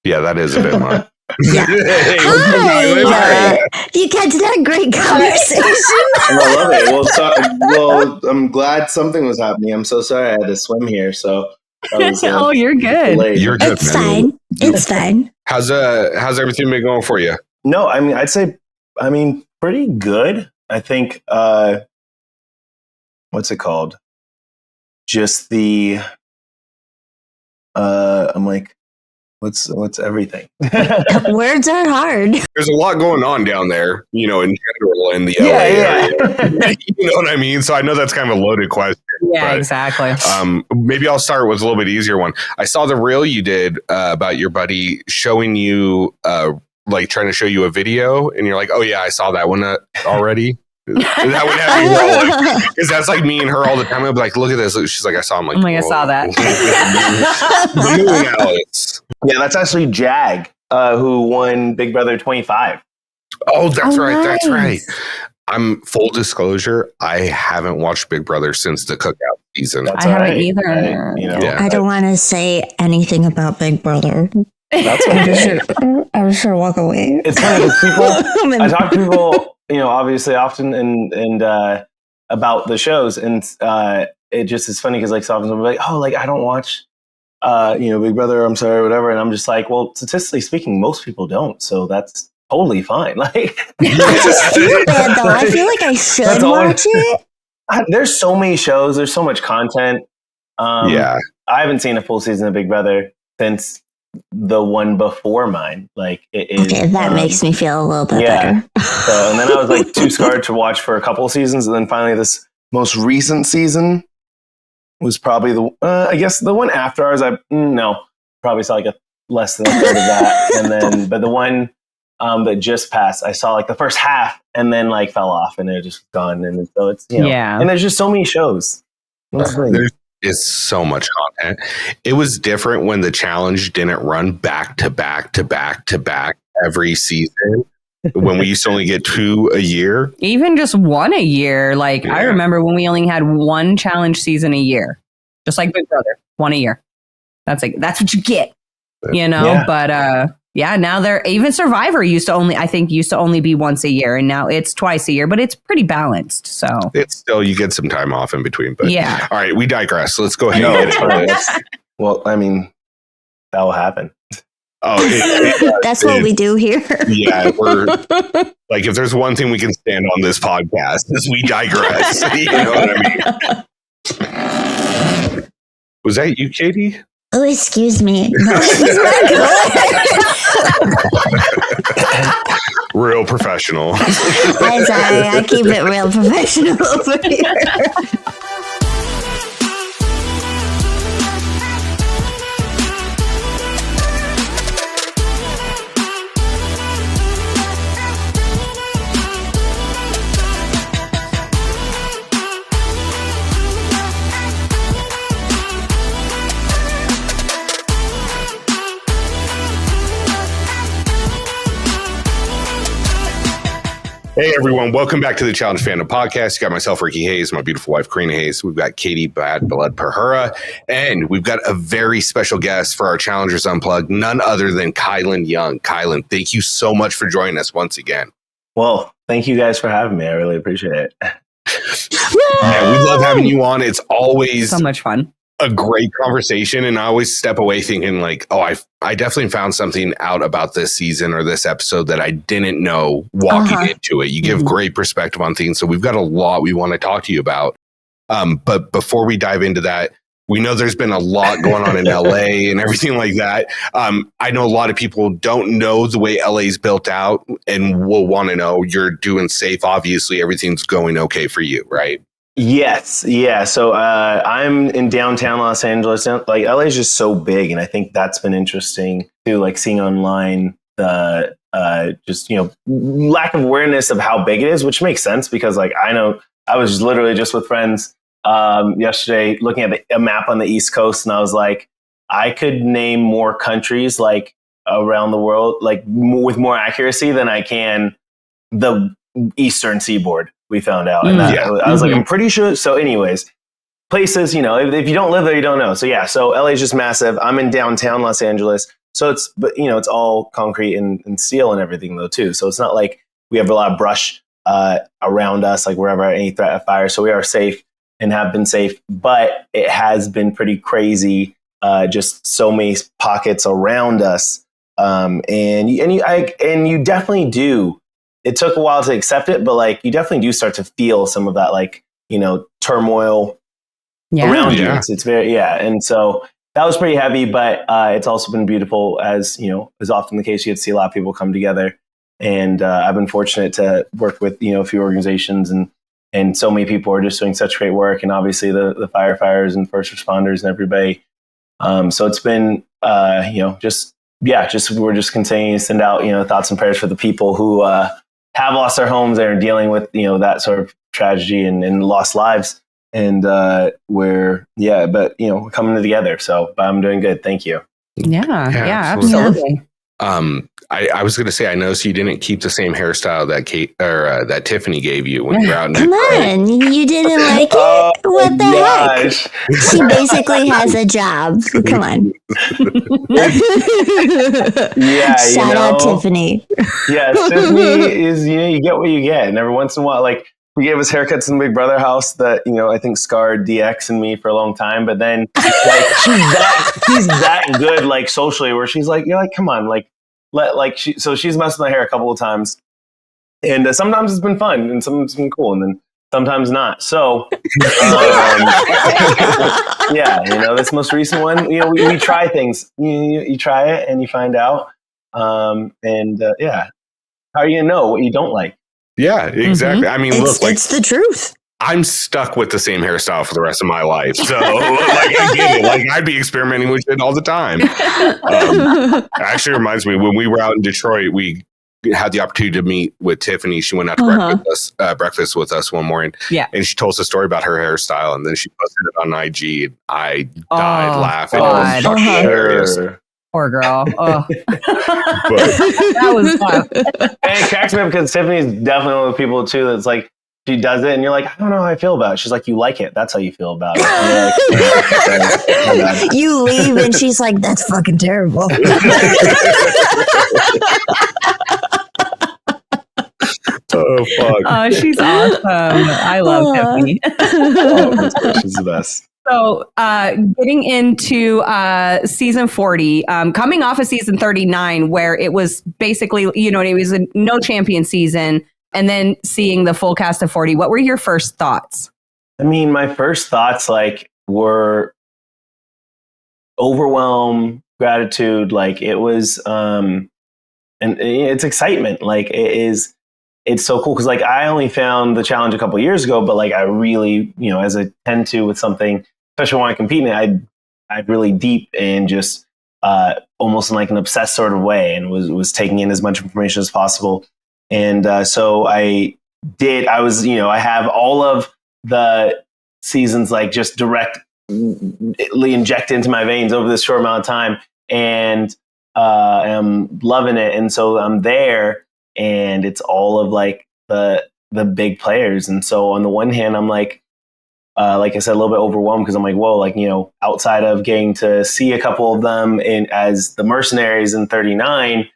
Yeah, that is a bit much. Yeah. Hi. You guys had a great conversation. I love it. Well, I'm glad something was happening. I'm so sorry I had to swim here. So that was, oh, you're good. delayed. You're good. It's man. fine. It's fine. How's everything been going for you? No, I mean, I'd say, pretty good. I think, what's it called? Just the, I'm like, what's everything? Words are hard. There's a lot going on down there, in general in the LA Yeah. area. You know what I mean? So I know that's kind of a loaded question. Yeah, but, exactly. Maybe I'll start with a little bit easier one. I saw the reel you did about your buddy showing you, trying to show you a video, and you're like, "Oh yeah, I saw that one already." That would have me rolling because that's like me and her all the time. I'd be like, "Look at this." She's like, "I saw him." Like, I saw that. The moon, Alex. Yeah, that's actually Jag, who won Big Brother 25. Oh, that's right. Nice. That's right. I'm full disclosure. I haven't watched Big Brother since the cookout season. That's I all haven't right. either. Yeah. I don't want to say anything about Big Brother. That's okay. I was sure walk away. It's funny because I talk to people, obviously often and about the shows, and it just is funny because like sometimes I'm like, oh, like I don't watch, Big Brother. I'm sorry, whatever, and I'm just like, well, statistically speaking, most people don't, so that's totally fine. Like, I just feel bad though. I feel like I should watch it. There's so many shows. There's so much content. Yeah. I haven't seen a full season of Big Brother since the one before mine. Like it is. Okay, that makes me feel a little bit better. So, and then I was like too scarred to watch for a couple of seasons, and then finally this most recent was probably I guess the one after ours. Probably saw like a less than a third of that, and then but the one that just passed, I saw like the first half, and then like fell off, and it just gone, and so it's Yeah. and there's just so many shows. That's the thing. There's so much content. It was different when the challenge didn't run back to back to back to back every season. When we used to only get 2 a year. Even just one a year. Like I remember when we only had one challenge season a year, just like Big Brother, one a year. That's what you get, Yeah. But now they're even Survivor used to only be once a year, and now it's twice a year, but it's pretty balanced. So It's still, you get some time off in between. But yeah. All right, we digress. Let's go ahead No, and it's get into fine. this. Well, I mean, that will happen. Oh, That's what we do here. Yeah, we're like, if there's one thing we can stand on this podcast, is we digress. You know what I mean? Was that you, Katie? Oh, excuse me. No, this is not good. Real professional. I'm sorry. I keep it real professional over here. Hey, everyone. Welcome back to the Challenge Fandom Podcast. You got myself, Ricky Hayes, my beautiful wife, Corrina Hayes. We've got Katie Bad Blood Perhura, and we've got a very special guest for our Challengers Unplugged, none other than Kyland Young. Kyland, thank you so much for joining us once again. Well, thank you guys for having me. I really appreciate it. Yeah, we love having you on. It's always So much fun. a great conversation, and I always step away thinking like, oh, I definitely found something out about this season or this episode that I didn't know walking into it. You give great perspective on things, so we've got a lot we want to talk to you about. But before we dive into that, we know there's been a lot going on in LA and everything like that. I know a lot of people don't know the way LA is built out and will want to know. You're doing safe. Obviously, everything's going okay for you, right? Yes. Yeah. So I'm in downtown Los Angeles. Like LA is just so big. And I think that's been interesting too, like seeing online the just, lack of awareness of how big it is, which makes sense because like I know I was literally just with friends yesterday looking at a map on the East Coast. And I was like, I could name more countries like around the world, like with more accuracy than I can the Eastern Seaboard. We found out. And I was like, I'm pretty sure. So anyways, places, if you don't live there, you don't know. So yeah, so LA is just massive. I'm in downtown Los Angeles. So it's all concrete and steel and everything though too. So it's not like we have a lot of brush around us, like wherever any threat of fire. So we are safe and have been safe, but it has been pretty crazy. Just so many pockets around us. And you definitely do. It took a while to accept it, but like you definitely do start to feel some of that, like, turmoil around you. It's very, and so that was pretty heavy, but it's also been beautiful, as is often the case. You get to see a lot of people come together, and I've been fortunate to work with a few organizations, and so many people are just doing such great work, and obviously the firefighters and first responders and everybody. So it's been we're just continuing to send out thoughts and prayers for the people who have lost their homes and are dealing with that sort of tragedy and lost lives. And we're coming together. So I'm doing good. Thank you. Yeah, absolutely. I was going to say, I noticed you didn't keep the same hairstyle that Tiffany gave you when you were out in Come on, you didn't like it? What the heck? She basically has a job. Come on. Shout out Tiffany. Yeah, Tiffany is, you get what you get. And every once in a while, like, we gave us haircuts in the Big Brother house that, I think scarred DX and me for a long time. But then like she's that good, like, socially, where she's like, you're like, come on, like, so she's messed with my hair a couple of times. And sometimes it's been fun and sometimes it's been cool. And then sometimes not. So, this most recent one, we try things. You try it and you find out. How are you going to know what you don't like? Yeah, exactly. I mean, it's the truth. I'm stuck with the same hairstyle for the rest of my life. So I get it. Like, I'd be experimenting with it all the time. Actually reminds me, when we were out in Detroit, we had the opportunity to meet with Tiffany. She went out to breakfast with us one morning. Yeah. And she told us a story about her hairstyle, and then she posted it on IG. And I died laughing. God. It was hilarious. Poor girl. Oh. That was fun. And it cracks me up because Tiffany's definitely one of the people too that's like, she does it and you're like, I don't know how I feel about it. She's like, you like it. That's how you feel about it. You leave and she's like, that's fucking terrible. Oh, fuck. Oh, she's awesome. I love Tiffany. She's the best. So getting into season 40, coming off of season 39, where it was basically, it was a no champion season, and then seeing the full cast of 40, what were your first thoughts? I mean, my first thoughts were overwhelm, gratitude. Like, it was, and it's excitement. Like, it's so cool because like I only found the challenge a couple years ago, but like I really, as I tend to with something, especially when I compete in it, I'd really deep and just almost in like an obsessed sort of way, and was taking in as much information as possible. And so I have all of the seasons like just directly injected into my veins over this short amount of time, and I'm loving it. And so I'm there, and it's all of like the big players. And so on the one hand, I'm like I said, a little bit overwhelmed because I'm like, whoa, like, outside of getting to see a couple of them as the mercenaries in 39,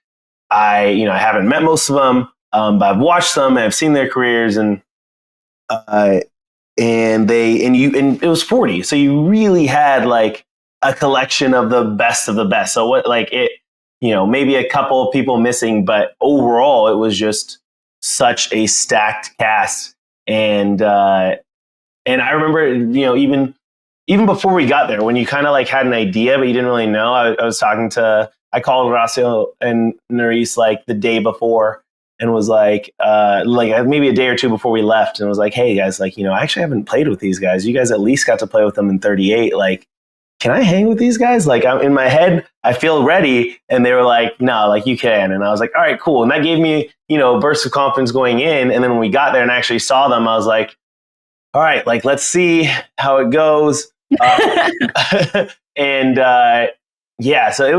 I haven't met most of them, but I've watched them and I've seen their careers, and it was 40. So you really had like a collection of the best of the best. So what, like it, maybe a couple of people missing, but overall it was just such a stacked cast. And I remember, even before we got there, when you kind of like had an idea, but you didn't really know, I called Horacio and Nerys like the day before and was like maybe a day or two before we left, and was like, hey guys, like, I actually haven't played with these guys. You guys at least got to play with them in 38. Like, can I hang with these guys? Like, I'm in my head, I feel ready. And they were like, no, like you can. And I was like, all right, cool. And that gave me, a burst of confidence going in. And then when we got there and actually saw them, I was like, all right, like, let's see how it goes. So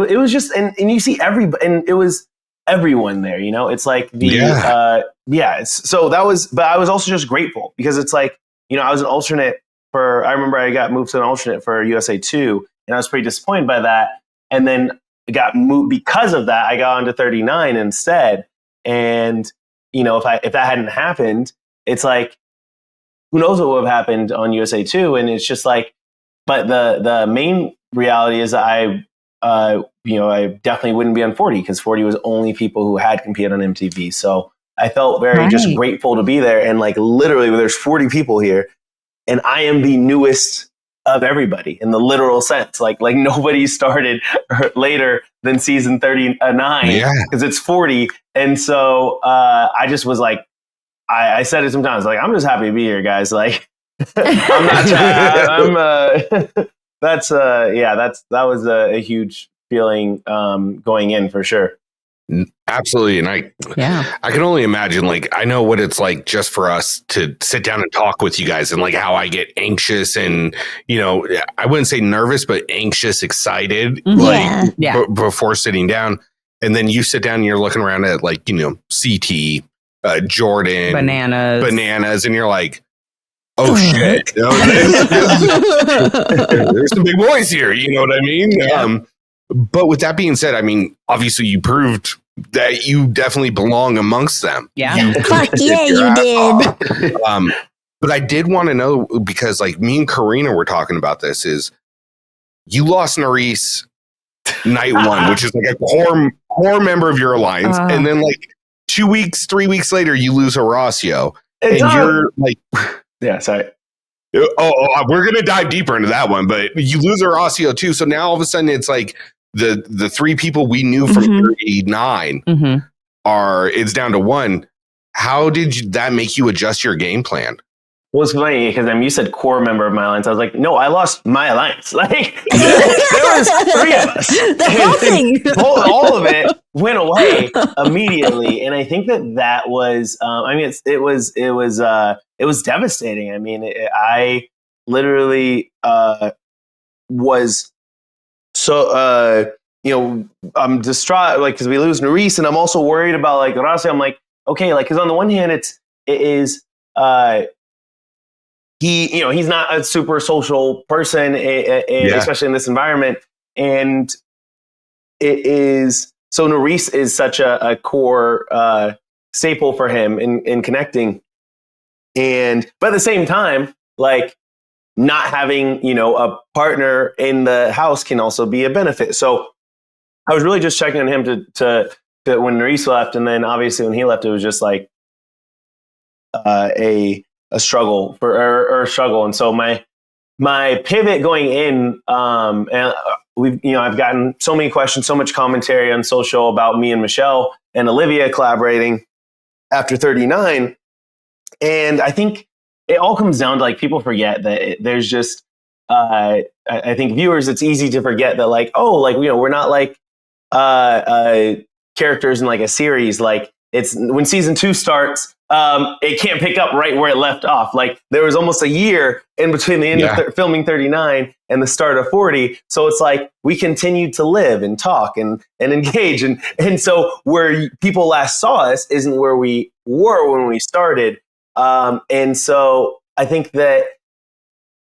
it was just, and you see and it was everyone there, it's like so that was, but I was also just grateful because it's like, I was an alternate I remember I got moved to an alternate for USA 2, and I was pretty disappointed by that. And then got moved because of that. I got onto 39 instead. And, you know, if that hadn't happened, it's like, who knows what would have happened on USA 2. And it's just like, but the main reality is I definitely wouldn't be on 40 because 40 was only people who had competed on MTV. So I felt very just grateful to be there. And like literally there's 40 people here and I am the newest of everybody in the literal sense. Like nobody started later than season 39 because it's 40. And so I just was like, I said it sometimes, like, I'm just happy to be here, guys. Like, I'm not, that was a huge feeling going in for sure. Absolutely. And I can only imagine, like, I know what it's like just for us to sit down and talk with you guys and like how I get anxious and, you know, I wouldn't say nervous, but anxious, excited, before sitting down. And then you sit down and you're looking around at like, you know, CT, Jordan, bananas. And you're like, oh shit, you know, there's some big boys here. You know what I mean? Yeah. But with that being said, I mean, obviously you proved that you definitely belong amongst them. Yeah. Fuck yeah, you did. But I did want to know, because like me and Corrina were talking about this, is you lost Nerys night one, which is like a core member of your alliance. And then like 3 weeks later, you lose Horacio. And you're like, yeah, sorry. Oh, we're going to dive deeper into that one, but you lose Horacio too. So now all of a sudden it's like the three people we knew from 39 it's down to one. How did that make you adjust your game plan? Well, it's funny because you said core member of my alliance. I was like, no, I lost my alliance. Like there was 3 of us. The whole thing. All of it went away immediately. And I think that was, it was devastating. I mean, I literally was so, I'm distraught, like, because we lose Nerys, and I'm also worried about like Horacio. I'm like, okay, like, because on the one hand, it is he's not a super social person, especially in this environment, and it is so Nerys is such a core staple for him in connecting, but at the same time, like, not having a partner in the house can also be a benefit. So I was really just checking on him to when Nerys left, and then obviously when he left, it was just like a struggle or struggle. And so my pivot going in, and I've gotten so many questions, so much commentary on social about me and Michele and Olivia collaborating after 39. And I think it all comes down to like, people forget that there's just, I think viewers, it's easy to forget that like, oh, like, we're not like characters in like a series. Like, it's when season 2 starts, it can't pick up right where it left off. Like, there was almost a year in between the end of filming 39 and the start of 40. So it's like we continued to live and talk and engage. And so where people last saw us isn't where we were when we started. And so I think that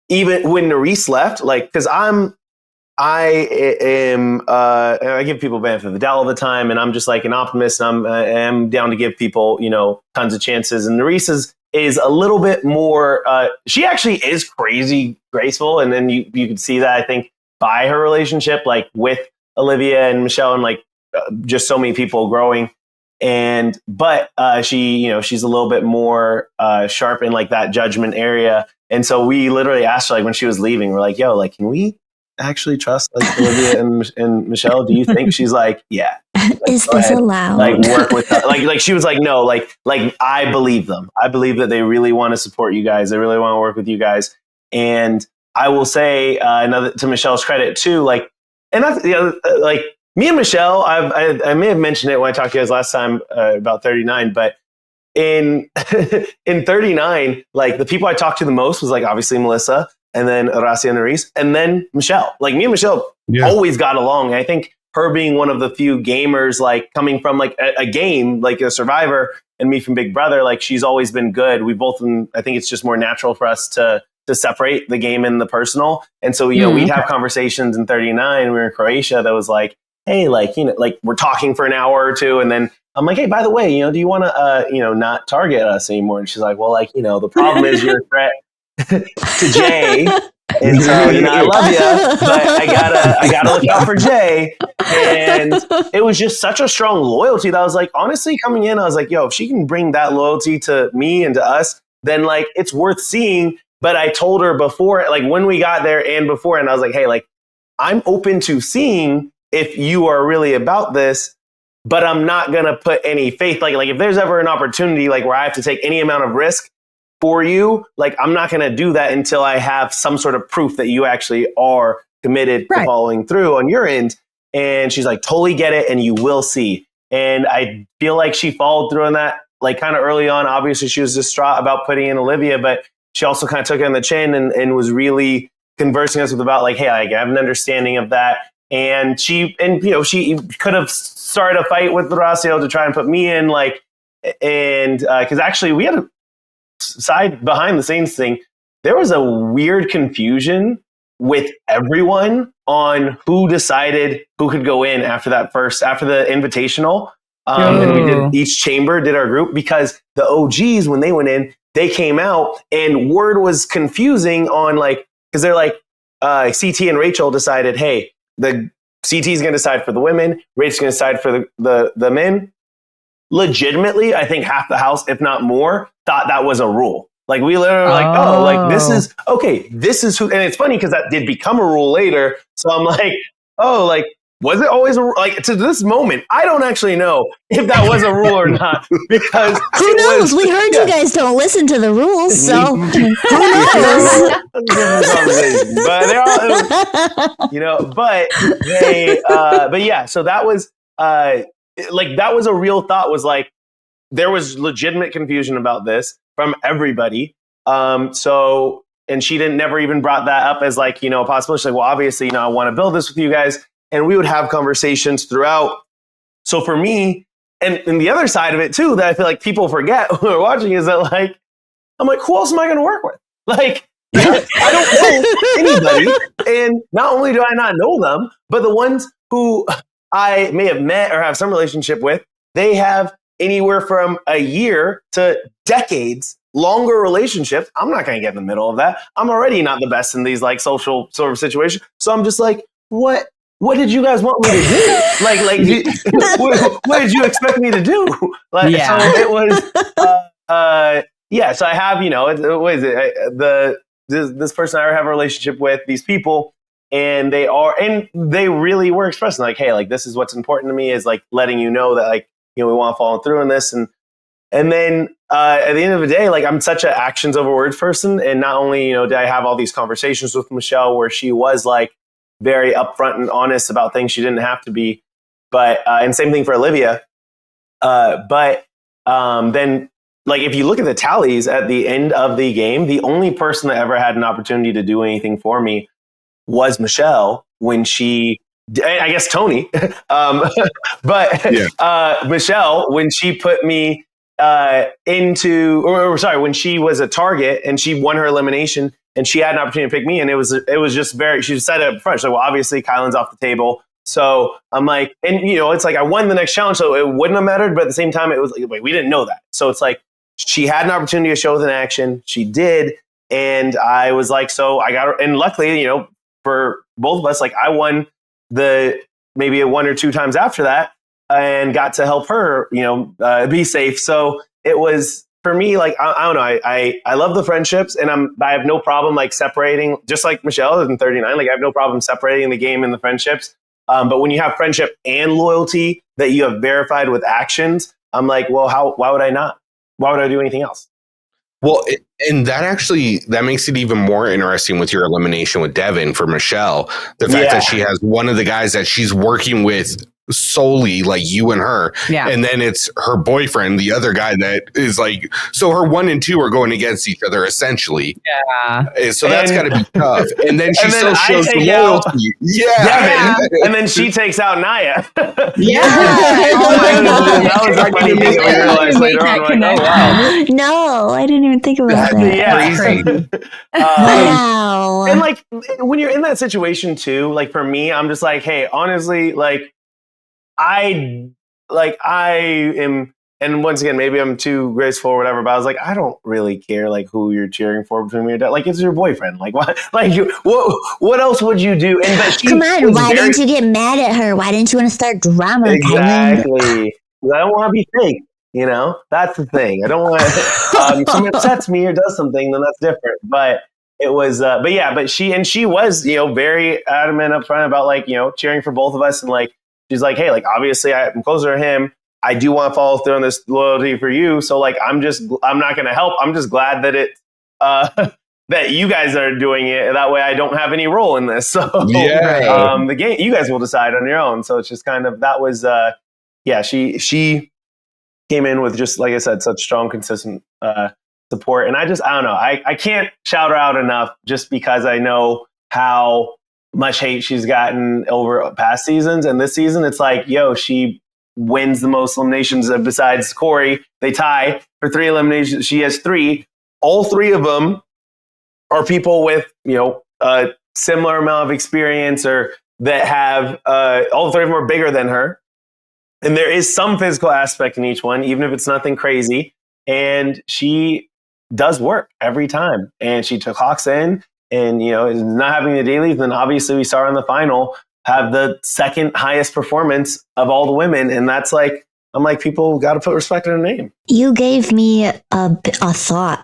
even when Nerys left, like, because I give people benefit of the doubt all the time, and I'm just like an optimist, and I'm down to give people, tons of chances. And Nerys is a little bit more, she actually is crazy graceful. And then you can see that, I think, by her relationship, like with Olivia and Michele, and like just so many people growing. But she's a little bit more sharp in like that judgment area. And so we literally asked her, like, when she was leaving, we're like, yo, like, can we actually trust like Olivia and Michele? Do you think? She's like, yeah. Like, is this allowed? Like, work with them. Like she was like, no, like I believe them. I believe that they really want to support you guys. They really want to work with you guys. And I will say to Michelle's credit too, like, and that's like me and Michele, I may have mentioned it when I talked to you guys last time about 39, but in 39, like, the people I talked to the most was like obviously Melissa, and then Horacio and Nerys, and then Michele. Like, me and Michele always got along. And I think her being one of the few gamers, like coming from like a game, like a Survivor, and me from Big Brother, like, she's always been good. We both, I think it's just more natural for us to separate the game and the personal. And so, we'd have conversations in 39, we were in Croatia, that was like, hey, like, you know, like we're talking for an hour or two. And then I'm like, hey, by the way, you know, do you want to, you know, not target us anymore? And she's like, well, like, you know, the problem is you're a threat to Jay. And so, you know, I love you, but I gotta look out for Jay. And it was just such a strong loyalty that I was like, honestly, coming in, I was like, yo, if she can bring that loyalty to me and to us, then like it's worth seeing. But I told her before, like when we got there and before, and I was like, hey, like I'm open to seeing if you are really about this, but I'm not gonna put any faith. Like if there's ever an opportunity, like where I have to take any amount of risk for you, like I'm not going to do that until I have some sort of proof that you actually are committed to following through on your end. And she's like, totally get it. And you will see. And I feel like she followed through on that, like kind of early on. Obviously she was distraught about putting in Olivia, but she also kind of took it on the chin and was really conversing us with about like, hey, I have an understanding of that. And she could have started a fight with Horacio to try and put me in, like, and because actually we had a side behind the scenes thing. There was a weird confusion with everyone on who decided who could go in after the invitational. And we did each chamber, did our group, because the OGs, when they went in, they came out and word was confusing on like, because they're like, CT and Rachel decided, hey, the CT is going to decide for the women, Rachel's going to decide for the men. Legitimately, I think half the house, if not more, thought that was a rule. Like we literally were like, oh, like this is who, and it's funny because that did become a rule later. So I'm like, oh, like, was it always like to this moment? I don't actually know if that was a rule or not, because who knows? We heard you guys don't listen to the rules, so who knows? But they're all, you know, but yeah. So that was like that was a real thought. Was like there was legitimate confusion about this from everybody. So, and she never even brought that up as like, you know, a possibility. She's like, well, obviously, you know, I want to build this with you guys. And we would have conversations throughout. So for me, and the other side of it too, that I feel like people forget who are watching is that like, I'm like, who else am I going to work with? Like, I don't know anybody. And not only do I not know them, but the ones who I may have met or have some relationship with, they have anywhere from a year to decades longer relationships. I'm not going to get in the middle of that. I'm already not the best in these like social sort of situations. So I'm just like, what did you guys want me to do? What did you expect me to do? Like, yeah. So it was, yeah. So I have, you know, what is it? This person I have a relationship with, these people, and they really were expressing like, hey, like this is what's important to me, is like letting you know that like, you know, we want to follow through on this. And then at the end of the day, like I'm such an actions over words person. And not only, you know, did I have all these conversations with Michele where she was like very upfront and honest about things she didn't have to be, but, and same thing for Olivia. But then like, if you look at the tallies at the end of the game, the only person that ever had an opportunity to do anything for me was Michele when she, I guess Tony, but Michele, when she put me when she was a target and she won her elimination and she had an opportunity to pick me, and it was just she said it up front. She's like, well, obviously Kyland's off the table. So I'm like, and you know, it's like I won the next challenge, so it wouldn't have mattered, but at the same time, it was like, wait, we didn't know that. So it's like she had an opportunity to show with an action. She did. And I was like, so I got her, and luckily, you know, for both of us, like I won maybe one or two times after that and got to help her, you know, be safe. So it was for me, like, I don't know. I love the friendships, and I have no problem like separating, just like Michele in 39. Like I have no problem separating the game and the friendships. But when you have friendship and loyalty that you have verified with actions, I'm like, well, why would I not? Why would I do anything else? Well, and that makes it even more interesting with your elimination with Devin for Michele. The fact that she has one of the guys that she's working with solely, like you and her, and then it's her boyfriend, the other guy that is like, so her 1 and 2 are going against each other essentially. So that's got to be tough. And then she still shows the loyalty. Devin, and then she takes out Naya. That was like funny thing that we realized later on. Like, oh wow. No, I didn't even think about that. Yeah, crazy. Wow. And like when you're in that situation too, like for me, I'm just like, hey, honestly, like I am, and once again, maybe I'm too graceful or whatever, but I was like, I don't really care like who you're cheering for between me and Dad. Like, it's your boyfriend. Like, what? Like, what else would you do? And come on, why didn't you get mad at her? Why didn't you want to start drama? Exactly. I don't want to be fake. You know, that's the thing. I don't want if someone upsets me or does something, then that's different. But it was, but she was, you know, very adamant up front about like, you know, cheering for both of us. And like, she's like, hey, like, obviously I'm closer to him. I do want to follow through on this loyalty for you. So like, I'm not going to help. I'm just glad that that you guys are doing it. That way I don't have any role in this. So the game, you guys will decide on your own. So it's just kind of, that was, she came in with just, like I said, such strong, consistent support. And I don't know. I can't shout her out enough just because I know how much hate she's gotten over past seasons. And this season, it's like, yo, she wins the most eliminations besides Corey. They tie for 3 eliminations. She has 3. All 3 of them are people with, you know, a similar amount of experience or that have, all 3 of them are bigger than her. And there is some physical aspect in each one, even if it's nothing crazy. And she does work every time. And she took Hawks in and, you know, not having the dailies. Then obviously we saw her in the final have the 2nd highest performance of all the women. And that's like, I'm like, people got to put respect in her name. You gave me a thought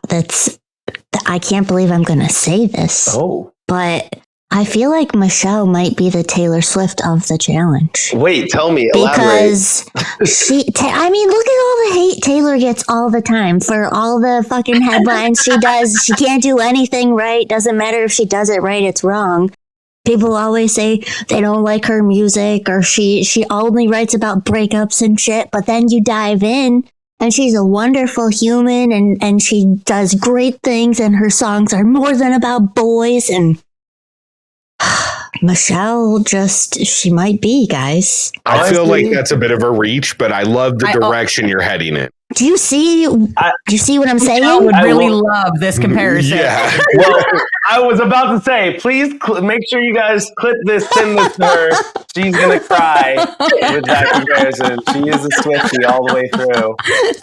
I can't believe I'm going to say this. Oh. But I feel like Michele might be the Taylor Swift of the challenge. Wait, tell me. Elaborate. Because look at all the hate Taylor gets all the time for all the fucking headlines she does. She can't do anything right. Doesn't matter if she does it right, it's wrong. People always say they don't like her music or she only writes about breakups and shit. But then you dive in and she's a wonderful human and she does great things and her songs are more than about boys. And Michele she might be, guys. I feel like that's a bit of a reach, but I love the direction you're heading in. Do you see what I'm saying? I would really love this comparison. Yeah. Well, I was about to say, please make sure you guys send this to her. She's going to cry with that comparison. She is a Swiftie all the way through.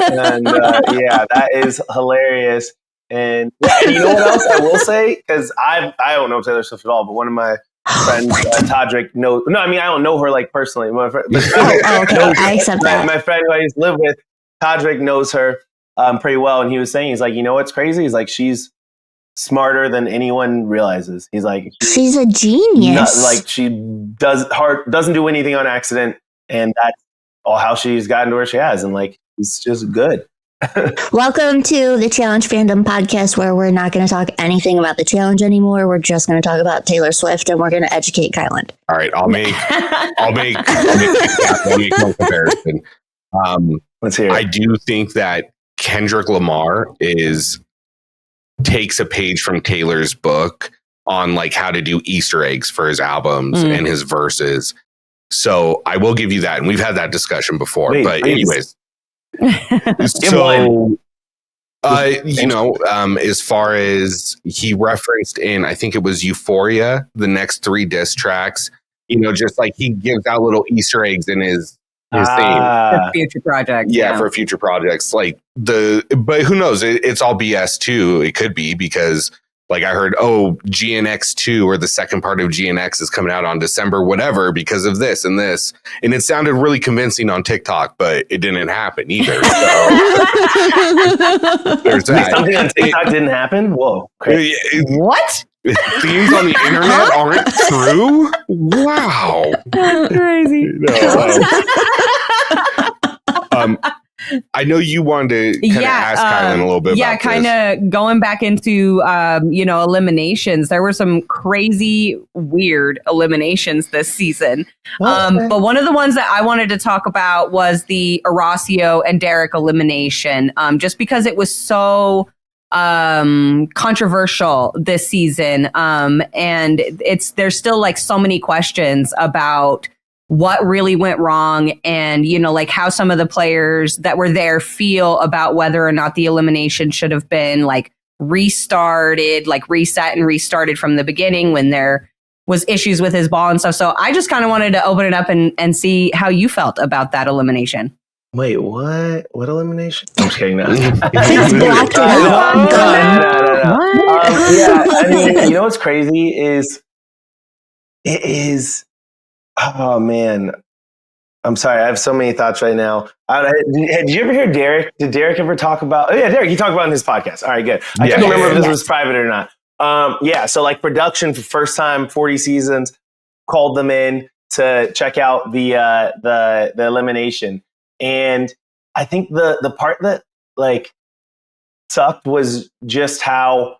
And that is hilarious. And you know what else I will say? Because I don't know Taylor Swift at all, but one of my friends, Todrick, knows. No, I mean, I don't know her like personally. Okay, I accept that. My friend who I used to live with, Todrick, knows her pretty well, and he was saying, he's like, you know what's crazy? He's like, she's smarter than anyone realizes. He's like, she's a genius. Like she doesn't do anything on accident, and that's all how she's gotten to where she has, and like it's just good. Welcome to the Challenge Fandom Podcast, where we're not going to talk anything about the challenge anymore. We're just going to talk about Taylor Swift, and we're going to educate Kyland. All right, I'll make no comparison. Let's hear it. I do think that Kendrick Lamar takes a page from Taylor's book on like how to do Easter eggs for his albums and his verses. So I will give you that, and we've had that discussion before. But anyways. So, as far as he referenced in, I think it was Euphoria, the next 3 diss tracks, just like he gives out little Easter eggs in his theme. For future projects. Yeah, for future projects. But who knows? It's all BS too. It could be because like I heard, GNX 2 or the second part of GNX is coming out on December, whatever, because of this and this. And it sounded really convincing on TikTok, but it didn't happen either. So there's that. Something on TikTok didn't happen? Whoa. Crazy. What? Themes on the internet aren't true? Wow. Crazy. I know you wanted to kind of ask Kyland a little bit about kind of going back into, eliminations. There were some crazy, weird eliminations this season. But one of the ones that I wanted to talk about was the Horacio and Derrick elimination, just because it was so controversial this season. And there's still like so many questions about what really went wrong and, like how some of the players that were there feel about whether or not the elimination should have been like restarted, like reset and restarted from the beginning when they're was issues with his ball and stuff. So I just kind of wanted to open it up and see how you felt about that elimination. Wait, what? What elimination? I'm just kidding. No. Chris blocked it out. No. Yeah, I mean, you know what's crazy is it is. Oh man, I'm sorry. I have so many thoughts right now. Did you ever hear Derrick? Did Derrick ever talk about? Oh yeah, Derrick. He talked about it in his podcast. All right, good. I can't remember if this was private or not. Yeah. So like production for first time 40 seasons called them in to check out the elimination. And I think the part that like sucked was just how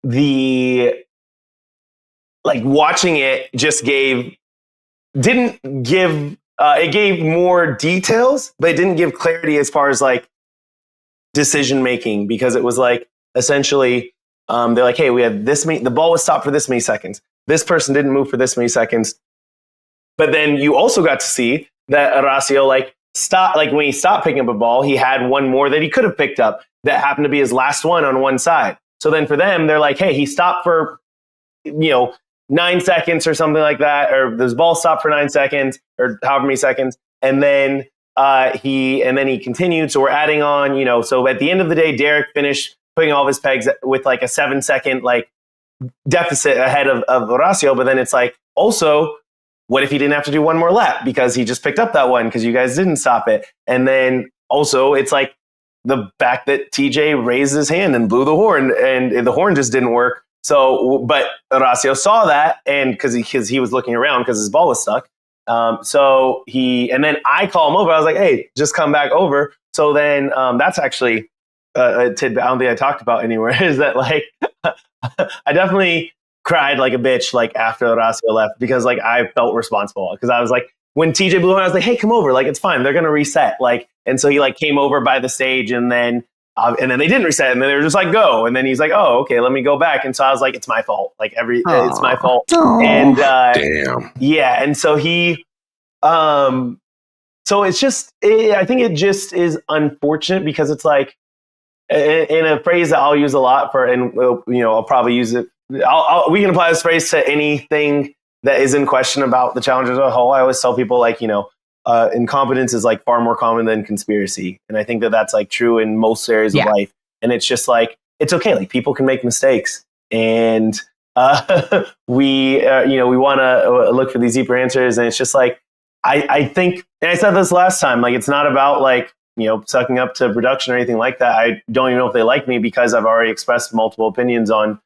the like watching it just it gave more details, but it didn't give clarity as far as like decision making, because it was like essentially they're like, hey, we had this many, the ball was stopped for this many seconds. This person didn't move for this many seconds. But then you also got to see that Horacio like stopped, like when he stopped picking up a ball, he had one more that he could have picked up that happened to be his last one on one side. So then for them, they're like, hey, he stopped for, 9 seconds or something like that, or this ball stopped for 9 seconds or however many seconds. And then he continued. So we're adding on, so at the end of the day, Derrick finished putting all of his pegs with like a 7-second like deficit ahead of Horacio. But then it's like, also, what if he didn't have to do one more lap because he just picked up that one because you guys didn't stop it? And then also it's like the fact that TJ raised his hand and blew the horn and the horn just didn't work. So, but Horacio saw that, and because he was looking around because his ball was stuck. And then I call him over. I was like, hey, just come back over. So then that's actually a tidbit I don't think I talked about anywhere, is that like I definitely cried like a bitch like after Horacio left, because like I felt responsible, because I was like, when TJ blew on, I was like, hey, come over, like it's fine, they're gonna reset, like. And so he like came over by the stage, and then they didn't reset, and then they were just like, go. And then he's like, oh, okay, let me go back. And so I was like, it's my fault, like it's my fault. Aww. And Damn. yeah, and so he so it's just I think it just is unfortunate, because it's like, in a phrase that I'll use a lot for, and I'll probably use it. We can apply this phrase to anything that is in question about the Challengers as a whole. I always tell people like, incompetence is like far more common than conspiracy. And I think that that's like true in most areas of life. And it's just like, it's okay. Like people can make mistakes, and we want to look for these deeper answers. And it's just like, I think, and I said this last time, like, it's not about like, sucking up to production or anything like that. I don't even know if they like me, because I've already expressed multiple opinions on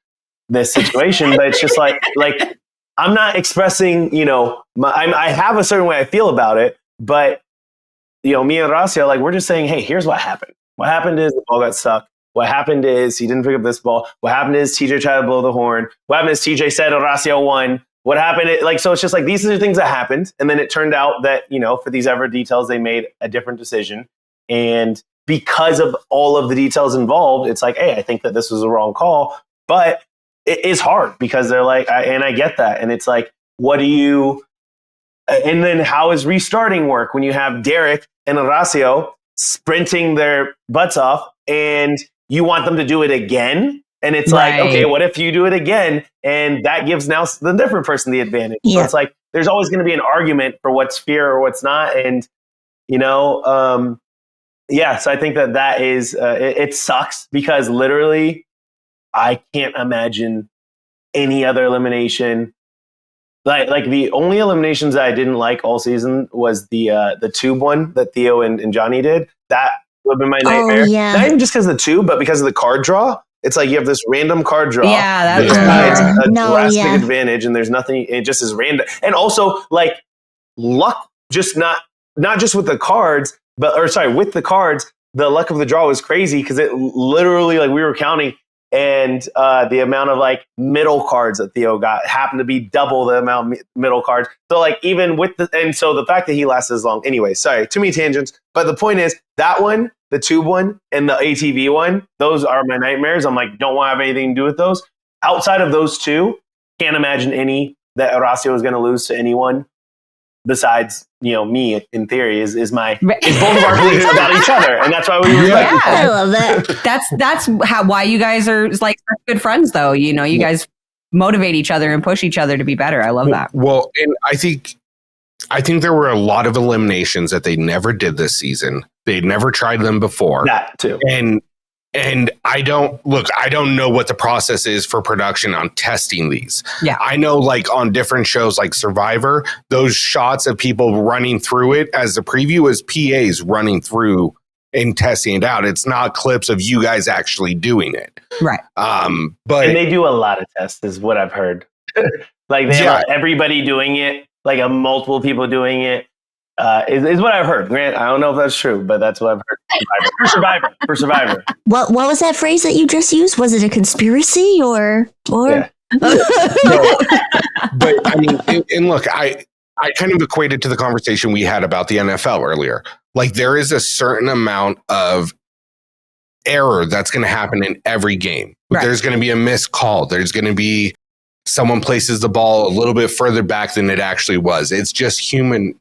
this situation. But it's just like I'm not expressing, I have a certain way I feel about it, but me and Horacio, like, we're just saying, hey, here's what happened. What happened is the ball got stuck. What happened is he didn't pick up this ball. What happened is TJ tried to blow the horn. What happened is TJ said Horacio won. What happened? So it's just like, these are the things that happened. And then it turned out that, for these ever details, they made a different decision. And because of all of the details involved, it's like, hey, I think that this was a wrong call. But it is hard, because they're like, and I get that. And it's like, and then how is restarting work when you have Derrick and Horacio sprinting their butts off, and you want them to do it again? And it's like, okay, what if you do it again? And that gives now the different person the advantage. Yeah. So it's like, there's always going to be an argument for what's fair or what's not. And, so I think that is, it sucks, because literally I can't imagine any other elimination. Like the only eliminations that I didn't like all season was the tube one that Theo and Johnny did. That would have been my nightmare. Oh, yeah. Not even just because of the tube, but because of the card draw. It's like you have this random card draw. Yeah, that's a drastic advantage, and there's nothing. It just is random, and also like luck. Just not just with the cards, with the cards. The luck of the draw was crazy, because it literally, like, we were counting, and the amount of like middle cards that Theo got happened to be double the amount of middle cards. So like, even with so the fact that he lasted as long. Anyway, sorry, too many tangents. But the point is, that one, the tube one, and the ATV one, those are my nightmares. I'm like, don't want to have anything to do with those. Outside of those two, can't imagine any that Horacio was going to lose to anyone besides, me, in theory, is both of our beliefs about each other. And that's why we respect each other. I love that. That's why you guys are like such good friends, though. You guys motivate each other and push each other to be better. I love that. Well, and I think there were a lot of eliminations that they never did this season. They'd never tried them before. That too. And I don't know what the process is for production on testing these. Yeah. I know like on different shows like Survivor, those shots of people running through it as the preview is PAs running through and testing it out. It's not clips of you guys actually doing it. Right. But and they do a lot of tests is what I've heard. Like they have everybody doing it, like multiple people doing it. Is what I've heard. Grant, I don't know if that's true, but that's what I've heard. For Survivor. What was that phrase that you just used? Was it a conspiracy or? Yeah. But I mean, and look, I kind of equated to the conversation we had about the NFL earlier. Like there is a certain amount of error that's going to happen in every game. Right. There's going to be a missed call. There's going to be someone places the ball a little bit further back than it actually was. It's just human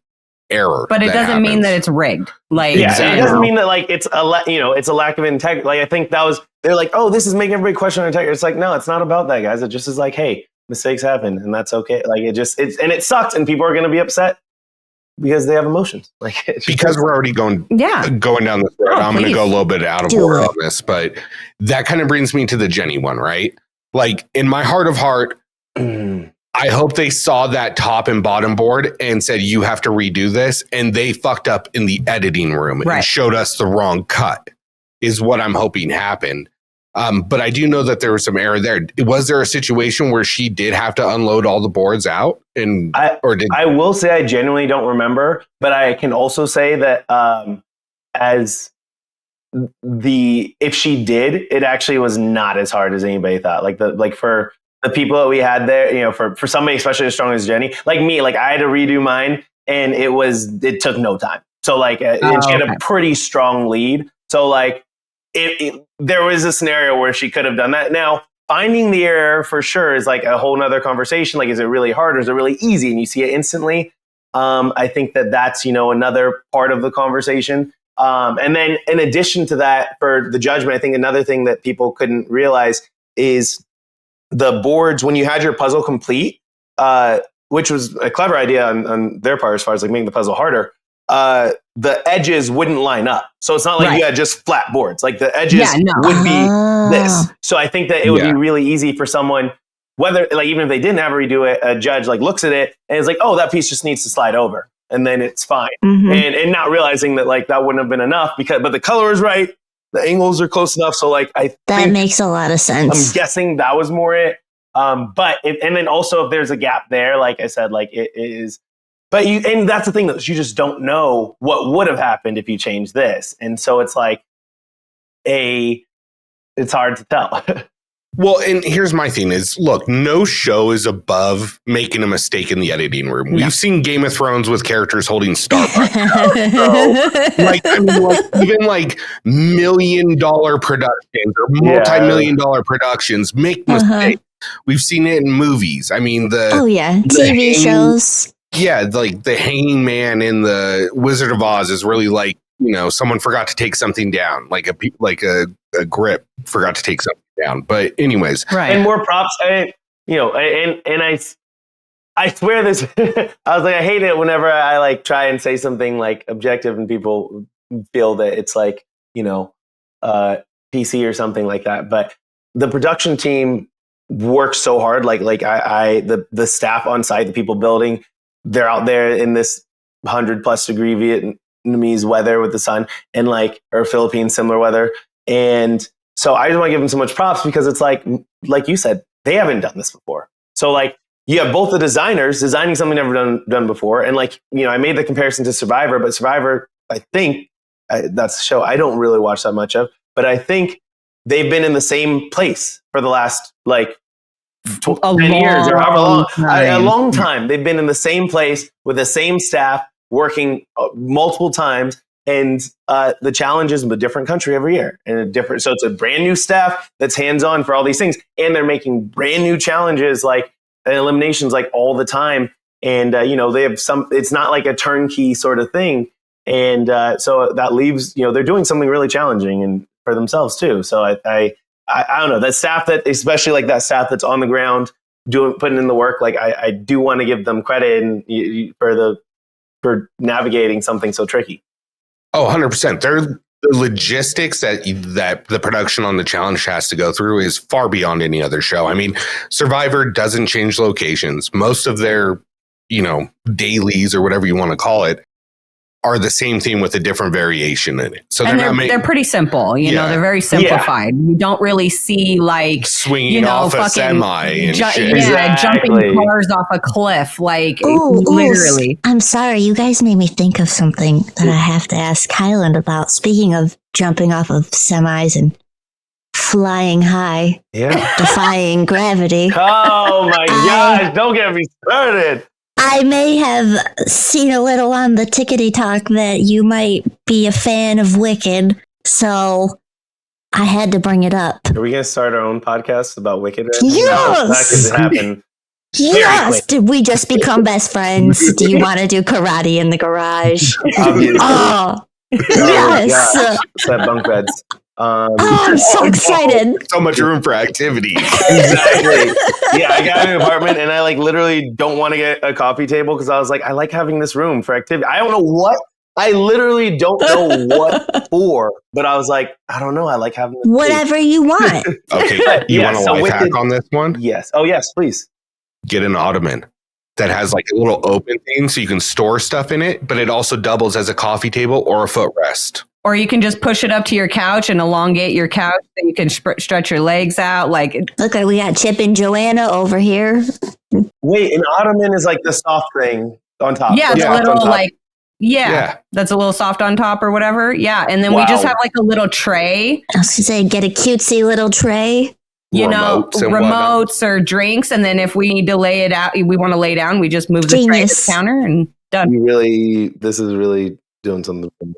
error. But it doesn't mean that it's rigged. Like, it doesn't mean that like it's a lack of integrity. Like I think they're like, oh, this is making everybody question integrity. It's like, no, it's not about that, guys. It just is like, hey, mistakes happen and that's okay. Like it sucks and people are going to be upset because they have emotions. Like because we're already going down this road. I'm going to go a little bit out of order on this, but that kind of brings me to the Jenny one, right? Like in my heart of heart, I hope they saw that top and bottom board and said, you have to redo this. And they fucked up in the editing room and showed us the wrong cut is what I'm hoping happened. But I do know that there was some error there. Was there a situation where she did have to unload all the boards out? I will say I genuinely don't remember, but I can also say that if she did, it actually was not as hard as anybody thought. Like for the people that we had there, you know, for somebody especially as strong as Jenny, like me, like I had to redo mine and it took no time. So like, and she had a pretty strong lead. So like there was a scenario where she could have done that. Now finding the error for sure is like a whole nother conversation. Like, is it really hard or is it really easy? And you see it instantly. I think that's, you know, another part of the conversation. And then in addition to that, for the judgment, I think another thing that people couldn't realize is the boards, when you had your puzzle complete, which was a clever idea on their part as far as like making the puzzle harder, the edges wouldn't line up. So it's not like you had just flat boards. Like the edges would be this. So I think that it would be really easy for someone, whether like even if they didn't have to redo it, a judge like looks at it and is like, oh, that piece just needs to slide over. And then it's fine. Mm-hmm. And not realizing that like that wouldn't have been enough but the color is right. The angles are close enough. So like that makes a lot of sense. I'm guessing that was more it. And then also if there's a gap there, like I said, like it is, and that's the thing that you just don't know what would have happened if you changed this. And so it's like it's hard to tell. Well, and here's my thing is, look, no show is above making a mistake in the editing room. We've seen Game of Thrones with characters holding Starbucks. Even like $1 million productions or multi-million dollar productions make mistakes. We've seen it in movies. I mean, TV shows. Yeah, like the Hanging Man in the Wizard of Oz is really like, you know, someone forgot to take something down, like a grip forgot to take something down. But anyways, and more props. I swear this. I was like, I hate it whenever I like try and say something like objective and people feel that it's like, you know, PC or something like that. But the production team works so hard. Like the staff on site, the people building, they're out there in this 100+ degree Vietnamese weather with the sun and or Philippine similar weather. And so I just want to give them so much props because it's like you said, they haven't done this before. So like you have both the designers designing something never done before. And like, you know, I made the comparison to Survivor, but Survivor, I think that's the show I don't really watch that much of, but I think they've been in the same place for the last 10 years or however long, a long time. They've been in the same place with the same staff working multiple times. And the challenge is a different country every year and so it's a brand new staff that's hands-on for all these things. And they're making brand new challenges and eliminations all the time. And, you know, they have it's not like a turnkey sort of thing. And so that leaves, you know, they're doing something really challenging and for themselves too. So I don't know, that staff especially that staff that's on the ground putting in the work. Like I do want to give them credit and for navigating something so tricky. Oh, 100%. The logistics that the production on the challenge has to go through is far beyond any other show. I mean, Survivor doesn't change locations. Most of their, dailies or whatever you want to call it are the same thing with a different variation in it. So they're pretty simple. They're very simplified. You don't really see like swinging off a semi and shit. Jumping cars off a cliff, like literally. I'm sorry, you guys made me think of something that I have to ask Kyland about. Speaking of jumping off of semis and flying high, defying gravity. Oh my gosh! Don't get me started. I may have seen a little on the tickety talk that you might be a fan of Wicked, so I had to bring it up. Are we going to start our own podcast about Wicked? Yes! That could happen. Yes! Did we just become best friends? Do you want to do karate in the garage? Oh, yes! Set bunk beds. I'm so excited. So much room for activity. Exactly. Yeah, I got an apartment and I literally don't want to get a coffee table because I was like, I like having this room for activity. I don't know what. I literally don't know what for, but I was like, I don't know. I like having this whatever you want. Okay, you want a life hack on this one? Yes. Oh, yes, please. Get an ottoman that has like a little open thing so you can store stuff in it, but it also doubles as a coffee table or a footrest. Or you can just push it up to your couch and elongate your couch so you can stretch your legs out. Like, look, we got Chip and Joanna over here. Wait, an ottoman is like the soft thing on top. Yeah, it's a little like, that's a little soft on top or whatever. Yeah, and then we just have like a little tray. I was gonna say, get a cutesy little tray. Remotes or drinks, and then if we need to lay it out, we want to lay down, we just move the tray to the counter and done. This is really doing something for me.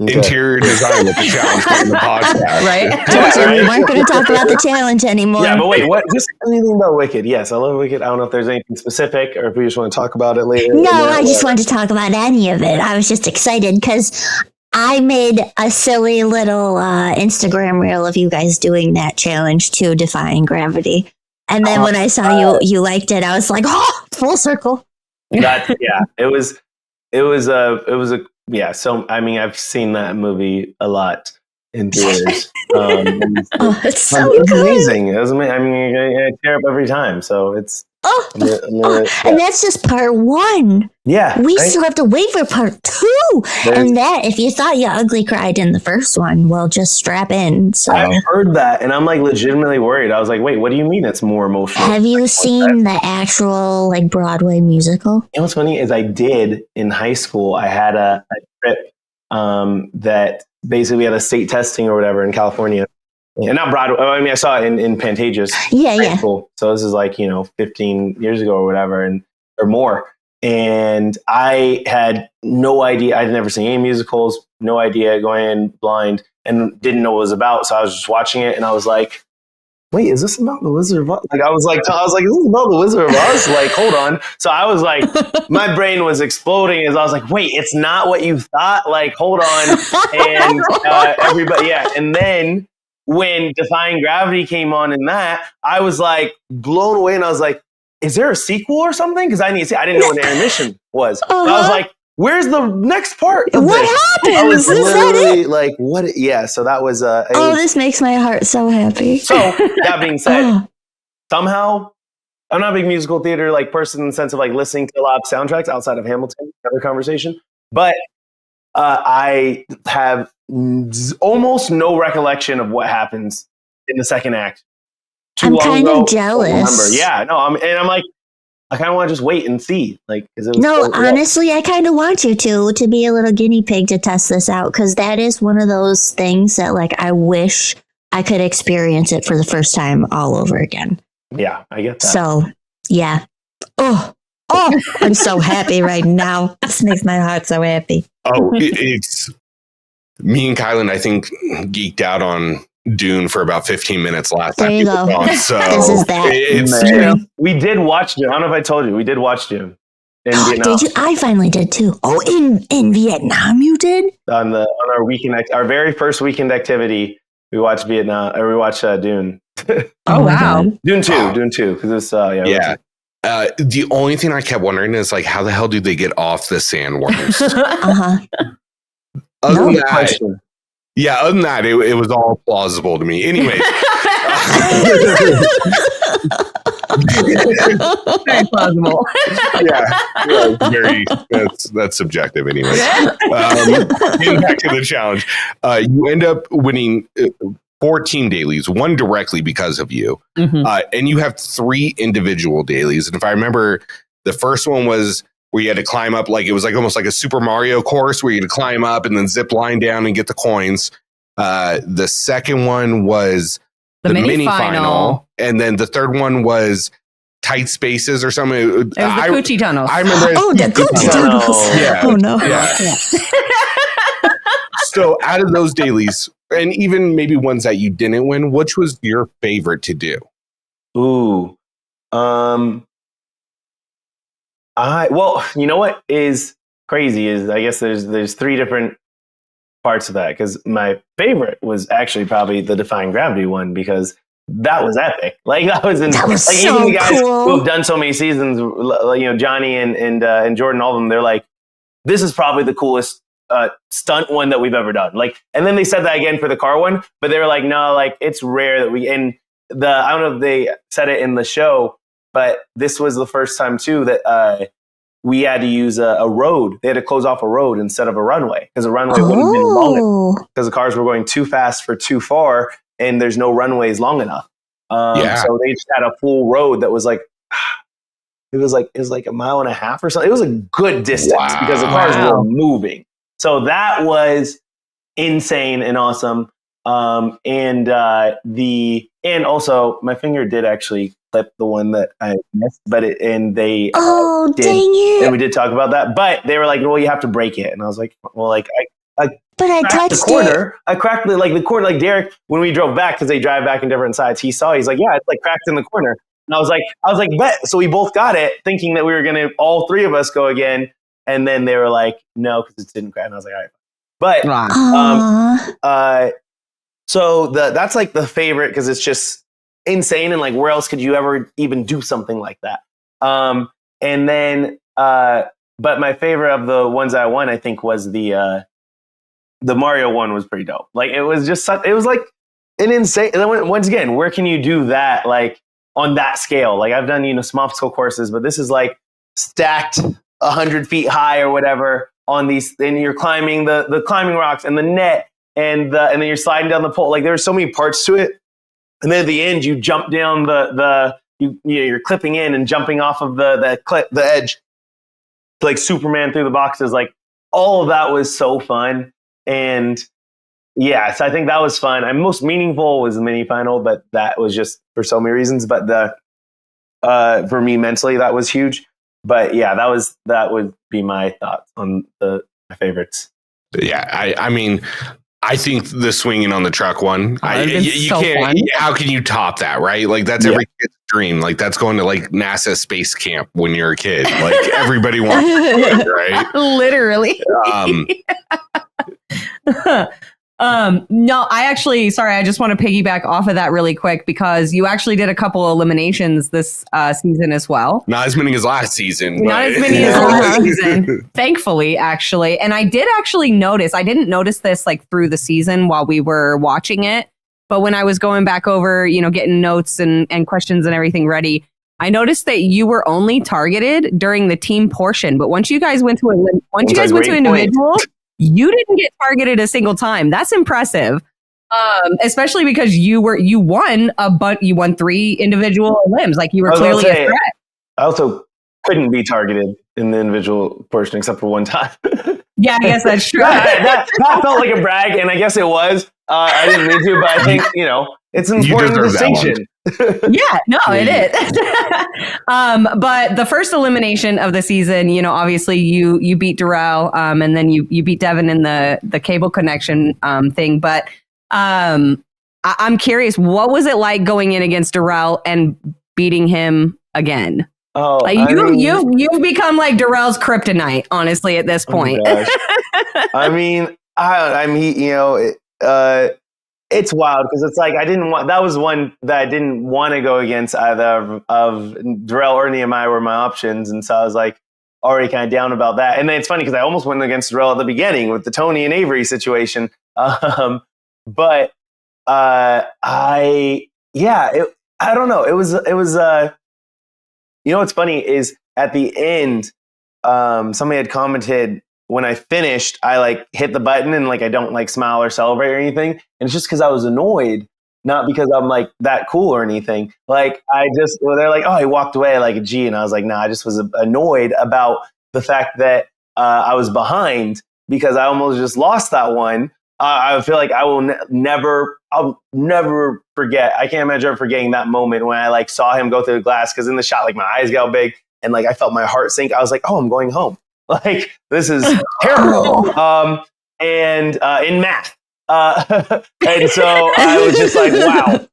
Okay. Interior design with the challenge on the podcast. Right? We weren't going to talk about the challenge anymore. Yeah, but wait, what? Just anything about Wicked. Yes, I love Wicked. I don't know if there's anything specific or if we just want to talk about it later. No, I just wanted to talk about any of it. I was just excited because I made a silly little Instagram reel of you guys doing that challenge too, defying gravity. And then when I saw you liked it, I was like, oh, full circle. It was a yeah. So I mean, I've seen that movie a lot in theaters. It's so it's good. amazing. I tear up every time. So it's and that's just part one. Yeah, we still have to wait for part two. And that, if you thought you ugly cried in the first one, well, just strap in. So I've heard that, and I'm legitimately worried. I was like, wait, what do you mean it's more emotional? Have you seen the actual Broadway musical? You know what's funny is I did in high school. I had a trip that basically we had a state testing or whatever in California. And not Broadway. I mean, I saw it in Pantages. Yeah. School. So this is 15 years ago or whatever, or more. And I had no idea. I'd never seen any musicals. No idea, going in blind, and didn't know what it was about. So I was just watching it, and I was like, "Wait, is this about the Wizard of Oz?" I was like, "Is this about the Wizard of Oz?" Hold on. So I was like, my brain was exploding as I was like, "Wait, it's not what you thought." Hold on, and everybody, And then when Defying Gravity came on in that, I was blown away, and I was like, is there a sequel or something? Because I didn't know what intermission was. I was like, where's the next part? What happens? I was literally what? Yeah, so that was this makes my heart so happy. So that being said, somehow I'm not a big musical theater person in the sense of listening to a lot of soundtracks outside of Hamilton, another conversation. But I have almost no recollection of what happens in the second act. I'm kind of jealous. Yeah, no, I'm like, I kind of want to just wait and see, honestly, I kind of want you to be a little guinea pig to test this out, because that is one of those things that I wish I could experience it for the first time all over again. Yeah, I get that. So, yeah. Oh, I'm so happy right now. This makes my heart so happy. Oh, it's me and Kyland, I think, geeked out on DUNE for about 15 minutes last time. There you go. So this is that. We did watch DUNE. I don't know if I told you. We did watch DUNE in Vietnam. Did you? I finally did too. Oh, in Vietnam you did? On our weekend, our very first weekend activity, We watched Vietnam. Or we watched Dune. Oh wow, Dune 2, because it's yeah. The only thing I kept wondering is like, how the hell do they get off the sandworms? Other than that, it was all plausible to me. Anyways. Very plausible. That's subjective anyway. Getting back to the challenge, you end up winning 14 dailies, one directly because of you. And you have 3 individual dailies. And if I remember, the first one was where you had to climb up, like it was like almost like a Super Mario course where you had to climb up and then zip line down and get the coins. The second one was the mini final. And then the third one was tight spaces or something. It was the coochie tunnels. I remember. The coochie tunnels. Yeah. Oh no. Yeah. So out of those dailies, and even maybe ones that you didn't win, which was your favorite to do? Ooh. Well, you know what is crazy is I guess there's 3 different parts of that, because my favorite was actually probably the Defying Gravity one, because that was epic. Like that was so even the guys who have done so many seasons, Johnny and Jordan, all of them, they're like, this is probably the coolest stunt one that we've ever done. Like, and then they said that again for the car one, but they were like, no, like it's rare that we, and I don't know if they said it in the show, but this was the first time too that we had to use a road. They had to close off a road instead of a runway, because the runway wouldn't have been long enough, because the cars were going too fast for too far, and there's no runways long enough. So they just had a full road that was like, it was like 1.5 miles or something. It was a good distance because the cars were moving. So that was insane and awesome. And also my finger did actually clip the one that I missed, but dang it. And we did talk about that, but they were like, well, you have to break it. And I was like, well, like I touched the corner. I cracked the corner, like Derrick, when we drove back, because they drive back in different sides, he's like, yeah, it's like cracked in the corner. And I was like, bet. So we both got it, thinking that we were going to, all 3 of us go again. And then they were like, no, because it didn't crack. And I was like, all right. But, so that's like the favorite, because it's just insane. And like, where else could you ever even do something like that? And then, but my favorite of the ones I won, I think, was the Mario one was pretty dope. Like, it was just it was like an insane. And then once again, where can you do that? Like on that scale? Like I've done, some obstacle courses, but this is like stacked 100 feet high or whatever on these, and you're climbing the climbing rocks and the net, and then you're sliding down the pole. Like there's so many parts to it. And then at the end, you jump down you're clipping in and jumping off of the edge, like Superman through the boxes. Like all of that was so fun. And yeah, so I think that was fun. And most meaningful was the mini final, but that was just for so many reasons. But for me mentally, that was huge. But yeah, that would be my thoughts on my favorites. Yeah, I mean, I think the swinging on the truck one, you so can't. fun. How can you top that, right? Like that's every kid's dream. Like that's going to like NASA space camp when you're a kid. Like everybody wants to do it, right? Literally. No, I just want to piggyback off of that really quick, because you actually did a couple eliminations this season as well. Not as many as last season. Not as many as last season, thankfully, actually. And I did actually notice, I didn't notice this like through the season while we were watching it, but when I was going back over, getting notes and questions and everything ready, I noticed that you were only targeted during the team portion. But once you guys went to individual, you didn't get targeted a single time. That's impressive. Especially because you won 3 individual limbs. Like you were clearly a threat. I also couldn't be targeted in the individual portion except for one time. Yeah, I guess that's true. that felt like a brag, and I guess it was. I didn't mean to, but I think, it's an important distinction. Yeah, no, it is. But the first elimination of the season, obviously you beat Darrell, and then you beat Devin in the cable connection thing. But I'm curious, what was it like going in against Darrell and beating him again? Oh, like you've become like Darrell's kryptonite, honestly, at this point. I mean, it's wild because it's like that was one that I didn't want to go against either of Darrell or Nehemiah were my options. And so I was like already kind of down about that. And then it's funny because I almost went against Darrell at the beginning with the Tony and Avery situation. But I don't know. It was what's funny is at the end, somebody had commented when I finished, I like hit the button and like I don't like smile or celebrate or anything. And it's just because I was annoyed, not because I'm like that cool or anything. Like they're like, oh, he walked away like a G. And I was like, nah, I just was annoyed about the fact that I was behind because I almost just lost that one. I feel like I will I'll never forget. I can't imagine ever forgetting that moment when I like saw him go through the glass because in the shot, like my eyes got big and like I felt my heart sink. I was like, oh, I'm going home. Like, this is terrible. And in math. And so I was just like, wow.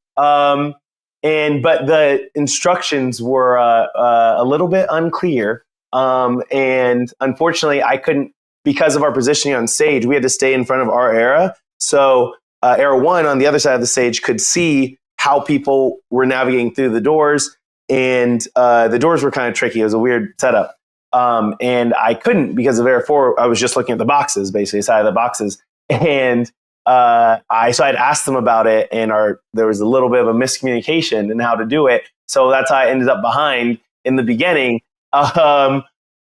But the instructions were a little bit unclear. And unfortunately, I couldn't, because of our positioning on stage, we had to stay in front of our era. So era one on the other side of the stage could see how people were navigating through the doors. And the doors were kind of tricky. It was a weird setup. And I couldn't because of Era 4. I was just looking at the boxes, basically, side of the boxes. And so I'd asked them about it, and there was a little bit of a miscommunication in how to do it. So that's how I ended up behind in the beginning.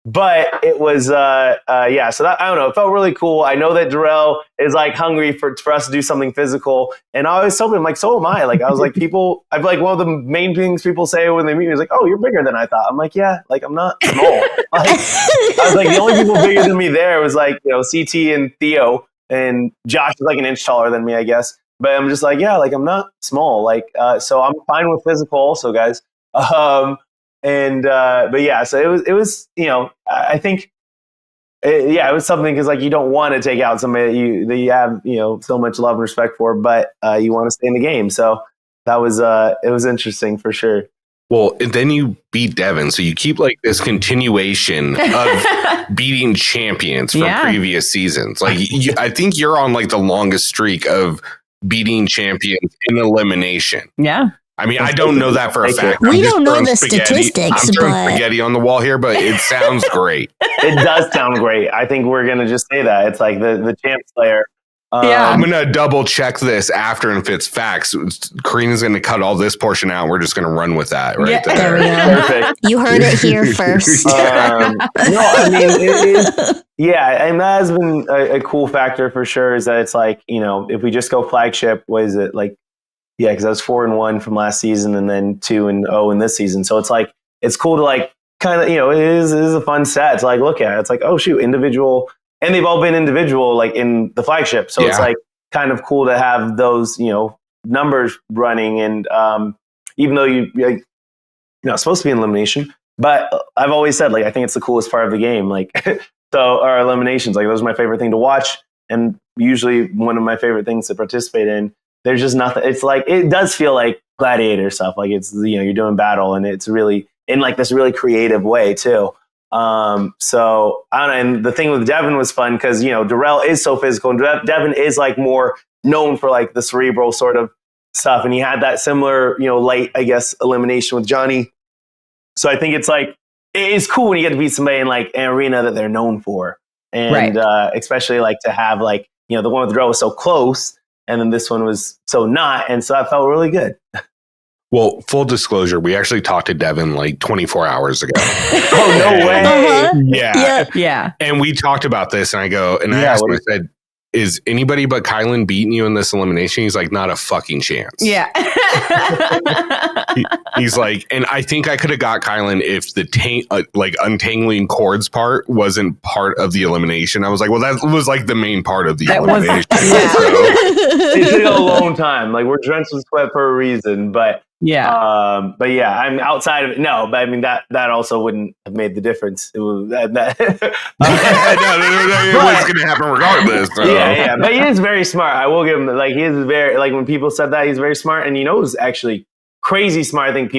But it was, so that, I don't know, it felt really cool. I know that Darrell is like hungry for us to do something physical. And I always told him, like, so am I. Like, I was like, I feel like one of the main things people say when they meet me is like, oh, you're bigger than I thought. I'm like, yeah, like, I'm not small. Like, I was like, the only people bigger than me there was like, CT and Theo, and Josh is like an inch taller than me, I guess. But I'm just like, yeah, like, I'm not small. Like, so I'm fine with physical also, guys. But yeah, so it was, I think, it was something because like you don't want to take out somebody that you have, so much love and respect for, but you want to stay in the game. So that was, it was interesting for sure. Well, and then you beat Devin. So you keep like this continuation of beating champions from previous seasons. Like I think you're on like the longest streak of beating champions in elimination. Yeah. I mean, I don't know that for a fact. We don't know the statistics. I'm throwing spaghetti on the wall here, but it sounds great. It does sound great. I think we're going to just say that. It's like the champ player. I'm going to double check this after, and if it's facts, Corrina's going to cut all this portion out. We're just going to run with that right there. There we go. Perfect. You heard it here first. No, I mean, it is. Yeah, and that has been a cool factor for sure, is that it's like, if we just go flagship, what is it? Like, yeah, because I was 4-1 from last season and then 2-0 in this season. So it's like, it's cool to like kind of, it is a fun stat to like look at. It's like, oh shoot, individual. And they've all been individual, like in the flagship. So it's like kind of cool to have those, numbers running. And even though you're not supposed to be in elimination, but I've always said, like, I think it's the coolest part of the game. Like, so our eliminations, like, those are my favorite thing to watch. And usually one of my favorite things to participate in. There's just nothing. It's like, it does feel like gladiator stuff. Like it's, you're doing battle, and it's really in like this really creative way too. So I don't know. And the thing with Devin was fun because, Darrell is so physical, and Devin is like more known for like the cerebral sort of stuff. And he had that similar, late, I guess, elimination with Johnny. So I think it's like, it's cool when you get to beat somebody in like an arena that they're known for. And, especially like to have like, the one with Darrell was so close. And then this one was so not. And so I felt really good. Well, full disclosure, we actually talked to Devin like 24 hours ago. Oh, no way. Uh-huh. Yeah. And we talked about this, and I asked him, I said, is anybody but Kyland beating you in this elimination? He's like, not a fucking chance. Yeah. He's like, and I think I could have got Kyland if the like untangling cords part wasn't part of the elimination. I was like, well, that was like the main part of the elimination. It took a long time. Like, we're drenched with sweat for a reason, but I'm outside of it. No, but I mean that also wouldn't have made the difference. It was it was going to happen regardless. So. Yeah. But he is very smart. I will give him like, he is very, like, when people said that, he's very smart, and was actually crazy smart. I think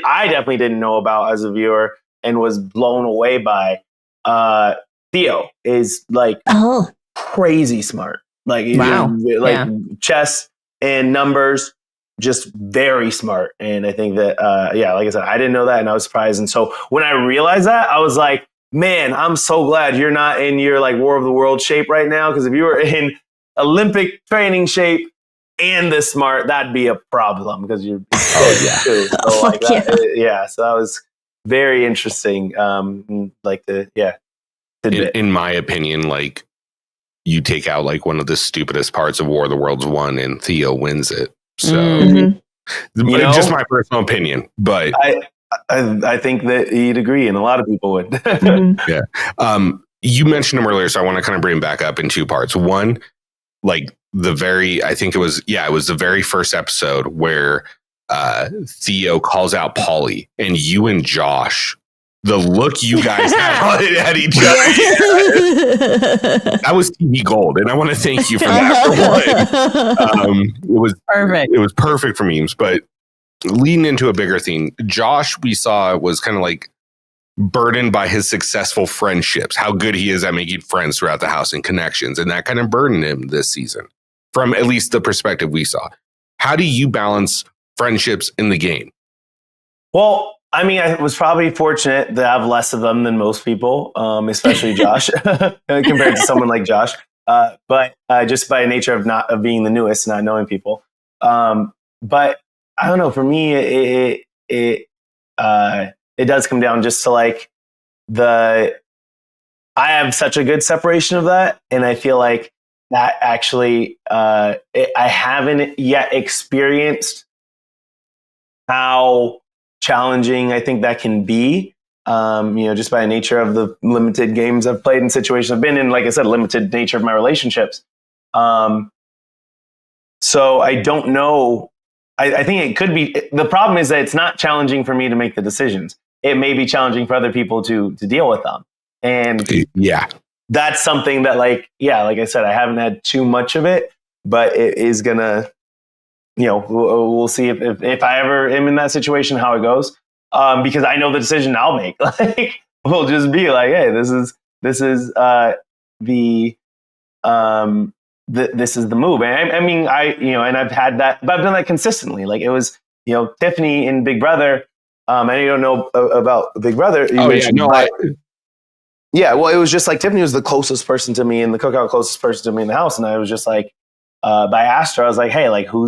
I definitely didn't know about as a viewer and was blown away by. Theo is like crazy smart. Like, chess. and numbers, just very smart. And I think that, like I said, I didn't know that and I was surprised. And so when I realized that, I was like, man, I'm so glad you're not in your like War of the World shape right now. Because if you were in Olympic training shape and this smart, that'd be a problem because you're too. So like that, so that was very interesting. In my opinion, like you take out like one of the stupidest parts of War of the Worlds 1 and Theo wins it. So just my personal opinion, but I think that he'd agree, and a lot of people would. Yeah. You mentioned him earlier, so I want to kind of bring him back up in two parts. One, like it was the very first episode where Theo calls out Pauly, and you and Josh, the look you guys had at each other. That was TV gold, and I want to thank you for that. For one. It was perfect. It was perfect for memes, but leading into a bigger thing, Josh, we saw was kind of like burdened by his successful friendships, how good he is at making friends throughout the house and connections, and that kind of burdened him this season, from at least the perspective we saw. How do you balance friendships in the game? Well, I mean, I was probably fortunate to have less of them than most people, especially Josh, compared to someone like Josh. But just by nature of being the newest, not knowing people. But I don't know. For me, it does come down just to like I have such a good separation of that, and I feel like that actually I haven't yet experienced how challenging I think that can be. Just by nature of the limited games I've played and situations I've been in, like I said, limited nature of my relationships. So I don't know. I think it could be. The problem is that it's not challenging for me to make the decisions. It may be challenging for other people to deal with them. And that's something that like I said, I haven't had too much of it, but it is gonna, we'll see if I ever am in that situation, how it goes. Because I know the decision I'll make. Like, we'll just be like, hey, this is the move. And I mean, and I've had that, but I've done that consistently. Like it was, Tiffany in Big Brother. I know you don't know about Big Brother. Well, it was just like Tiffany was the closest person to me in the cookout, closest person to me in the house. And I was just like, I asked her, I was like, hey, like who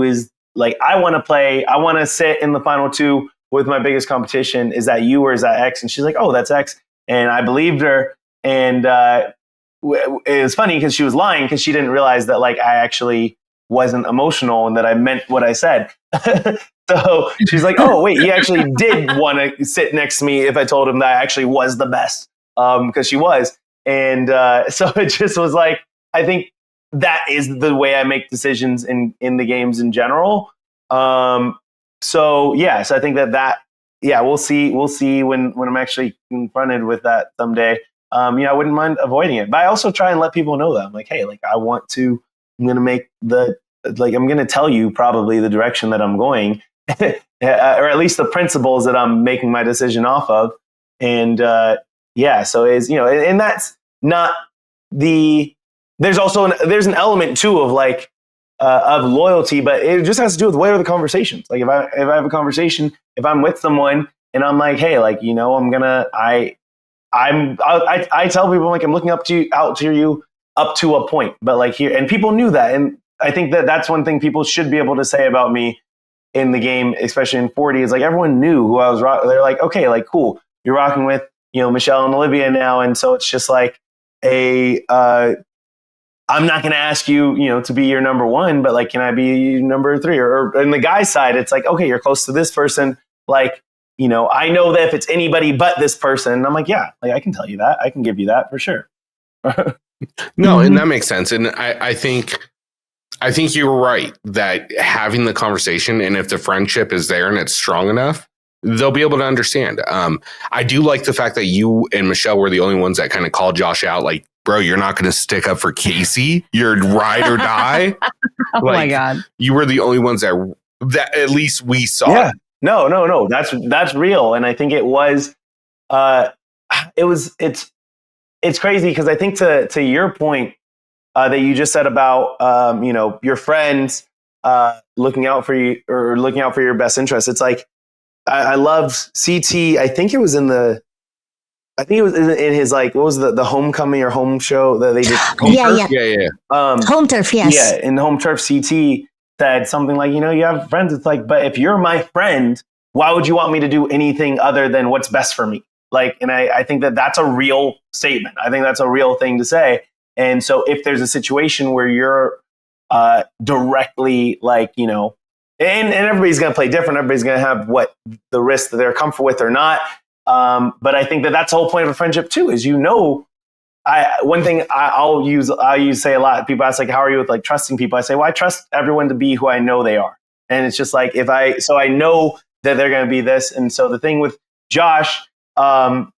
is like, I want to sit in the final two with my biggest competition. Is that you or is that X? And she's like, oh, that's X. And I believed her. And it was funny because she was lying because she didn't realize that like I actually wasn't emotional and that I meant what I said. So she's like, oh, wait, he actually did want to sit next to me if I told him that I actually was the best, because she was. And so it just was like, I think that is the way I make decisions in the games in general. So I think that we'll see when I'm actually confronted with that someday. I wouldn't mind avoiding it, but I also try and let people know that I'm like, hey, like I'm going to tell you probably the direction that I'm going, or at least the principles that I'm making my decision off of. And so is, and that's not there's an element too of like, of loyalty, but it just has to do with what are the conversations. Like if I have a conversation, if I'm with someone and I'm like, hey, like, I tell people like I'm looking out to you up to a point, but like here, and people knew that. And I think that that's one thing people should be able to say about me in the game, especially in 40, is like everyone knew who I was rocking. They're like, okay, like cool, you're rocking with Michele and Olivia now, and so it's just like I'm not going to ask you, to be your number one, but like, can I be number three? Or in the guy's side, it's like, okay, you're close to this person. Like, I know that if it's anybody but this person, I'm like, yeah, like I can tell you that. I can give you that for sure. No, and that makes sense. And I think you're right that having the conversation, and if the friendship is there and it's strong enough, they'll be able to understand. I do like the fact that you and Michele were the only ones that kind of called Josh out, like, bro, you're not going to stick up for Casey. You're ride or die. Oh my God. You were the only ones that at least we saw. Yeah. No. That's real. And I think it was, it's crazy because I think to your point, that you just said about, your friends looking out for you or looking out for your best interests. It's like, I loved CT. I think it was in his, like, what was the homecoming or home show that they did? Yeah. Home turf, yes. Yeah, in home turf, CT said something like, you have friends. It's like, but if you're my friend, why would you want me to do anything other than what's best for me? Like, and I think that that's a real statement. I think that's a real thing to say. And so if there's a situation where you're directly like, and everybody's going to play different. Everybody's going to have what the risk that they're comfortable with or not. But I think that that's the whole point of a friendship too, is, one thing I'll say a lot. People ask, like, how are you with like trusting people? I say, well, I trust everyone to be who I know they are. And it's just like, so I know that they're going to be this. And so the thing with Josh and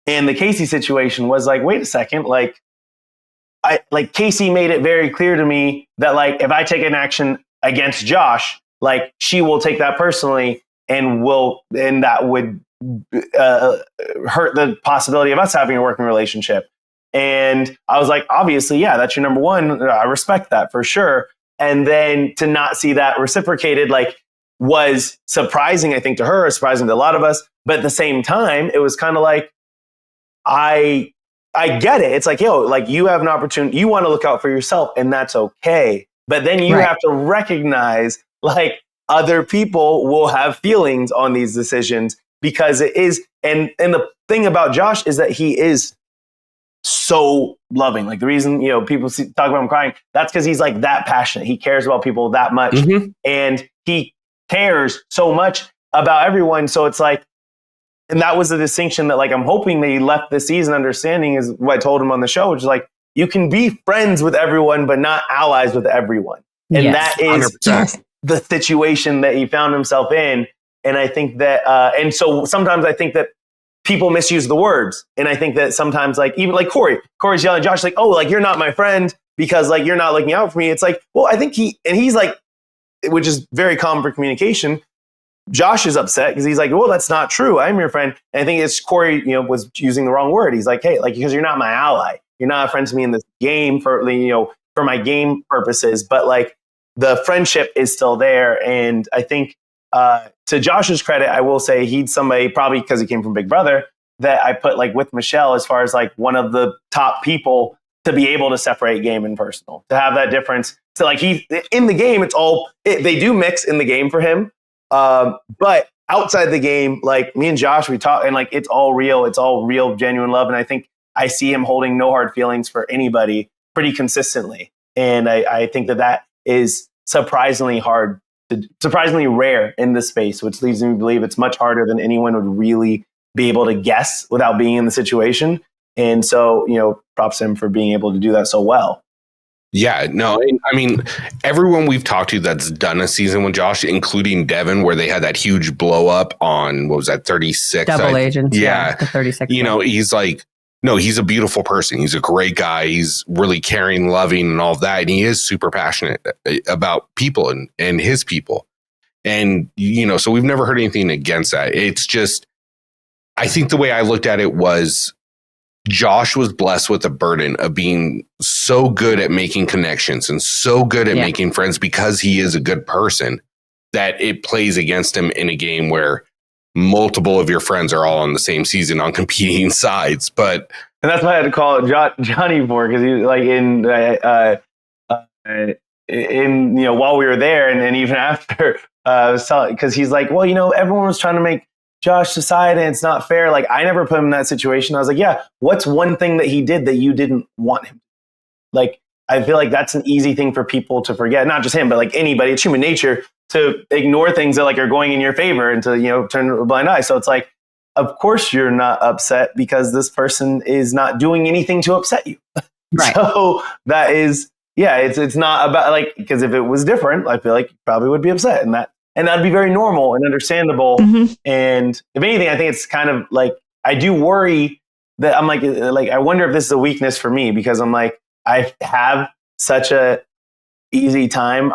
the Casey situation was like, wait a second, Casey made it very clear to me that, like, if I take an action against Josh, like, she will take that personally and that would hurt the possibility of us having a working relationship. And I was like, obviously, yeah, that's your number one. I respect that for sure. And then to not see that reciprocated, like, was surprising, I think, to her, surprising to a lot of us. But at the same time, it was kind of like, I get it. It's like, like, you have an opportunity, you want to look out for yourself, and that's okay. But then you have to recognize, like, other people will have feelings on these decisions, because it is. And the thing about Josh is that he is so loving. Like, the reason, people talk about him crying, that's because he's like that passionate. He cares about people that much. Mm-hmm. And he cares so much about everyone. So it's like, and that was the distinction that, like, I'm hoping that he left this season understanding, is what I told him on the show, which is like, you can be friends with everyone, but not allies with everyone. And that is 100%. The situation that he found himself in. And I think that, and so sometimes I think that people misuse the words. And I think that sometimes, like, even like Corey's yelling at Josh, like, oh, like, you're not my friend because, like, you're not looking out for me. It's like, well, I think he's like, which is very common for communication. Josh is upset because he's like, well, that's not true. I'm your friend. And I think it's Corey, was using the wrong word. He's like, hey, like, because you're not my ally. You're not a friend to me in this game for my game purposes. But, like, the friendship is still there. And I think to Josh's credit, I will say he's somebody, probably because he came from Big Brother, that I put, like, with Michele as far as, like, one of the top people to be able to separate game and personal, to have that difference. So, like, he in the game, they do mix in the game for him. But outside the game, like, me and Josh, we talk, and, like, it's all real, genuine love. And I think I see him holding no hard feelings for anybody pretty consistently. And I think that is surprisingly rare in this space, which leads me to believe it's much harder than anyone would really be able to guess without being in the situation. And so, props to him for being able to do that so well. Yeah, no, I mean, everyone we've talked to that's done a season with Josh, including Devin, where they had that huge blow up on, what was that, 36? Double Agents. Yeah. The 36. He's like, no, he's a beautiful person. He's a great guy. He's really caring, loving, and all of that. And he is super passionate about people and his people. And, so we've never heard anything against that. It's just, I think the way I looked at it was, Josh was blessed with the burden of being so good at making connections and so good at making friends because he is a good person, that it plays against him in a game where multiple of your friends are all on the same season on competing sides. And that's why I had to call it Johnny for, because he was like in while we were there, and then even after, because he's like, well, everyone was trying to make Josh decide, and it's not fair. Like, I never put him in that situation. I was like, yeah, what's one thing that he did that you didn't want him? Like, I feel like that's an easy thing for people to forget. Not just him, but like anybody. It's human nature to ignore things that, like, are going in your favor and to, turn a blind eye. So it's like, of course you're not upset because this person is not doing anything to upset you. Right. So that is, it's not about, like, because if it was different, I feel like you probably would be upset, and that'd be very normal and understandable. Mm-hmm. And if anything, I think it's kind of like, I do worry that I'm like, I wonder if this is a weakness for me, because I'm like, I have such a easy time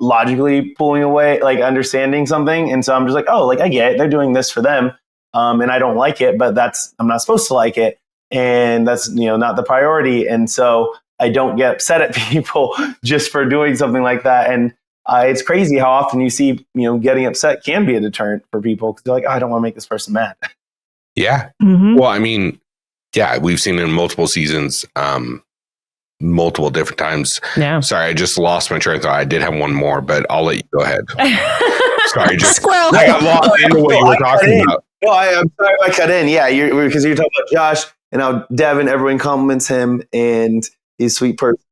logically pulling away, like, understanding something. And so I'm just like, oh, like, I get it. They're doing this for them. And I don't like it, but I'm not supposed to like it. And that's, not the priority. And so I don't get upset at people just for doing something like that. And it's crazy how often you see, getting upset can be a deterrent for people because they're like, oh, I don't want to make this person mad. Yeah. Mm-hmm. Well, I mean, yeah, we've seen it in multiple seasons, multiple different times. Yeah. Sorry, I just lost my train of thought. I did have one more, but I'll let you go ahead. Sorry, just Squirrel. I got lost into what you were talking about. No, I'm sorry I cut in. Yeah, because you're talking about Josh and how Devin, everyone compliments him and he's a sweet person.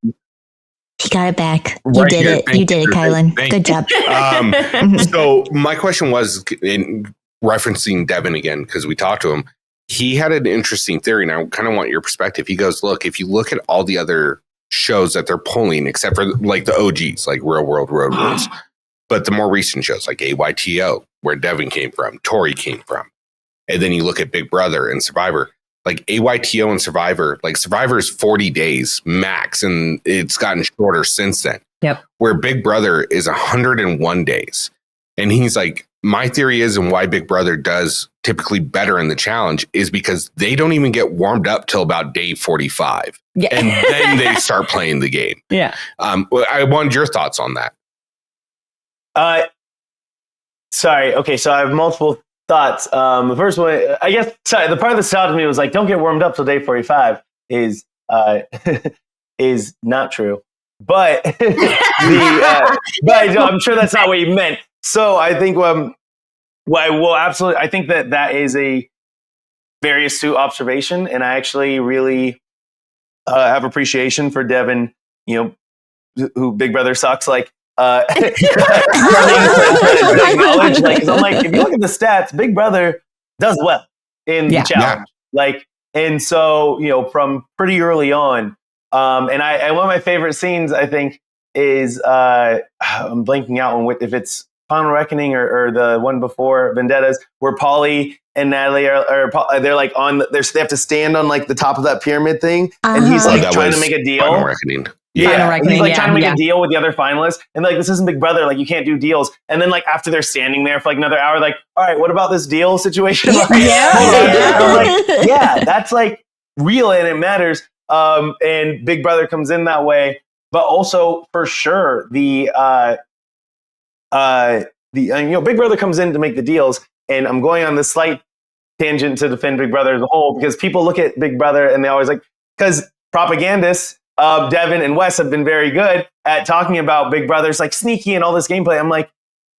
He got it back. You Right did here. it. Thank You did it, Kyland. Thank Good job. So my question was, in referencing Devin again, because we talked to him, he had an interesting theory, and I kind of want your perspective. He goes, look, if you look at all the other shows that they're pulling, except for like the OGs, like Real World Road Rules, but the more recent shows like AYTO, where Devin came from, Tori came from, and then you look at Big Brother and Survivor, like AYTO and Survivor, like Survivor is 40 days max, and it's gotten shorter since then. Yep. Where Big Brother is 101 days. And he's like, my theory is, and why Big Brother does typically better in the challenge is because they don't even get warmed up till about day 45. Yeah. And then they start playing the game. Yeah. I wanted your thoughts on that. Sorry. Okay. So I have multiple thoughts. The first one, I guess, sorry, the part that stopped me was like, don't get warmed up till day 45 is not true. But but I'm sure that's not what you meant. So I think, absolutely, I think that is a very astute observation. And I actually really have appreciation for Devin, who Big Brother sucks. Like, acknowledge, like, 'cause I'm like, if you look at the stats, Big Brother does well in the challenge. Like, and so, from pretty early on, and one of my favorite scenes, I think, is I'm blanking out on if it's Final Reckoning or the one before Vendettas, where Pauly and Natalie they're like they have to stand on like the top of that pyramid thing, and he's like trying to make a deal. Final Reckoning. Yeah, he's like trying to make a deal with the other finalists, and like, this isn't Big Brother, like you can't do deals. And then like after they're standing there for like another hour, like, all right, what about this deal situation? Like, yeah, that's like real and it matters. And Big Brother comes in that way, but also for sure Big Brother comes in to make the deals. And I'm going on this slight tangent to defend Big Brother as a whole, because people look at Big Brother and they always like, because propagandists, Devin and Wes have been very good at talking about Big Brother's like sneaky and all this gameplay. I'm like,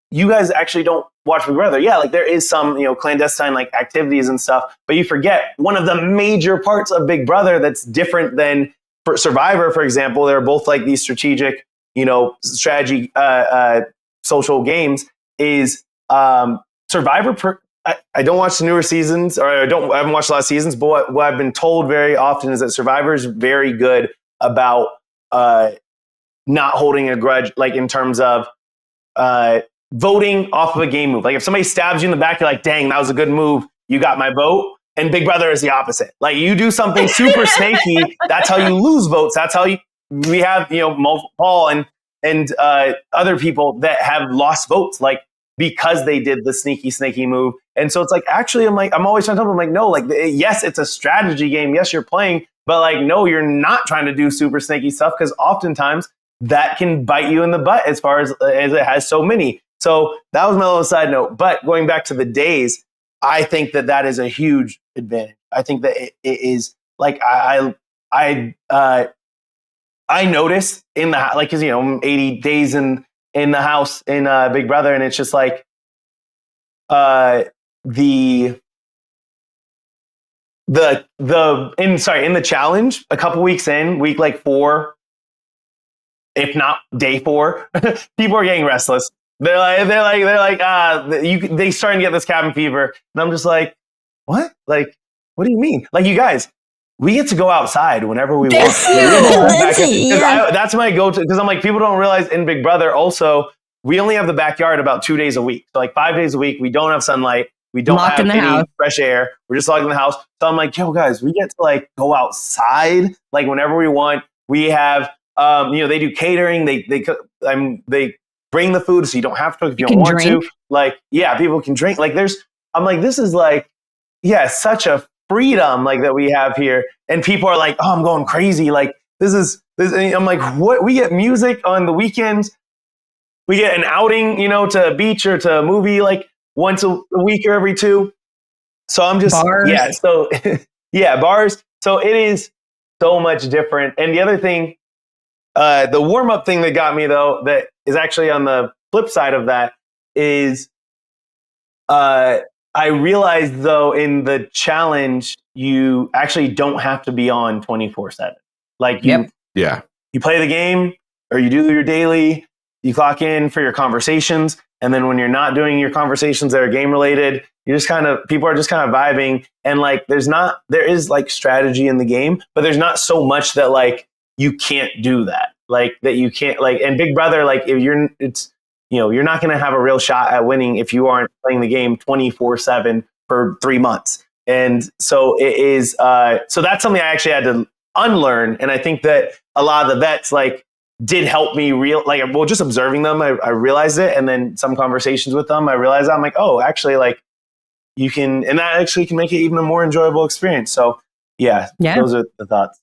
you guys actually don't watch Big Brother. Yeah, like there is some, clandestine like activities and stuff, but you forget one of the major parts of Big Brother that's different than for Survivor, for example. They're both like these strategic, strategy, social games is Survivor. I don't watch the newer seasons, or I haven't watched a lot of seasons, but what I've been told very often is that Survivor is very good about not holding a grudge, like in terms of voting off of a game move. Like if somebody stabs you in the back, you're like, dang, that was a good move. You got my vote. And Big Brother is the opposite. Like you do something super snaky, that's how you lose votes. That's how we have, Paul and other people that have lost votes, like because they did the sneaky move. And so it's like, actually, I'm always trying to tell them, I'm like, no, like, yes, it's a strategy game. Yes, you're playing, but like, no, you're not trying to do super snaky stuff, because oftentimes that can bite you in the butt as far as it has so many. So that was my little side note. But going back to the days, I think that is a huge advantage. I think that it is like, I notice in the, like, cause I'm 80 days in the house in Big Brother. And it's just like, in the challenge, a couple weeks in, week like 4, if not day 4, people are getting restless. They starting to get this cabin fever. And I'm just like, what? Like, what do you mean? Like, you guys, we get to go outside whenever we want. That's my go-to, because I'm like, people don't realize in Big Brother also, we only have the backyard about 2 days a week. So like 5 days a week, we don't have sunlight. We don't have any fresh air. We're just locked in the house. So I'm like, yo, guys, we get to like go outside like whenever we want. We have, they do catering. They bring the food, so you don't have to cook if you don't want to. Like, yeah, people can drink. Like, I'm like, this is like, yeah, such a freedom like that we have here. And people are like, oh, I'm going crazy. Like, this is. And I'm like, what? We get music on the weekends. We get an outing, to a beach or to a movie like once a week or every two. So I'm just, bars. Yeah. So yeah, bars. So it is so much different. And the other thing, the warm up thing that got me though, that is actually on the flip side of that is, I realized though in the challenge, you actually don't have to be on 24/7. Like you play the game or you do your daily, you clock in for your conversations. And then when you're not doing your conversations that are game related, people are just kind of vibing. And like, there is like strategy in the game, but there's not so much that like, you can't do that. Like that you can't like, and Big Brother, like if you're not going to have a real shot at winning if you aren't playing the game 24/7 for 3 months. And so it is, so that's something I actually had to unlearn. And I think that a lot of the vets like did help me just observing them, I realized it. And then some conversations with them, I realized I'm like, oh, actually like you can, and that actually can make it even a more enjoyable experience. So yeah. Those are the thoughts.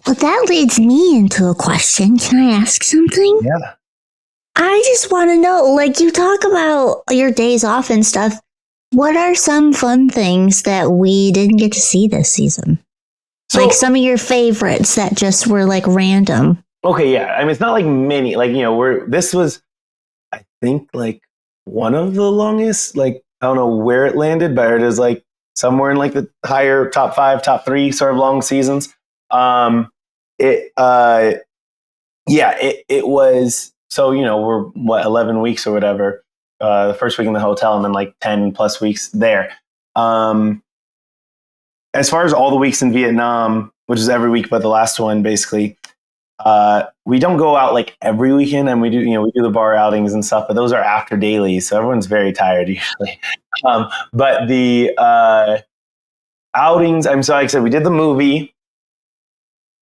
Well, that leads me into a question. Can I ask something? Yeah. I just want to know, like you talk about your days off and stuff. What are some fun things that we didn't get to see this season? So, like some of your favorites that just were like random. Okay, yeah. I mean, it's not like many. Like, this was, I think, like one of the longest. Like, I don't know where it landed, but it is like somewhere in like the higher top 5, top 3 sort of long seasons. It was. So we're 11 weeks or whatever. The first week in the hotel, and then like 10 plus weeks there. As far as all the weeks in Vietnam, which is every week but the last one, basically, we don't go out like every weekend, and we do the bar outings and stuff, but those are after dailies, so everyone's very tired usually. But the outings, like I said, we did the movie.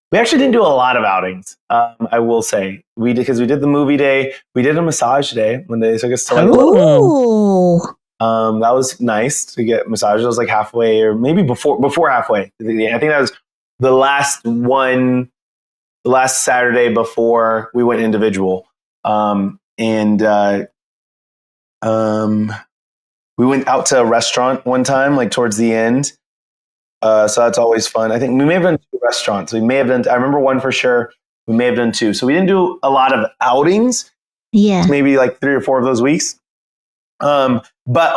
We actually didn't do a lot of outings. I will say because we did the movie day. We did a massage day when they took us to like. Ooh. That was nice to get massages. It was like halfway or maybe before halfway. I think that was the last Saturday before we went individual. We went out to a restaurant one time, like towards the end. So that's always fun. I think we may have done 2 restaurants. I remember one for sure. We may have done 2. So we didn't do a lot of outings. Yeah. Maybe like 3 or 4 of those weeks. But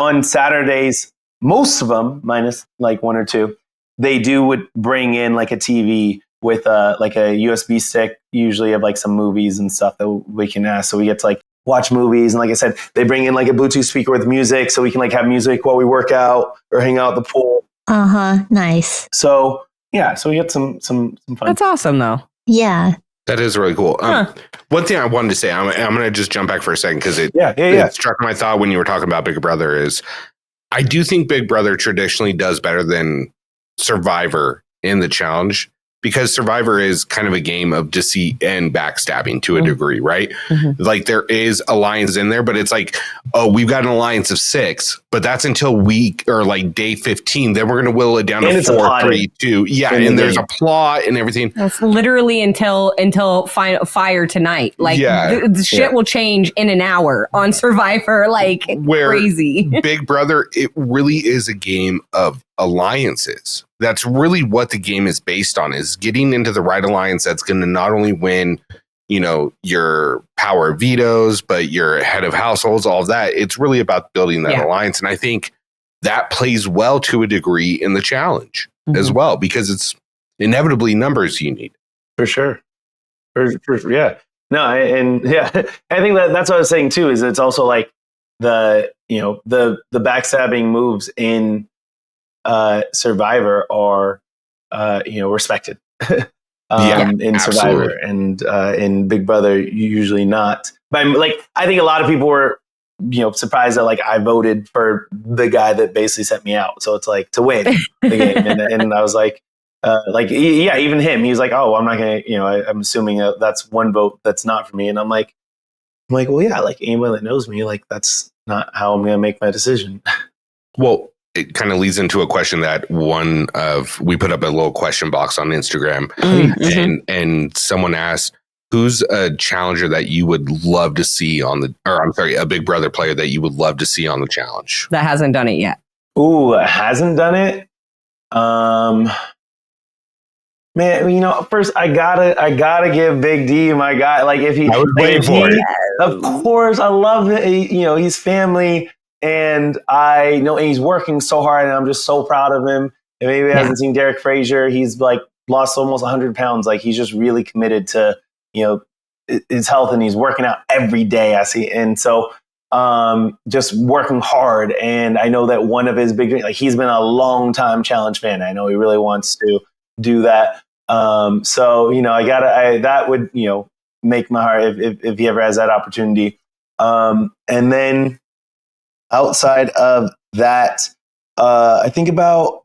on Saturdays, most of them, minus like 1 or 2, they would bring in like a TV with like a USB stick, usually of like some movies and stuff that we can ask. So we get to like watch movies. And like I said, they bring in like a Bluetooth speaker with music, so we can like have music while we work out or hang out at the pool. Nice. So yeah, so we get some fun. That's awesome though. Yeah. That is really cool. One thing I wanted to say, I'm going to just jump back for a second because it struck my thought when you were talking about Big Brother is I do think Big Brother traditionally does better than Survivor in the challenge, because Survivor is kind of a game of deceit and backstabbing to a degree, right? Mm-hmm. Like there is alliances in there, but it's like, oh, we've got an alliance of 6, but that's until week or like day 15. Then we're going to whittle it down to 4, 3, 2. Yeah, and there's a plot and everything. That's literally until fire tonight. Like the shit will change in an hour on Survivor, like crazy. Big Brother, it really is a game of alliances. That's really what the game is based on, is getting into the right alliance that's going to not only win, your power vetoes, but your head of households, all of that. It's really about building that alliance. And I think that plays well to a degree in the challenge as well, because it's inevitably numbers you need. For sure. Yeah. No, I think that's what I was saying too, is it's also like the backstabbing moves in Survivor are respected in Survivor, and in Big Brother usually not. But I think a lot of people were surprised that like I voted for the guy that basically set me out. So it's like to win the game, and I was like even him, he's like, oh, I'm not gonna I'm assuming that's one vote that's not for me, and I'm like well, yeah, like anyone that knows me, like that's not how I'm gonna make my decision. Well, it kind of leads into a question that we put up a little question box on Instagram, and someone asked, who's a challenger that you would love to see a Big Brother player that you would love to see on the challenge that hasn't done it yet? Ooh, hasn't done it. Man, first I gotta give Big D my guy. Like if he, I was waiting for it. Of course, I love it. He's family, and I know he's working so hard, and I'm just so proud of him. And maybe he hasn't seen Derek Frazier. He's like lost almost 100 pounds. Like he's just really committed to his health, and he's working out every day. I see, and so just working hard. And I know that one of his big dreams, like he's been a long time challenge fan. I know he really wants to do that. So that would make my heart if he ever has that opportunity. And then outside of that, I think about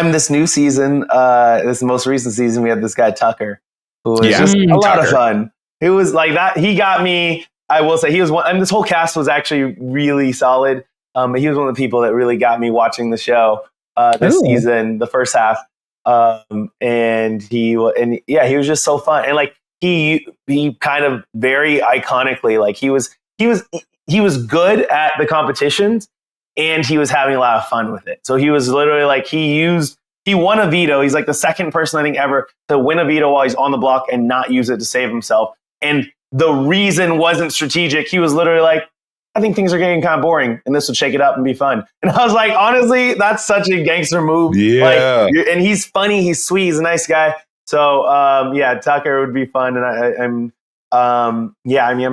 this new season, this most recent season, we had this guy Tucker, who was just a lot of fun. It was like that. He got me. I will say he was one. I mean, this whole cast was actually really solid. But he was one of the people that really got me watching the show this season, the first half. And he was just so fun. And like he kind of very iconically, like he was good at the competitions, and he was having a lot of fun with it. So he was literally like, he won a veto. He's like the second person I think ever to win a veto while he's on the block and not use it to save himself. And the reason wasn't strategic. He was literally like, I think things are getting kind of boring, and this would shake it up and be fun. And I was like, honestly, that's such a gangster move. Yeah. And he's funny. He's sweet. He's a nice guy. So, Tucker would be fun. And I'm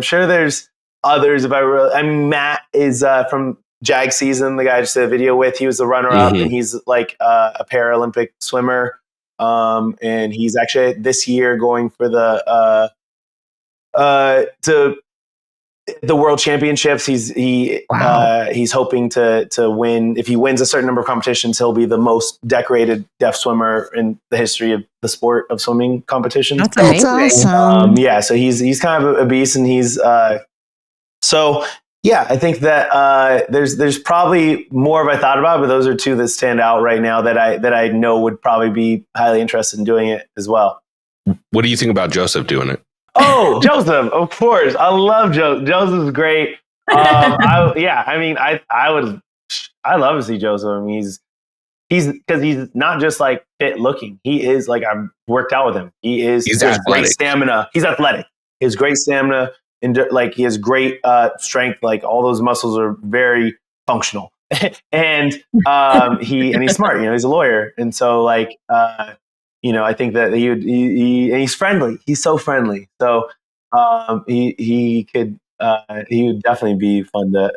sure there's others. Matt is from Jag season, the guy I just did a video with. He was the runner-up, and he's like a Paralympic swimmer. And he's actually this year going for the World Championships. He's hoping to win. If he wins a certain number of competitions, he'll be the most decorated deaf swimmer in the history of the sport of swimming competitions. That's awesome. So he's kind of a beast, and he's I think that there's probably more if I thought about it, but those are two that stand out right now that I know would probably be highly interested in doing it as well. What do you think about Joseph doing it? Oh, Joseph, of course. I love Joseph. Joseph's great. I love to see Joseph. I mean, he's because he's not just like fit looking. He is like, I've worked out with him. He has great stamina. He's athletic. He has great stamina, and like he has great strength. Like all those muscles are very functional. And he's smart. He's a lawyer, and so like. I think that he's friendly. He's so friendly. So he would definitely be fun to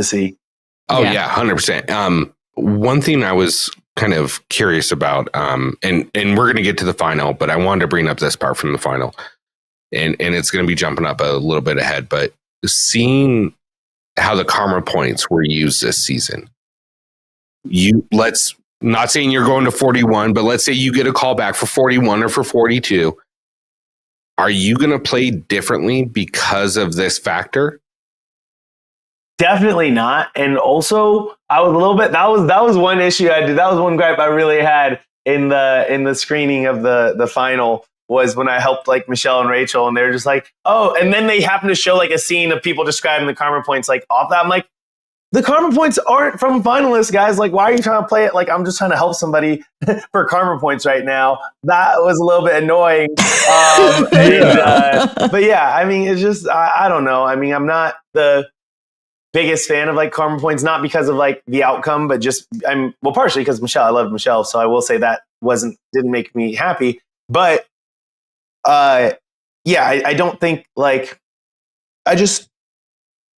see. Oh yeah, 100%. One thing I was kind of curious about, and we're going to get to the final, but I wanted to bring up this part from the final, and it's going to be jumping up a little bit ahead, but seeing how the karma points were used this season, not saying you're going to 41, but let's say you get a call back for 41 or for 42. Are you going to play differently because of this factor? Definitely not. And also, I was a little bit. That was one issue I did. That was one gripe I really had in the screening of the final, was when I helped like Michele and Rachel, and they were just like, oh, and then they happened to show like a scene of people describing the karma points like off that. I'm like, the karma points aren't from finalists, guys. Like, why are you trying to play it like I'm just trying to help somebody for karma points right now? That was a little bit annoying. But yeah, I mean, it's just, I don't know. I mean, I'm not the biggest fan of like karma points, not because of like the outcome, but just partially because Michele. I love Michele, so I will say that didn't make me happy. But I don't think like I don't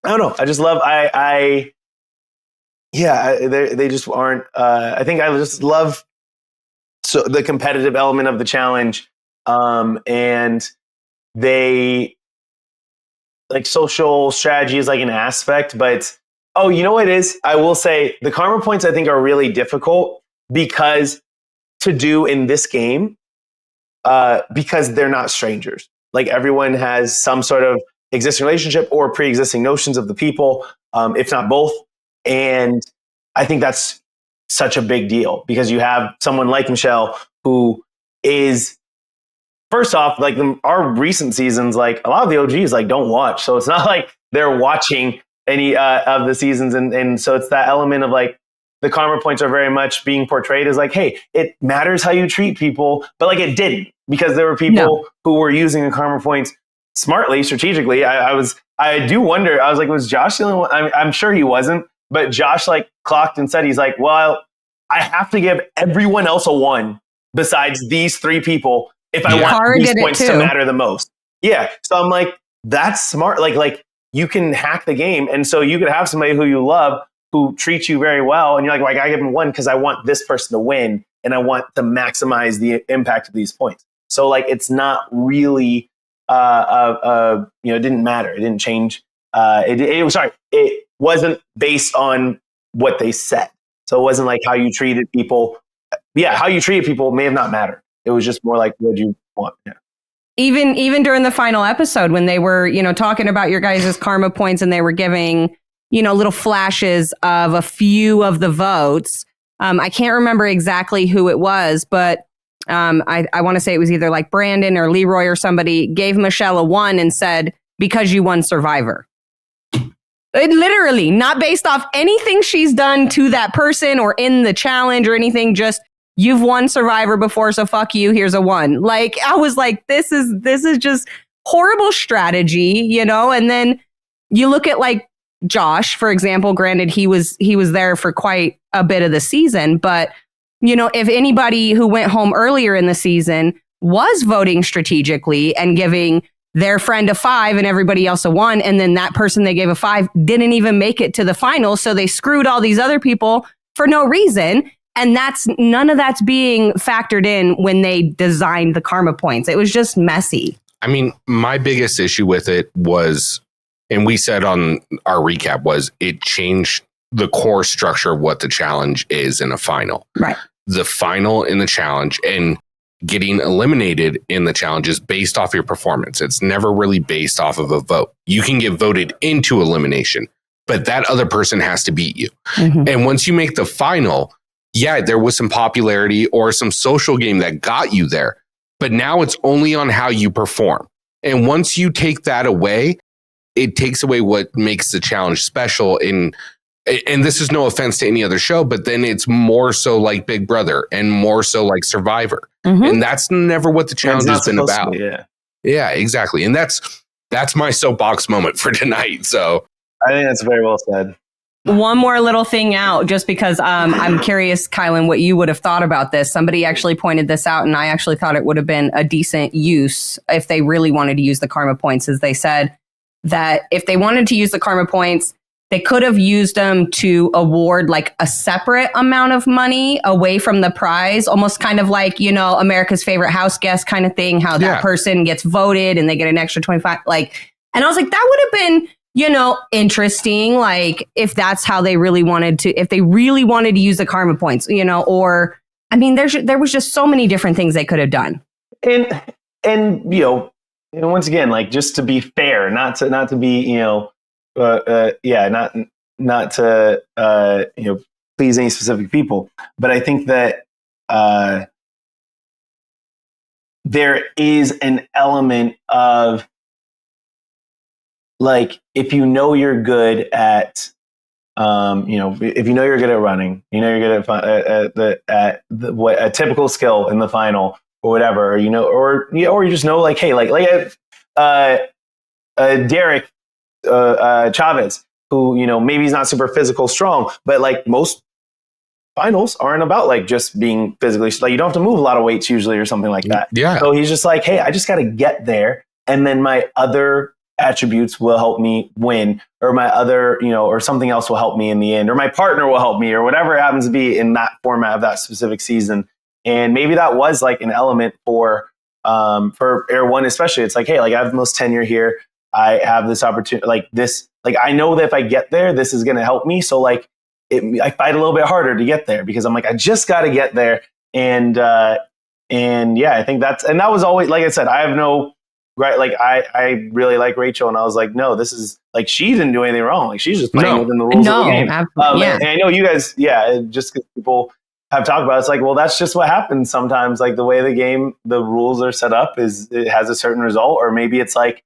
know. I just love they just aren't. I think I just love the competitive element of the challenge, and they like social strategy is like an aspect. But you know what it is? I will say the karma points I think are really difficult to do in this game because they're not strangers. Like everyone has some sort of existing relationship or pre-existing notions of the people, if not both. And I think that's such a big deal because you have someone like Michele who is, first off, like our recent seasons, like a lot of the OGs like don't watch. So it's not like they're watching any of the seasons. And so it's that element of like the karma points are very much being portrayed as like, hey, it matters how you treat people. But like it didn't, because there were people who were using the karma points smartly, strategically. I do wonder, I was like, was Josh the only one? I'm sure he wasn't, but Josh like clocked and said, he's like, well, I have to give everyone else a 1 besides these 3 people if I want these points to matter the most. Yeah. So I'm like, that's smart. Like you can hack the game. And so you could have somebody who you love who treats you very well. And you're like, well, I gotta give him 1 because I want this person to win. And I want to maximize the impact of these points. So like, it's not really, it didn't matter. It didn't change. It wasn't based on what they said. So it wasn't like how you treated people. Yeah, how you treated people may have not mattered. It was just more like, what do you want? Yeah. Even during the final episode when they were, talking about your guys' karma points and they were giving, little flashes of a few of the votes. I can't remember exactly who it was, but I want to say it was either like Brandon or Leroy or somebody gave Michele a 1 and said, because you won Survivor. It literally not based off anything she's done to that person or in the challenge or anything, just you've won Survivor before, so fuck you, here's a 1. Like, I was like, this is just horrible strategy, and then you look at like Josh, for example. Granted, he was there for quite a bit of the season, but if anybody who went home earlier in the season was voting strategically and giving their friend a 5 and everybody else a 1, and then that person they gave a 5 didn't even make it to the final, so they screwed all these other people for no reason. And none of that's being factored in when they designed the karma points. It was just messy. I mean, my biggest issue with it was, and we said on our recap, was it changed the core structure of what the challenge is in a final. Right. The final in the challenge and getting eliminated in the challenge is based off your performance. It's never really based off of a vote. You can get voted into elimination, but that other person has to beat you. Mm-hmm. And once you make the final, yeah, there was some popularity or some social game that got you there, but now it's only on how you perform. And once you take that away, it takes away what makes the challenge special. And this is no offense to any other show, but then it's more so like Big Brother and more so like Survivor. Mm-hmm. And that's never what the challenge has been about. Yeah, exactly. And that's my soapbox moment for tonight. So I think that's very well said. One more little thing out, just because I'm curious, Kyland, what you would have thought about this. Somebody actually pointed this out, and I actually thought it would have been a decent use if they really wanted to use the karma points, as they said that if they wanted to use the karma points, they could have used them to award like a separate amount of money away from the prize, almost kind of like, America's Favorite House Guest kind of thing, how that person gets voted and they get an extra 25. And I was like, that would have been, interesting. Like if that's how they really wanted to, if they really wanted to use the karma points, or, I mean, there was just so many different things they could have done. And once again, like just to be fair, not to be, not to please any specific people, but I think that there is an element of like, if you're good at if you're good at running, you're good at what a typical skill in the final or whatever, or you just know, like, hey, like Derrick Chavez, who, maybe he's not super physical strong, but like most finals aren't about like just being physically, like you don't have to move a lot of weights usually or something like that. Yeah. So he's just like, hey, I just got to get there. And then my other attributes will help me win, or my other, or something else will help me in the end, or my partner will help me, or whatever it happens to be in that format of that specific season. And maybe that was like an element for Air One, especially. It's like, hey, like I have the most tenure here. I have this opportunity, like this, like I know that if I get there, this is going to help me. So like I fight a little bit harder to get there because I'm like, I just got to get there. And yeah, I think that was always, like I said, I have no right, like I really like Rachel, and I was like, no, this is like she didn't do anything wrong. Like she's just playing within the rules of the game. Absolutely. And I know you guys, just because people have talked about it, it's like, well, that's just what happens sometimes. Like the way the rules are set up is it has a certain result, or maybe it's like,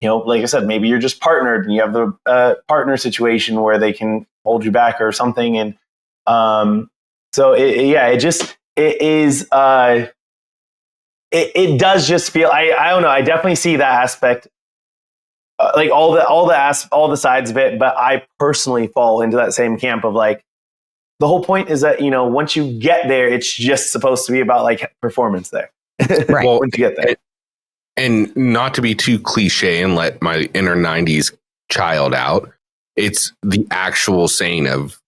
like I said, maybe you're just partnered and you have the partner situation where they can hold you back or something. And so it does just feel, I don't know. I definitely see that aspect, like all the sides of it. But I personally fall into that same camp of like, the whole point is that, once you get there, it's just supposed to be about like performance there. Right. Well, once you get there. And not to be too cliche and let my inner 90s child out, it's the actual saying of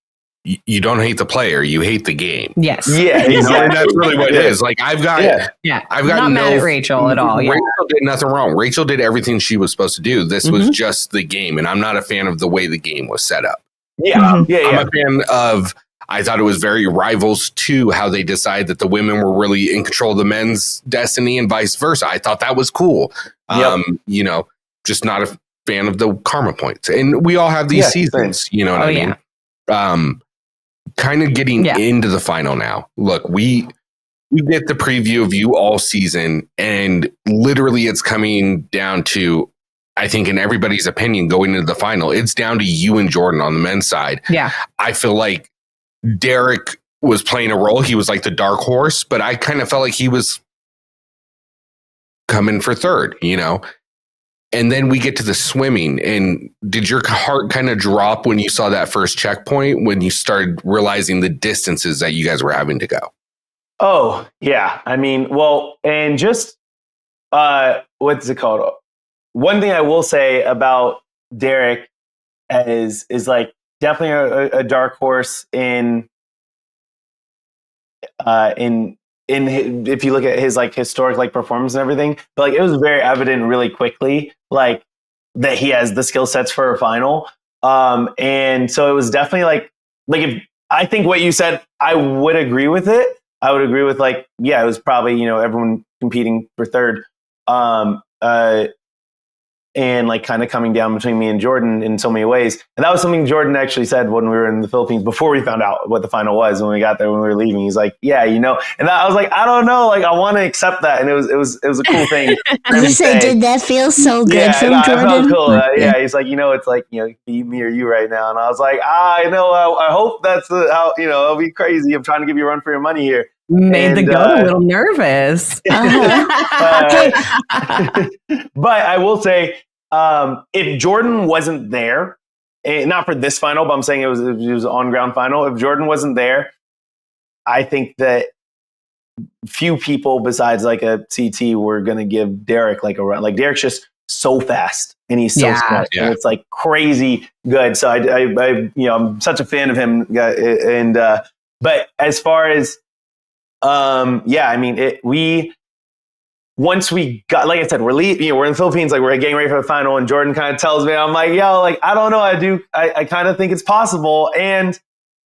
you don't hate the player, you hate the game. Yes. Yeah, exactly. That's really what it is. Like I've got not mad at Rachel at all. Yeah. Rachel did nothing wrong. Rachel did everything she was supposed to do. This was just the game, and I'm not a fan of the way the game was set up. I'm a fan of. I thought it was very Rivals 2, how they decide that the women were really in control of the men's destiny and vice versa. I thought that was cool. Just not a fan of the karma points. And we all have these seasons, you know what I mean? Kind of getting into the final now. Look, we get the preview of you all season, and literally it's coming down to, I think in everybody's opinion going into the final, it's down to you and Jordan on the men's side. Yeah. I feel like Derrick was playing a role. He was like the dark horse, but I kind of felt like he was coming for third, And then we get to the swimming. And did your heart kind of drop when you saw that first checkpoint, when you started realizing the distances that you guys were having to go? Oh, yeah. I mean, well, and just what's it called? One thing I will say about Derrick is like, definitely a dark horse in if you look at his like historic like performance and everything, but like it was very evident really quickly like that he has the skill sets for a final. And so it was definitely like if I think what you said, I would agree with it. I would agree with like, it was probably, everyone competing for third. And like kind of coming down between me and Jordan in so many ways. And that was something Jordan actually said when we were in the Philippines before we found out what the final was. When we got there, when we were leaving, he's like, and I was like, I don't know. Like, I want to accept that. And it was a cool thing. You said, did that feel so good from Jordan? It felt cool. He's like, it's like, me or you right now. And I was like, I know. I hope that's how, it'll be crazy. I'm trying to give you a run for your money here. Made the goat a little nervous. But I will say, if Jordan wasn't there, not for this final, but I'm saying it was an on-ground final. If Jordan wasn't there, I think that few people besides like a CT were going to give Derrick like a run. Like Derrick's just so fast and he's so smart. Yeah. And it's like crazy good. So I'm such a fan of him. And but as far as once we got, like I said, we're in the Philippines, like we're getting ready for the final, and Jordan kind of tells me, I'm like, I don't know, I kind of think it's possible. And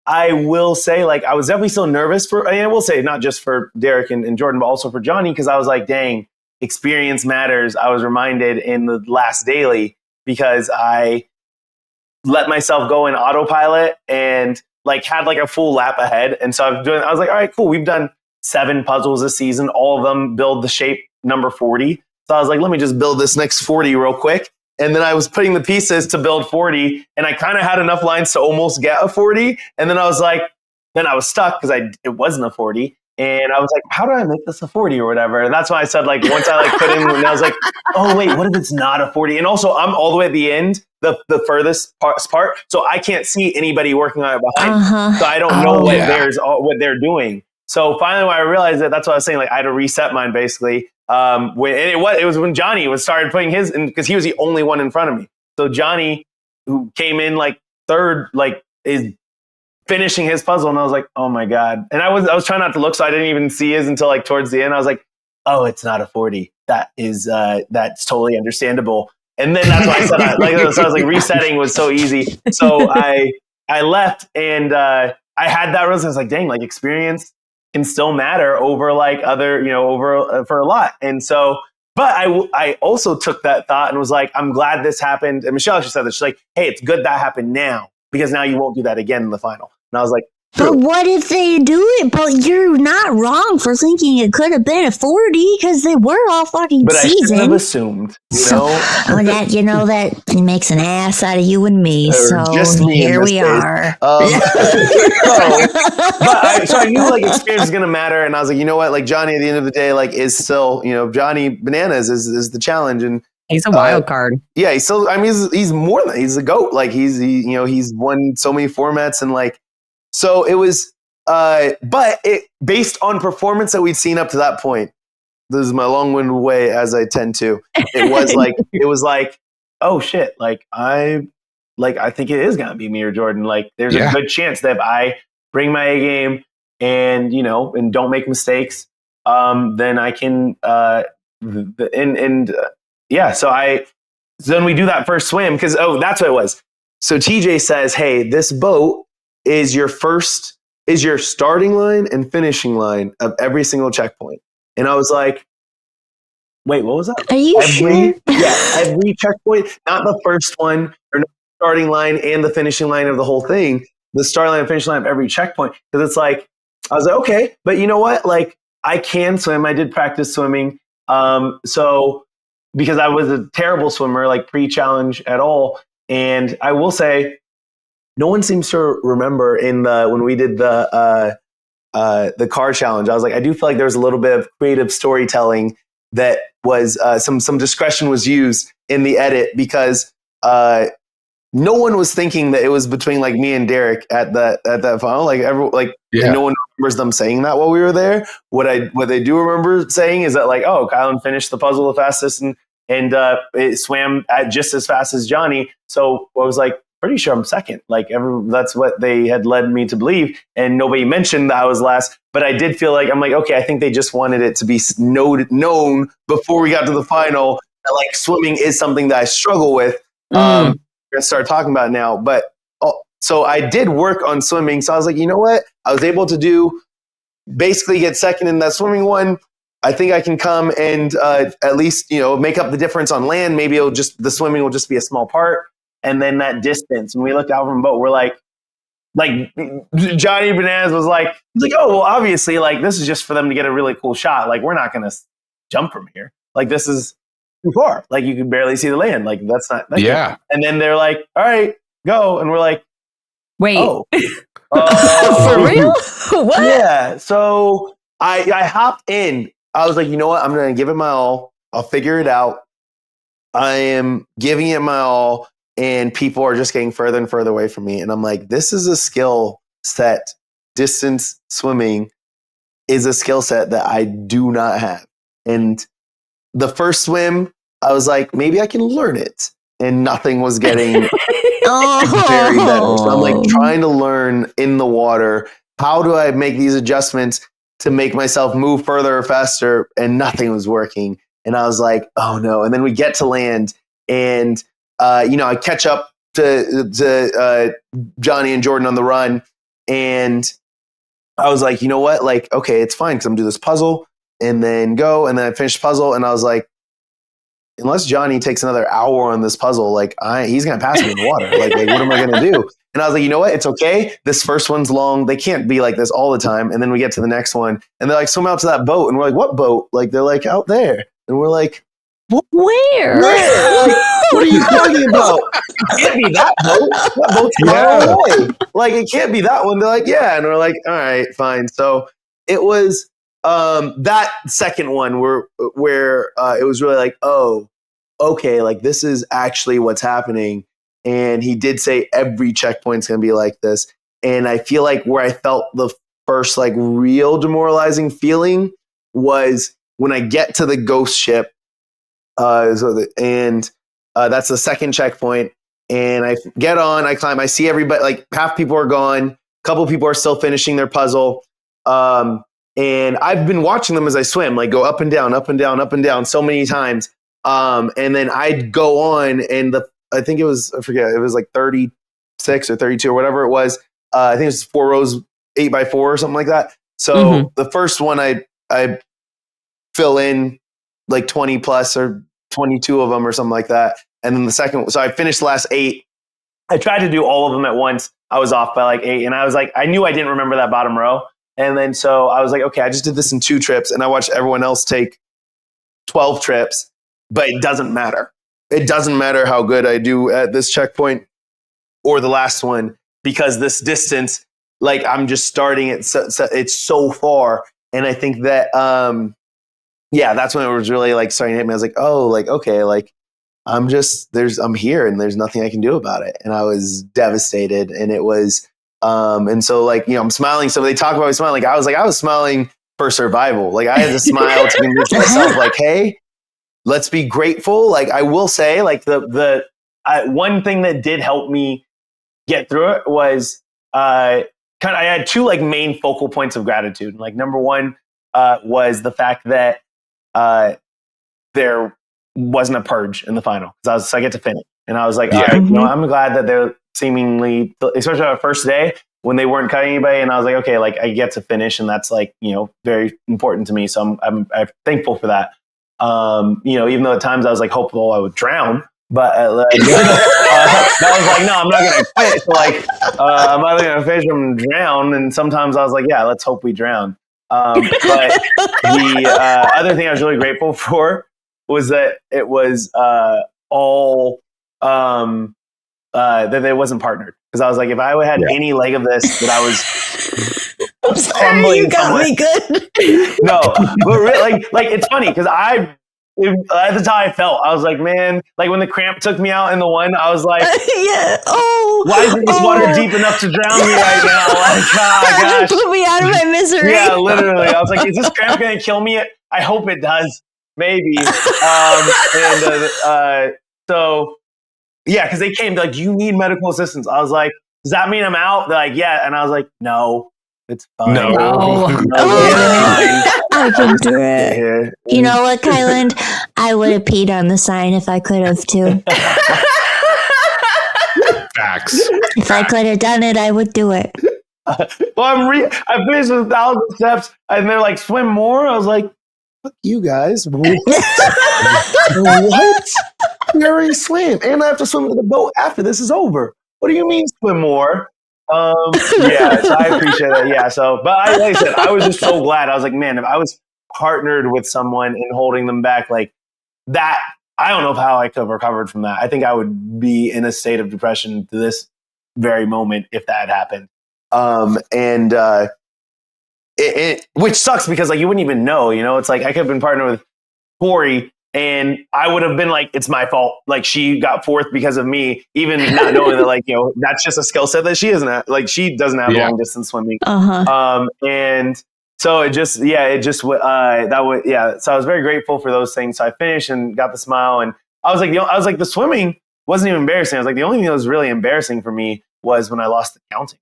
I will say, like, I was definitely still nervous I will say not just for Derrick and Jordan, but also for Johnny, because I was like, dang, experience matters. I was reminded in the last daily because I let myself go in autopilot and like had like a full lap ahead. And so I was like, all right, cool. We've done 7 puzzles this season. All of them build the shape number 40. So I was like, let me just build this next 40 real quick. And then I was putting the pieces to build 40. And I kind of had enough lines to almost get a 40. And then I was like, then I was stuck because it wasn't a 40. And I was like, how do I make this a 40 or whatever? And that's why I said, like, once I like put in, and I was like, oh, wait, what if it's not a 40? And also I'm all the way at the end, the furthest part. So I can't see anybody working on it behind. So I don't know what they're doing. So finally, when I realized that's what I was saying. Like I had to reset mine basically. It was when Johnny started putting his in because he was the only one in front of me. So Johnny, who came in like third, like is finishing his puzzle, and I was like, oh my god! And I was trying not to look, so I didn't even see his until like towards the end. I was like, oh, it's not a 40. That's totally understandable. And then that's why I said so I was like resetting was so easy. So I left and I had that realization. I was like, dang, like experience can still matter over like other, over for a lot. And so But I also took that thought and was like, I'm glad this happened. And Michele actually said this. She's like, hey, it's good that happened now because now you won't do that again in the final. And I was like, but what if they do it? But you're not wrong for thinking it could have been a 40 because they were all fucking but seasoned. I shouldn't have assumed, that makes an ass out of you and me. So just me here we are. So I knew like experience is going to matter. And I was like, you know what? Like Johnny at the end of the day, like is still, Johnny Bananas is the challenge. And he's a wild card. Yeah. He's still, I mean, he's more than, he's a GOAT. Like he's won so many formats and like, so it was, but it based on performance that we'd seen up to that point. This is my long-winded way, as I tend to. It was like, oh shit! Like I think it is gonna be me or Jordan. Like there's a good chance that if I bring my A game and and don't make mistakes, then I can. So then we do that first swim because that's what it was. So TJ says, hey, this boat is your starting line and finishing line of every single checkpoint. And I was like, wait, what was that? Are you sure? Yeah, every checkpoint, not the first one or not the starting line and the finishing line of the whole thing, the starting line and finishing line of every checkpoint. Because it's like, I was like, okay, but you know what? Like I can swim. I did practice swimming. So because I was a terrible swimmer, like pre-challenge at all. And I will say, no one seems to remember when we did the car challenge. I was like, I do feel like there was a little bit of creative storytelling that was some discretion was used in the edit because no one was thinking that it was between like me and Derrick at that final. Like no one remembers them saying that while we were there. What they do remember saying is that like, oh, Kyland finished the puzzle the fastest and it swam at just as fast as Johnny. So I was like, pretty sure I'm second. Like that's what they had led me to believe. And nobody mentioned that I was last, but I did feel like, I'm like, okay, I think they just wanted it to be known before we got to the final that like swimming is something that I struggle with. We're going to start talking about it now, but so I did work on swimming. So I was like, you know what? I was able to basically get second in that swimming one. I think I can come and at least, make up the difference on land. Maybe the swimming will just be a small part. And then that distance, when we looked out from the boat, we're like Johnny Bananas was like, he's like, oh, well, obviously, like this is just for them to get a really cool shot. Like we're not going to jump from here. Like this is too far. Like you can barely see the land. Like that's not. Yeah. And then they're like, all right, go. And we're like, wait, oh, for real? What? Yeah. So I hopped in. I was like, you know what? I'm going to give it my all. I'll figure it out. I am giving it my all. And people are just getting further and further away from me. And I'm like, this is a skill set. Distance swimming is a skill set that I do not have. And the first swim, I was like, maybe I can learn it. And nothing was getting very better. So I'm like trying to learn in the water. How do I make these adjustments to make myself move further or faster? And nothing was working. And I was like, oh no. And then we get to land and I catch up to Johnny and Jordan on the run. And I was like, you know what? Like, okay, it's fine because I'm doing this puzzle and then go. And then I finished the puzzle. And I was like, unless Johnny takes another hour on this puzzle, like he's going to pass me in the water. Like, what am I going to do? And I was like, you know what? It's okay. This first one's long. They can't be like this all the time. And then we get to the next one and they're like, swim out to that boat. And we're like, what boat? Like, they're like out there. And we're like, where? Like, what are you talking about? It can't be that boat. That boat's far away. Like, it can't be that one. They're like, yeah. And we're like, all right, fine. So it was that second one where it was really like, oh, okay, like this is actually what's happening. And he did say every checkpoint's going to be like this. And I feel like where I felt the first like real demoralizing feeling was when I get to the ghost ship. That's the second checkpoint. And I get on, I climb, I see everybody, like half people are gone. A couple people are still finishing their puzzle. And I've been watching them as I swim, like go up and down, up and down, up and down so many times. And then I'd go on and I think it was, I forget, it was like 36 or 32 or whatever it was. I think it was 4 rows, 8x4 or something like that. So the first one I fill in like 20 plus or 22 of them or something like that. And then the second, so I finished the last 8. I tried to do all of them at once. I was off by like 8, and I was like, I knew I didn't remember that bottom row. And then so I was like, okay, I just did this in 2 trips, and I watched everyone else take 12 trips, but it doesn't matter. It doesn't matter how good I do at this checkpoint or the last one, because this distance, like I'm just starting it. It's so far. And I think that, that's when it was really like starting to hit me. I was like, oh, like, okay, like I'm here and there's nothing I can do about it. And I was devastated. And it was, and so like, you know, I'm smiling. So they talk about me smiling. I was smiling for survival. Like I had to smile to convince myself like, hey, let's be grateful. Like I will say like one thing that did help me get through it was, I had 2 like main focal points of gratitude. Like number 1 was the fact that there wasn't a purge in the final, because I get to finish, and I was like, all right, you know, I'm glad that they're seemingly, especially on the first day when they weren't cutting anybody, and I was like, okay, like I get to finish, and that's like, you know, very important to me. So I'm thankful for that. You know, even though at times I was like hopeful I would drown. But I was like, no, I'm not going to quit. So like, I'm either going to fish or I'm going to drown. And sometimes I was like, yeah, let's hope we drown. But the other thing I was really grateful for was that it was all that it wasn't partnered. Because I was like, if I had any leg of this, that I was. I'm sorry, you got me good. No, but really, like it's funny because that's how I felt. I was like, man, like when the cramp took me out in the one, I was like, why isn't this water deep enough to drown me right now? Like, gosh. Put me out of my misery. Yeah, literally. I was like, is this cramp going to kill me? I hope it does. Maybe. So, yeah, because they came like, you need medical assistance. I was like, does that mean I'm out? They're like, yeah. And I was like, no. It's fine. No. I can do it. You know what, Kyland? I would have peed on the sign if I could have too. Facts. If I could have done it, I would do it. Well, I finished 1,000 steps, and they're like, swim more. I was like, fuck you guys. What? We already swam, and I have to swim to the boat after this is over. What do you mean swim more? Yeah, so I appreciate that. Yeah, so, but like I said, I was just so glad. I was like, man, if I was partnered with someone and holding them back like that, I don't know how I could have recovered from that. I think I would be in a state of depression to this very moment if that had happened. Which sucks because like you wouldn't even know, you know, it's like I could have been partnered with Corey, and I would have been like, it's my fault. Like she got 4th because of me, even not knowing that, like, you know, that's just a skill set that she doesn't have. Like she doesn't have long distance swimming. And so it just. So I was very grateful for those things. So I finished and got the smile, and I was like, the swimming wasn't even embarrassing. I was like, the only thing that was really embarrassing for me was when I lost the counting.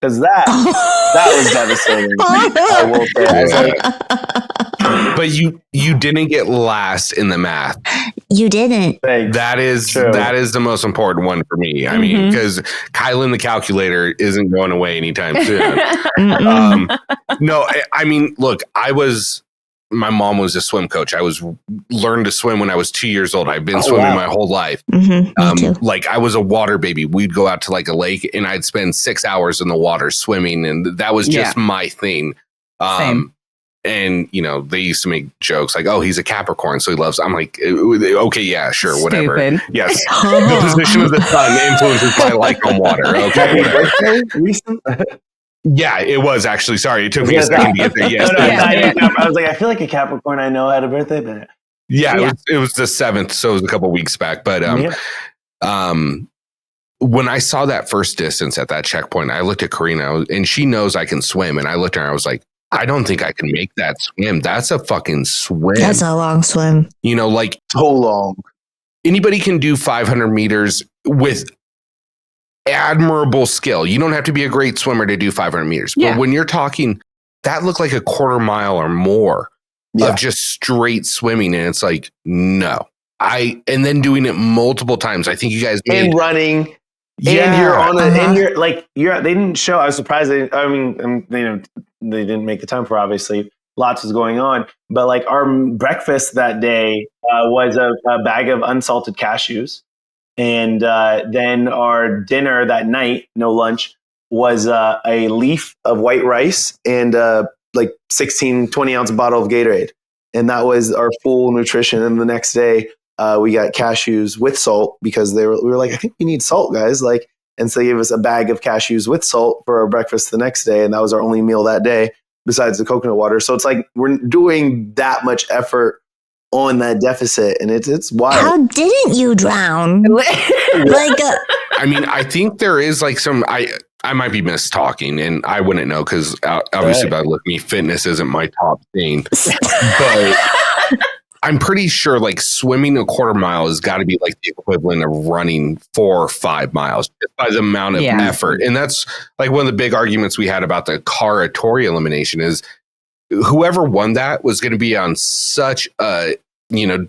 Because that was devastating. I will say. I was like, but you didn't get last in the math. You didn't. That is the most important one for me. I mean, because Kyland the calculator isn't going away anytime soon. No, I mean, look, my mom was a swim coach. I learned to swim when I was 2 years old. I've been swimming my whole life. Like I was a water baby. We'd go out to like a lake and I'd spend 6 hours in the water swimming. And that was just my thing. Same. And, you know, they used to make jokes like, oh, he's a Capricorn, so he loves. I'm like, okay, yeah, sure, whatever. Stupid. Yes. The position of the sun influences my like on water. Okay. Yeah, it was actually. Sorry, it took me a second to get there. Yes. I was like, I feel like a Capricorn I know had a birthday, but it was the 7th, so it was a couple weeks back. But when I saw that first distance at that checkpoint, I looked at Corrina, and she knows I can swim, and I looked at her, I was like, I don't think I can make that swim. That's a fucking swim. That's a long swim. You know, like so long. Anybody can do 500 meters with admirable skill. You don't have to be a great swimmer to do 500 meters. But when you're talking, that looked like a quarter mile or more of just straight swimming. And it's like, no. And then doing it multiple times. I think you guys and running. And you're on and you're like, they didn't show. I was surprised. They didn't make the time for, obviously, lots was going on. But like our breakfast that day was a bag of unsalted cashews. And then our dinner that night, no lunch, was a leaf of white rice and like 20 ounce bottle of Gatorade. And that was our full nutrition. And the next day, we got cashews with salt because we were like, I think we need salt, guys. Like, and so they gave us a bag of cashews with salt for our breakfast the next day. And that was our only meal that day besides the coconut water. So it's like we're doing that much effort on that deficit. And it's wild. How didn't you drown? I mean, I think there is like I might be mistalking, and I wouldn't know because obviously by looking at me, fitness isn't my top thing. But I'm pretty sure like swimming a quarter mile has got to be like the equivalent of running 4 or 5 miles just by the amount of effort. And that's like one of the big arguments we had about the Corrina elimination is whoever won that was going to be on such a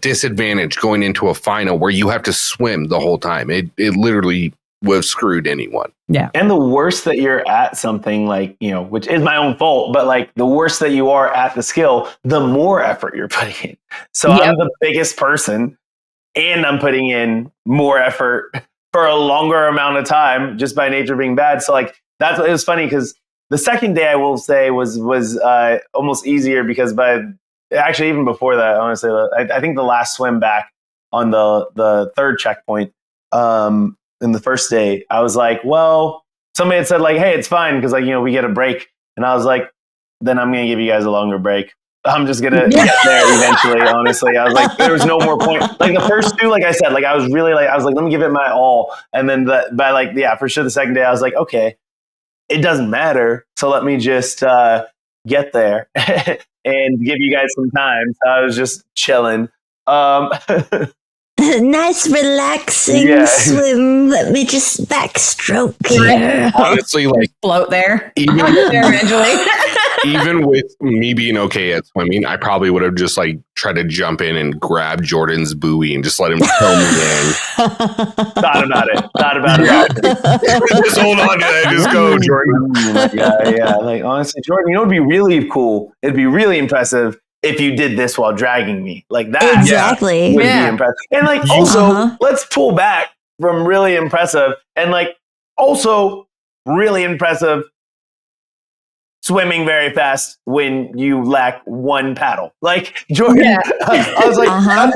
disadvantage going into a final where you have to swim the whole time. It literally would have screwed anyone. Yeah. And the worse that you're at something like, which is my own fault, but like the worse that you are at the skill, the more effort you're putting in. So I'm the biggest person and I'm putting in more effort for a longer amount of time just by nature of being bad. So like it was funny because the second day I will say was almost easier because actually even before that, honestly, I think the last swim back on the third checkpoint, in the first day, I was like, well, somebody had said like, hey, it's fine because like, we get a break. And I was like, then I'm going to give you guys a longer break. I'm just going to get there eventually, honestly. I was like, there was no more point. Like the first two, like I said, like I was like, let me give it my all. And then for sure the second day, I was like, okay, it doesn't matter. So let me just get there and give you guys some time. So I was just chilling. Nice relaxing swim. Let me just backstroke here. Honestly, like float there. Even with me being okay at swimming, I probably would have just like tried to jump in and grab Jordan's buoy and just let him pull me in. Thought about it. Just hold on to that. Just go, Jordan. Yeah. Like honestly, Jordan, it'd be really cool. It'd be really impressive if you did this while dragging me. Like that exactly would be impressive. And like also let's pull back from really impressive and like also really impressive swimming very fast when you lack one paddle. Like Jordan, I was like,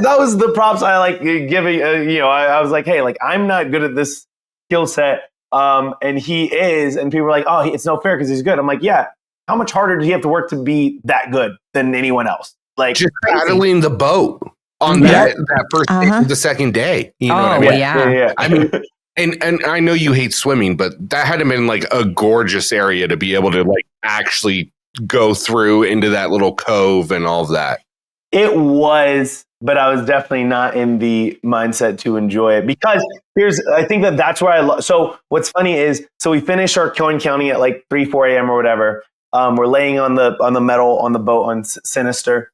that was the props I like giving, I was like, hey, like I'm not good at this skill set. And he is, and people were like, oh, it's no fair because he's good. I'm like, yeah. How much harder did he have to work to be that good than anyone else? Like just paddling the boat on that first day, the second day. You know what I mean? Yeah. I mean, and I know you hate swimming, but that had to been like a gorgeous area to be able to like actually go through into that little cove and all of that. It was, but I was definitely not in the mindset to enjoy it because I think that's where so what's funny is, so we finished our coin counting at like 3-4 a.m. or whatever. We're laying on the metal on the boat on Sinister.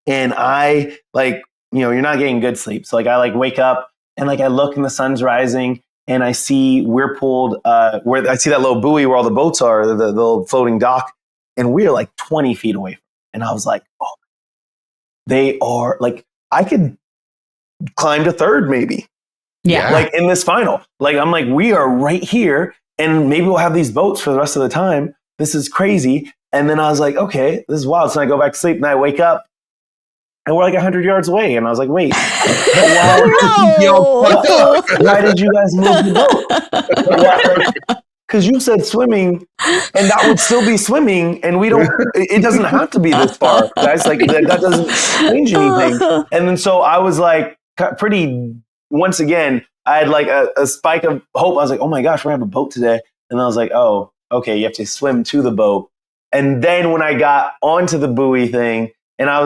And I like, you're not getting good sleep. So like I like wake up and like I look and the sun's rising and I see we're pulled where I see that little buoy where all the boats are, the little floating dock, and we're like 20 feet away from it. And I was like, oh, they are like, I could climb to third maybe. Yeah. Like in this final. Like I'm like, we are right here and maybe we'll have these boats for the rest of the time. This is crazy. And then I was like, okay, this is wild. So I go back to sleep and I wake up and we're like 100 yards away. And I was like, wait, why did you guys move the boat? Because you said swimming and that would still be swimming. And it doesn't have to be this far, guys. Like that doesn't change anything. And then so I was like once again, I had like a spike of hope. I was like, oh my gosh, we're going to have a boat today. And I was like, oh, okay, you have to swim to the boat. And then when I got onto the buoy thing, and I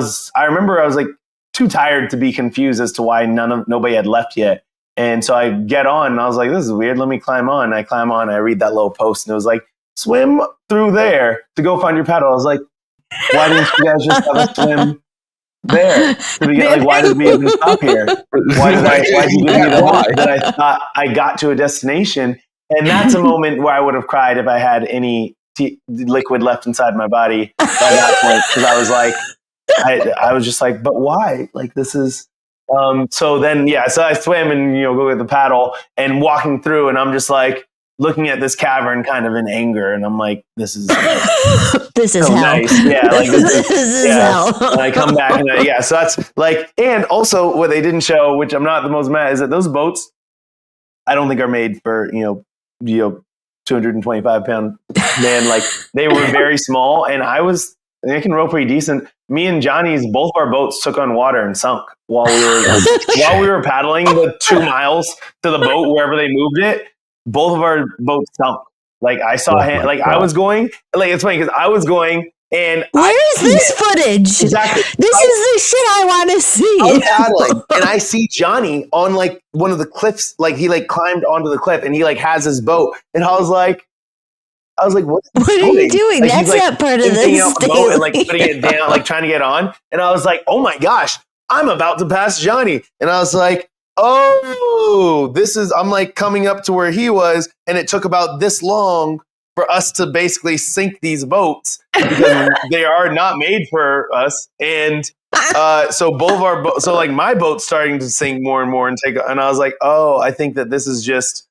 remember I was like too tired to be confused as to why nobody had left yet. And so I get on and I was like, this is weird. Let me climb on. I climb on. I read that little post and it was like, swim through there to go find your paddle. I was like, why didn't you guys just have a swim there? Like, why did we even stop here? Why did you give me the hope that I thought I got to a destination? And that's a moment where I would have cried if I had any liquid left inside my body by that point, because I was like, I was just like, but why? Like, this is. So then, so I swim and, go get the paddle and walking through, and I'm just like looking at this cavern kind of in anger. And I'm like, this is, this is so hell. nice. Yeah. Like, this is hell. And I come back and so that's like, and also what they didn't show, which I'm not the most mad, is that those boats, I don't think are made for, 225 pound man. Like, they were very small, and I can row pretty decent. Me and Johnny's, both of our boats took on water and sunk while we were paddling the 2 miles to the boat wherever they moved it. Both of our boats sunk. Like, I saw him. Like, I was going. Like, it's funny because I was going, and where is this footage? Exactly. This is the shit I want to see. I'm paddling, and I see Johnny on like one of the cliffs. Like, he like climbed onto the cliff, and he like has his boat, and I was like, what are you doing? Like, that's not part of this. Out the boat and like putting it down, like trying to get on. And I was like, oh my gosh, I'm about to pass Johnny. And I was like, oh, I'm like coming up to where he was. And it took about this long for us to basically sink these boats because they are not made for us. And so both of our so like my boat's starting to sink more and more and I was like, oh, I think that this is just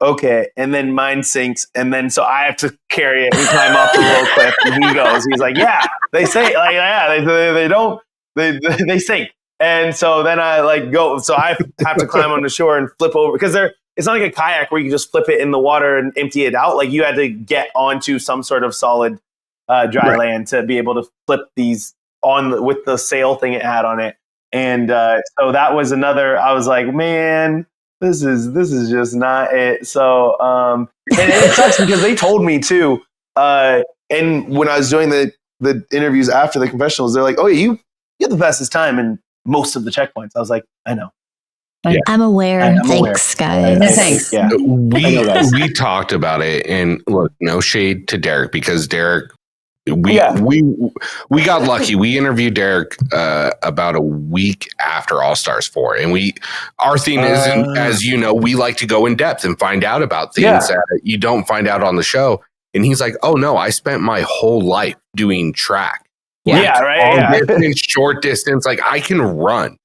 okay. And then mine sinks, and then so I have to carry it and climb off the little cliff. And he's like, yeah, they say, like, yeah, they don't, they sink. And so then I like go, so I have to climb on the shore and flip over, because it's not like a kayak where you can just flip it in the water and empty it out. Like, you had to get onto some sort of solid dry land to be able to flip these on with the sail thing it had on it. And so that was another, I was like, man, this is just not it. So, and it sucks because they told me too. And when I was doing the interviews after the confessionals, they're like, oh, you get the fastest time in most of the checkpoints. I was like, I know. Yeah. I'm aware. Thanks, guys. Thanks. Yeah. We talked about it, and look, no shade to Derrick, because Derrick, we got lucky. We interviewed Derrick about a week after All Stars 4, and our theme is, as you know, we like to go in depth and find out about things that you don't find out on the show. And he's like, "Oh no, I spent my whole life doing track, distance, short distance. Like, I can run."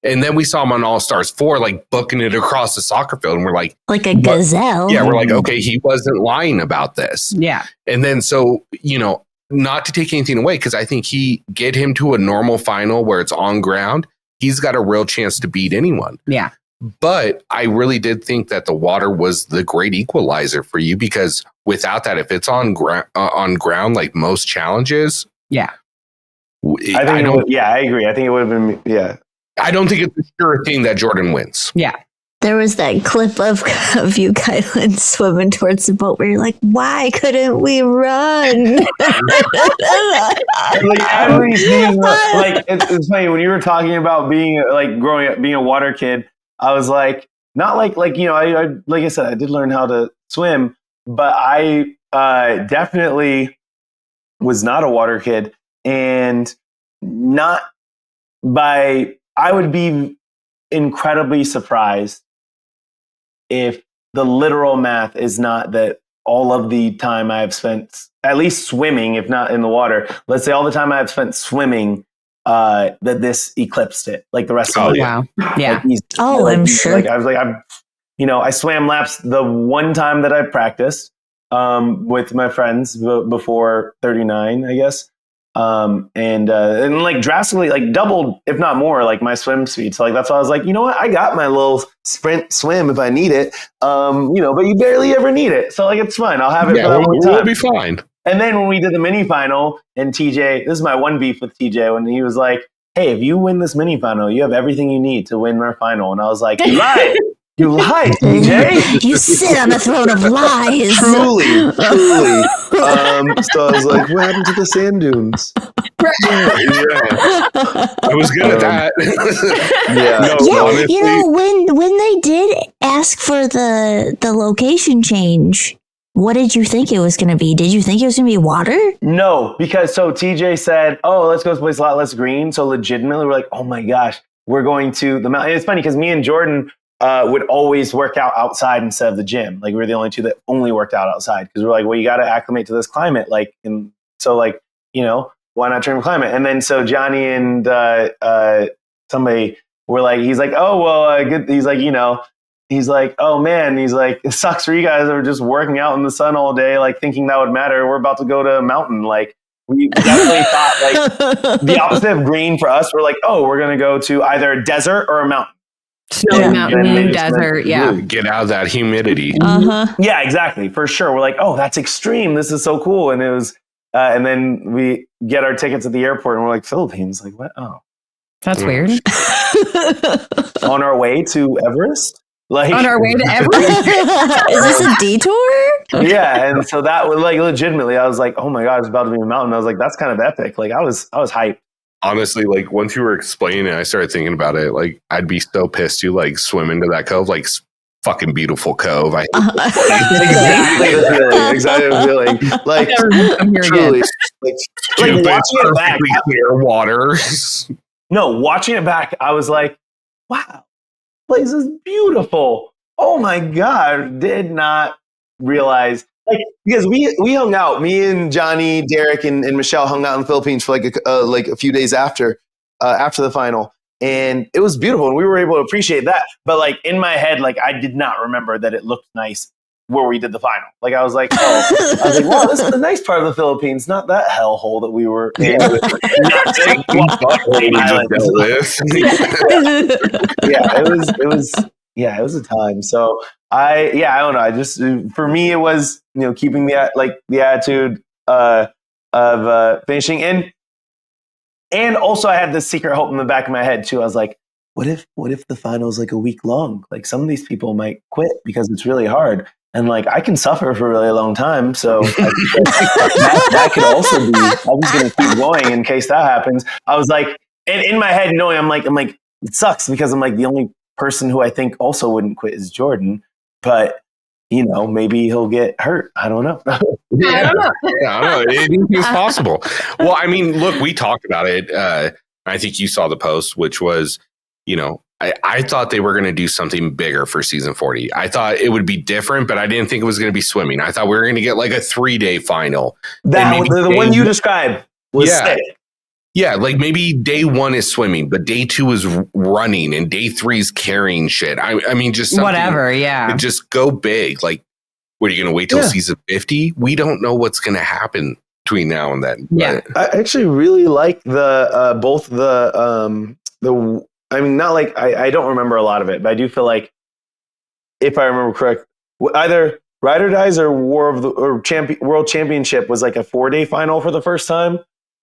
And then we saw him on All Stars 4, like booking it across the soccer field, and we're like a gazelle. Yeah, we're like, okay, he wasn't lying about this. Yeah, and then so not to take anything away, because I think get him to a normal final where it's on ground, he's got a real chance to beat anyone. Yeah. But I really did think that the water was the great equalizer for you, because without that, if it's on ground like most challenges, I agree. I think it would have been, I don't think it's a sure thing that Jordan wins. Yeah. There was that clip of you, Kyland, swimming towards the boat where you're like, why couldn't we run? Like, everything, like, it's funny when you were talking about being like growing up, being a water kid. I was like, not like I like I said, I did learn how to swim, but I definitely was not a water kid, and I would be incredibly surprised if the literal math is not that all of the time I've spent at least swimming, if not in the water, let's say all the time I've spent swimming, that this eclipsed it, like the rest of it. Wow. Yeah. Like, I'm sure. Like, I was like, I swam laps the one time that I practiced with my friends before 39, I guess. And like drastically, like doubled, if not more, like my swim speed. So like, that's why I was like, you know what? I got my little sprint swim if I need it. But you barely ever need it. So like, it's fine. I'll have it for that one time. We'll be fine. And then when we did the mini final, and TJ, this is my one beef with TJ, when he was like, hey, if you win this mini final, you have everything you need to win our final. And I was like, you lied. You lied, TJ. You sit on the throne of lies. Truly. So I was like, what happened to the sand dunes? I was good at that. When they did ask for the location change, what did you think it was going to be? Did you think it was going to be water? No, because so TJ said, oh, let's go to this place a lot less green. So legitimately, we're like, oh my gosh, we're going to the mountain. It's funny because me and Jordan would always work out outside instead of the gym. Like we were the only two that only worked out outside because we're like, well, you got to acclimate to this climate. Like, and so like, you know, why not turn climate? And then so Johnny and somebody were like, he's like, oh, well, good. He's like, you know, he's like, oh man, he's like, it sucks for you guys that are just working out in the sun all day, like thinking that would matter. We're about to go to a mountain. Like we definitely thought like the opposite of green for us. We're like, oh, we're going to go to either a desert or a mountain. Snowy mountain, desert, Get out of that humidity. Yeah, exactly, for sure. We're like, oh, that's extreme. This is so cool. And it was, and then we get our tickets at the airport, and we're like, Philippines, like what? Oh, that's weird. On our way to Everest, like on our way to Everest. Is this a detour? Yeah, and so that was like legitimately, I was like, oh my god, it's about to be a mountain. I was like, that's kind of epic. Like I was hyped. Honestly, like once you were explaining it, I started thinking about it. Like I'd be so pissed to like swim into that cove, like fucking beautiful cove. Exactly the feeling. Like truly, like watching it back, clear water. No, watching it back, I was like, wow, place is beautiful. Oh my god, did not realize. Like, because we hung out, me and Johnny, Derrick, and Michele hung out in the Philippines for like a few days after the final, and it was beautiful, and we were able to appreciate that. But like in my head, like I did not remember that it looked nice where we did the final. Like I was like, wow, this is the nice part of the Philippines, not that hellhole that we were in. It was a time. So I don't know. I just, for me, it was, you know, keeping the attitude of finishing. And also I had this secret hope in the back of my head too. I was like, what if the final is like a week long? Like some of these people might quit because it's really hard. And like, I can suffer for a really long time. So that could also be, I'm just going to keep going in case that happens. I was like, and in my head, knowing I'm like, it sucks because I'm like, the only person who I think also wouldn't quit is Jordan. But, you know, maybe he'll get hurt. I don't know. I don't know. It's possible. Well, I mean, look, we talked about it. I think you saw the post, which was, you know, I thought they were going to do something bigger for season 40. I thought it would be different, but I didn't think it was going to be swimming. I thought we were going to get like a 3-day final. The one you described was sick. Yeah, like maybe day 1 is swimming, but day 2 is running, and day 3 is carrying shit. I mean, just whatever. Yeah, just go big. Like, what are you going to wait till season 50? We don't know what's going to happen between now and then. Yeah, I actually really like the both the. I mean, not like I don't remember a lot of it, but I do feel like, if I remember correct, either Ride or Dies or World Championship was like a 4-day final for the first time.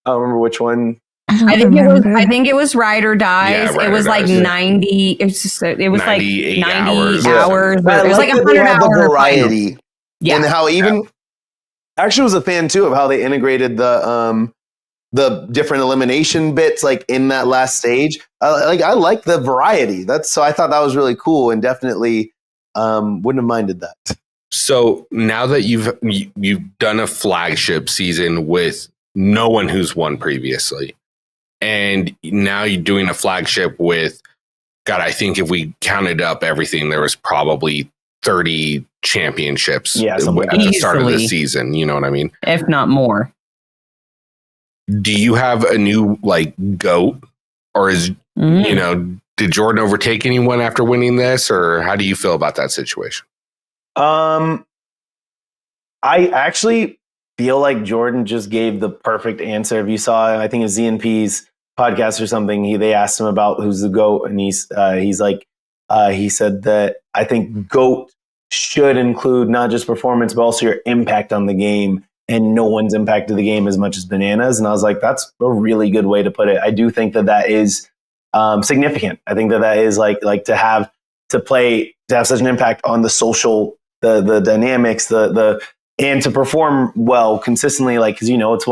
I don't remember which one. I think it was Ride or Dies. It was like 90. It was like 90 hours. Yeah. It was like 100 hours. The variety. Final. Yeah. And how even actually was a fan too of how they integrated the different elimination bits like in that last stage. I like the variety. So I thought that was really cool, and definitely wouldn't have minded that. So now that you've done a flagship season with no one who's won previously, and now you're doing a flagship with, God, I think if we counted up everything, there was probably 30 championships at the start of the season. You know what I mean? If not more. Do you have a new like GOAT, or is you know, did Jordan overtake anyone after winning this, or how do you feel about that situation? I actually feel like Jordan just gave the perfect answer. If you saw, I think it was ZNP's podcast or something, they asked him about who's the GOAT, and he's like, he said that I think GOAT should include not just performance, but also your impact on the game. And no one's impacted the game as much as Bananas. And I was like, that's a really good way to put it. I do think that is significant. I think that is like to have such an impact on the social, the dynamics, and to perform well consistently. Like, cause you know, it's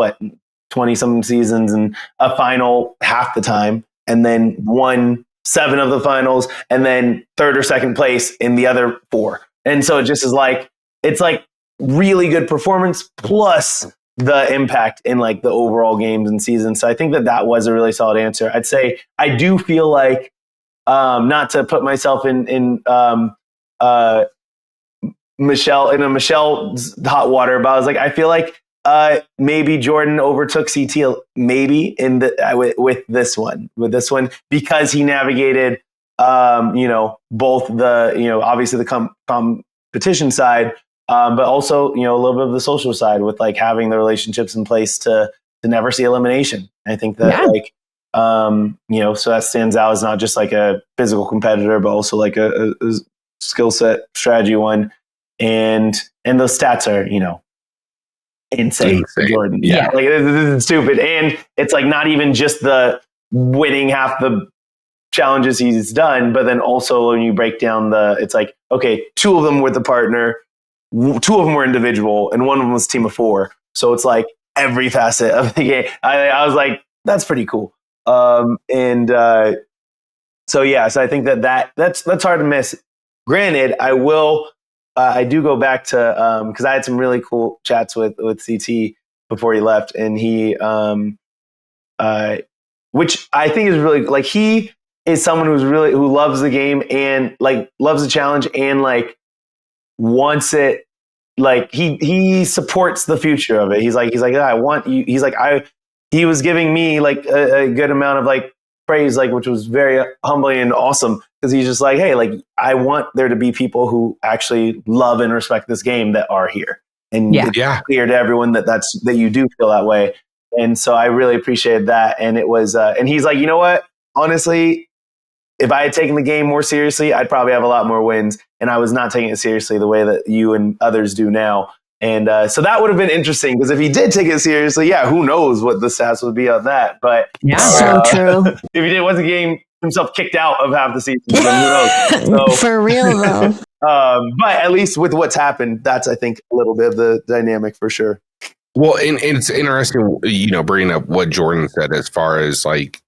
20 some seasons and a final half the time, and then won 7 of the finals, and then 3rd or 2nd place in the other 4. And so it just is like, it's like, really good performance plus the impact in like the overall games and seasons. So I think that was a really solid answer. I'd say I do feel like not to put myself in Michelle's hot water, but I was like, I feel like maybe Jordan overtook CT maybe in with this one because he navigated both the obviously the competition side, but also a little bit of the social side with like having the relationships in place to never see elimination. I think that so that stands out as not just like a physical competitor, but also like a skill set strategy one. And those stats are, insane for Jordan. Yeah. Like this is stupid. And it's like not even just the winning half the challenges he's done, but then also when you break down it's like, okay, 2 of them were the partner, 2 of them were individual, and 1 of them was a team of 4. So it's like every facet of the game. I was like, that's pretty cool. So I think that's hard to miss. Granted, I do go back to because I had some really cool chats with CT before he left, and he which I think is really like he is someone who loves the game and like loves the challenge and like wants it. Like he supports the future of it. He's like I want you. He was giving me like a good amount of like praise, like which was very humbling and awesome. Because he's just like, hey, like I want there to be people who actually love and respect this game that are here, and it's clear to everyone that you do feel that way. And so I really appreciated that. And it was, and he's like, you know what? Honestly, if I had taken the game more seriously, I'd probably have a lot more wins. And I was not taking it seriously the way that you and others do now. And so that would have been interesting because if he did take it seriously, who knows what the stats would be on that? But so true. If he wasn't getting himself kicked out of half the season, then who knows? So, for real though. But at least with what's happened, that's I think a little bit of the dynamic for sure. Well, and it's interesting, bringing up what Jordan said as far as like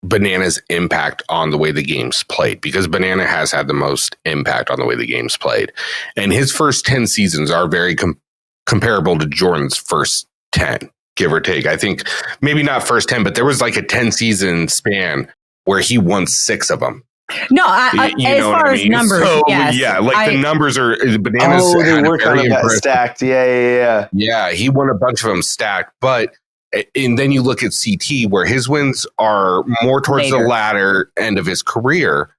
Banana's impact on the way the game's played, because Banana has had the most impact on the way the game's played. And his first 10 seasons are very comparable to Jordan's first 10, give or take. I think maybe not first 10, but there was like a 10 season span where he won 6 of them. No, as far as numbers, yes. Yeah, like the numbers are Bananas. Oh, they were kind of got stacked. Yeah. Yeah, he won a bunch of them stacked, and then you look at CT where his wins are more towards the latter end of his career,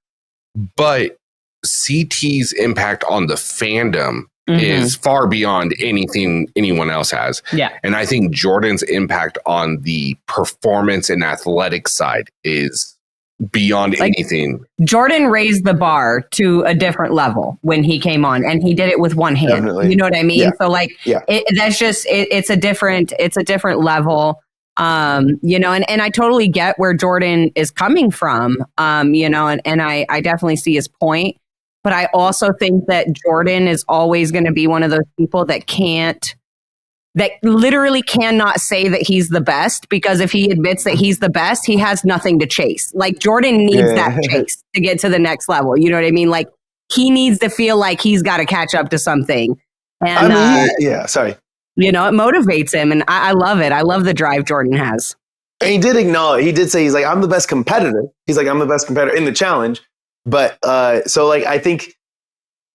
but CT's impact on the fandom is far beyond anything anyone else has. Yeah. And I think Jordan's impact on the performance and athletic side is beyond anything. Jordan raised the bar to a different level when he came on, and he did it with one hand. Definitely. You know what I mean? Yeah. So like, that's just, it's a different level. And I totally get where Jordan is coming from, and I definitely see his point, but I also think that Jordan is always going to be one of those people that literally cannot say that he's the best, because if he admits that he's the best, he has nothing to chase. Like Jordan needs that chase to get to the next level. You know what I mean? Like he needs to feel like he's got to catch up to something. And sorry. It motivates him, and I love it. I love the drive Jordan has. And he did acknowledge, he did say, he's like, I'm the best competitor. He's like, I'm the best competitor in the challenge. But so like, I think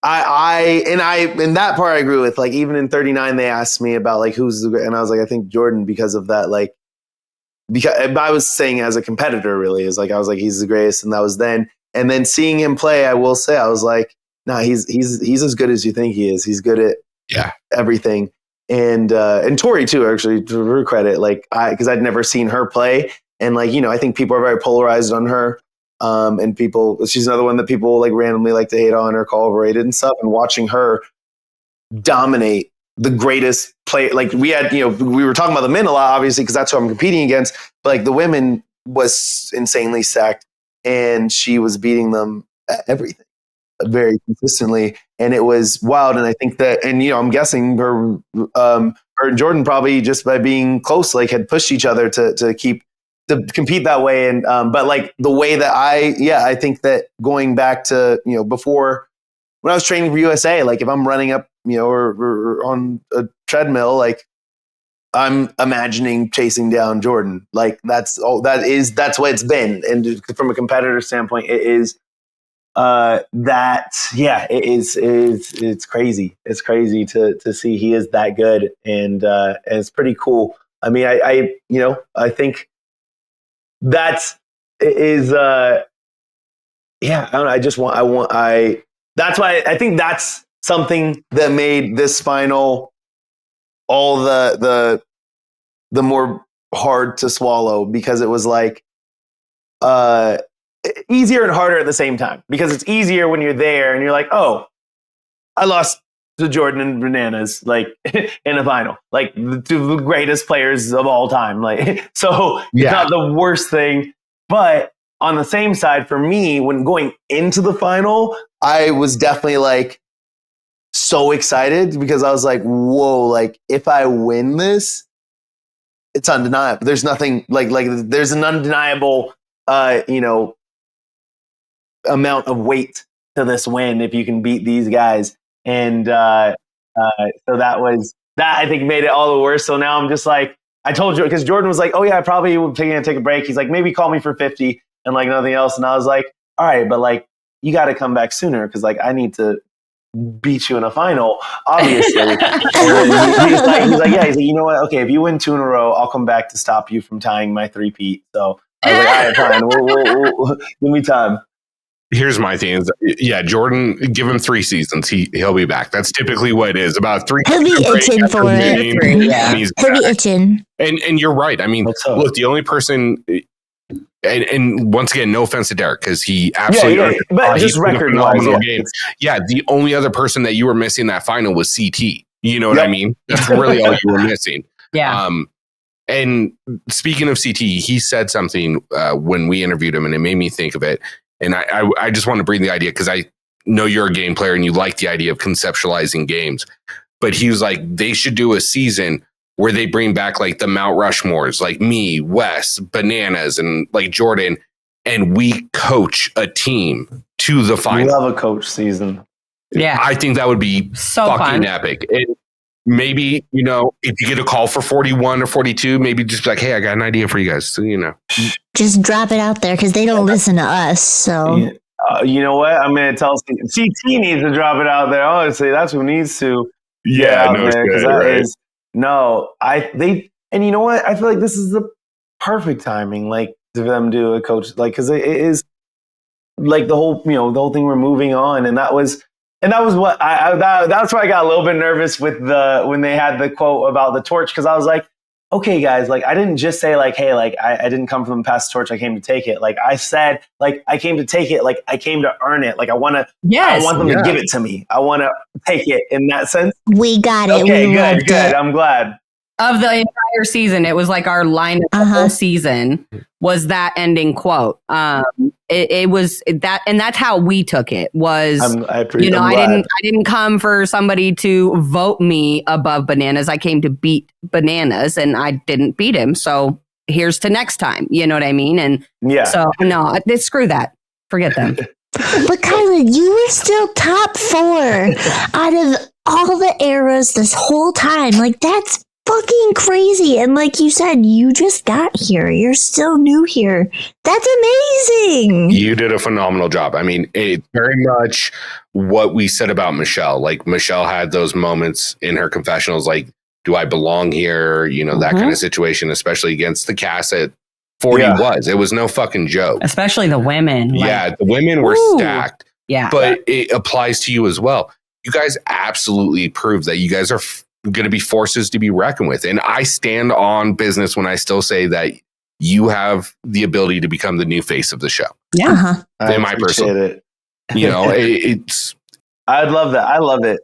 in that part I agree with. Like even in 39, they asked me about like who's the, and I was like, I think Jordan, because of that. Like because I was saying as a competitor, really is like I was like he's the greatest, and that was then. And then seeing him play, I will say I was like, nah, he's as good as you think he is. He's good at everything. And Tori too, actually, to her credit, like because I'd never seen her play, and like I think people are very polarized on her. And she's another one that people like randomly like to hate on or call overrated and stuff. And watching her dominate the greatest play, like we had, we were talking about the men a lot, obviously, because that's who I'm competing against. But like the women was insanely stacked, and she was beating them at everything very consistently, and it was wild. And I think that, and I'm guessing her and Jordan probably just by being close, like had pushed each other to compete that way. And but like the way that I think that going back to before when I was training for USA, like if I'm running up or on a treadmill, like I'm imagining chasing down Jordan. Like that's what it's been. And from a competitor standpoint, it is it's crazy. It's crazy to see he is that good, and it's pretty cool. I mean, I think that's is I don't know. That's why I think that's something that made this final all the more hard to swallow, because it was like easier and harder at the same time, because it's easier when you're there and you're like, oh, I lost to Jordan and Bananas like in a final, like the two greatest players of all time. Like, so it's not the worst thing. But on the same side, for me, when going into the final, I was definitely like so excited, because I was like, whoa, like if I win this, it's undeniable. There's nothing like there's an undeniable, amount of weight to this win if you can beat these guys. And so that I think made it all the worse. So now I'm just like, I told you, because Jordan was like, oh yeah, I probably will take a break. He's like, maybe call me for 50 and like nothing else. And I was like, all right, but like you got to come back sooner, because like I need to beat you in a final, obviously. And he's like, yeah, he's like, you know what? Okay, if you win 2 in a row, I'll come back to stop you from tying my 3-peat. So I was like, all right, fine. We'll give me time. Here's my thing: Jordan, give him 3 seasons. He'll be back. That's typically what it is. About 3. He'll be itching for it. He'll be itching. And you're right. I mean, look, the only person, and once again, no offense to Derrick, because he absolutely, but just record-wise, game. Yeah, the only other person that you were missing that final was CT. You know what I mean? That's really all you were missing. Yeah. And speaking of CT, he said something when we interviewed him, and it made me think of it. And I just want to bring the idea, because I know you're a game player and you like the idea of conceptualizing games. But he was like, they should do a season where they bring back like the Mount Rushmores, like me, Wes, Bananas, and like Jordan, and we coach a team to the final. I love a coach season. Yeah. I think that would be so fucking fun. epic. And maybe, if you get a call for 41 or 42, maybe just be like, hey, I got an idea for you guys. So, Just drop it out there, because they don't listen to us. So you know what? I'm going to tell CT needs to drop it out there. Honestly, that's who needs to. Yeah, no there, shit, that right? is and you know what? I feel like this is the perfect timing, like for them to do a coach, like, because it is like the whole thing we're moving on, and that was what that's why I got a little bit nervous with when they had the quote about the torch, because I was like, okay, guys, like I didn't just say like, hey, like I didn't come from the past torch, I came to take it. Like I said, like I came to take it, like I came to earn it. Like I want them to give it to me. I want to take it in that sense. We got it. Okay, good. I'm glad. Of the entire season, it was like our line of the whole season was that ending quote. It was that, and that's how we took it. Was I didn't come for somebody to vote me above Bananas. I came to beat Bananas, and I didn't beat him. So here's to next time. You know what I mean? And so no, screw that. Forget them. But Kyland, you were still top 4 out of all the eras this whole time. Like that's fucking crazy. And like you said, you just got here. You're still new here. That's amazing. You did a phenomenal job. I mean, it's very much what we said about Michele. Like Michele had those moments in her confessionals, like, do I belong here? That kind of situation, especially against the cast at 40 It was no fucking joke. Especially the women. The women were stacked. Yeah. But it applies to you as well. You guys absolutely proved that you guys are going to be forces to be reckoned with. And I stand on business when I still say that you have the ability to become the new face of the show. Yeah. In my personal, it's. I'd love that. I love it.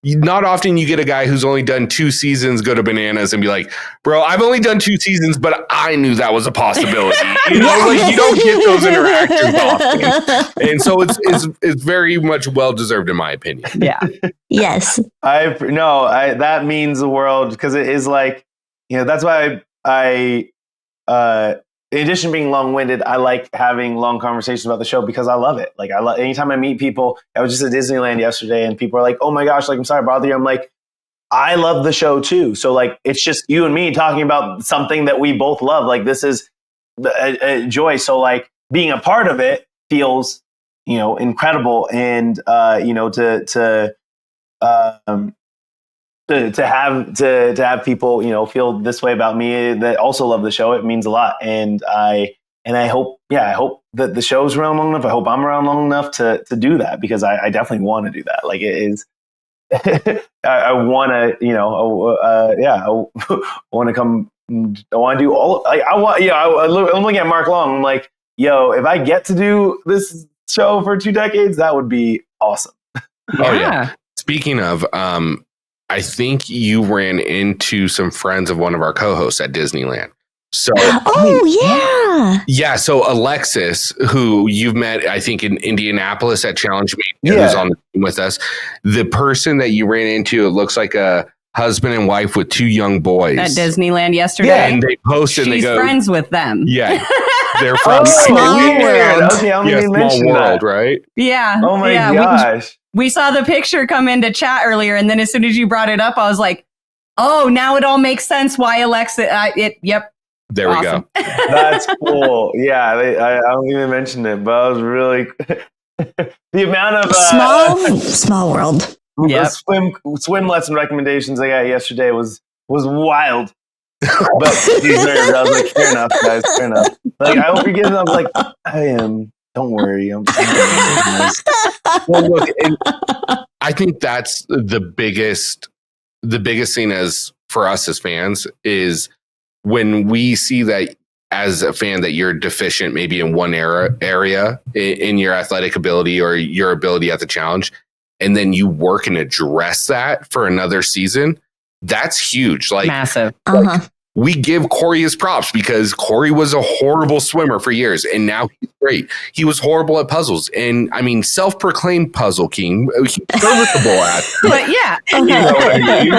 Not often you get a guy who's only done 2 seasons go to Bananas and be like, bro, I've only done 2 seasons, but I knew that was a possibility. You don't get those interactions often. And so it's very much well-deserved in my opinion. Yeah. Yes. That means the world, because it is like, that's why I in addition to being long-winded, I like having long conversations about the show, because I love it. Like anytime I meet people, I was just at Disneyland yesterday and people are like, oh my gosh, like I'm sorry to bother you. I'm like, I love the show too. So like, it's just you and me talking about something that we both love. Like this is a joy. So like being a part of it feels, incredible. And, to have people, feel this way about me that also love the show, it means a lot. And I hope that the show's around long enough. I hope I'm around long enough to do that, because I definitely want to do that. Like it is, I want to, I want to come. I want to do all. Like I want. I'm looking at Mark Long. I'm like, yo, if I get to do this show for 2 decades, that would be awesome. Oh yeah. Speaking of, I think you ran into some friends of one of our co-hosts at Disneyland. So, yeah. So Alexis, who you've met, I think in Indianapolis at Challenge Meet, who's on the team with us, the person that you ran into, it looks like a husband and wife with 2 young boys at Disneyland yesterday. Yeah, and they posted. She's friends with them. Yeah, they're from Small World. Okay, I don't even Small mention World, that. right? Yeah. Oh my gosh. We saw the picture come into chat earlier, and then as soon as you brought it up, I was like, "Oh, now it all makes sense why Alexa." Yep. There we go. That's cool. Yeah, I don't even mention it, but I was really the amount of Small World. Yeah. Swim lesson recommendations I got yesterday was wild. But these nerves, I was like, fair enough, guys, fair enough. Like, I hope you're getting. I was like, I am. Don't worry. Well, look, I think that's the biggest thing as for us as fans is when we see that as a fan that you're deficient maybe in one area in your athletic ability or your ability at the challenge, and then you work and address that for another season. That's huge. Like massive. We give Corey his props because Corey was a horrible swimmer for years, and now he's great. He was horrible at puzzles, and I mean, self-proclaimed puzzle king. He's serviceable at them. But yeah, You know what I mean?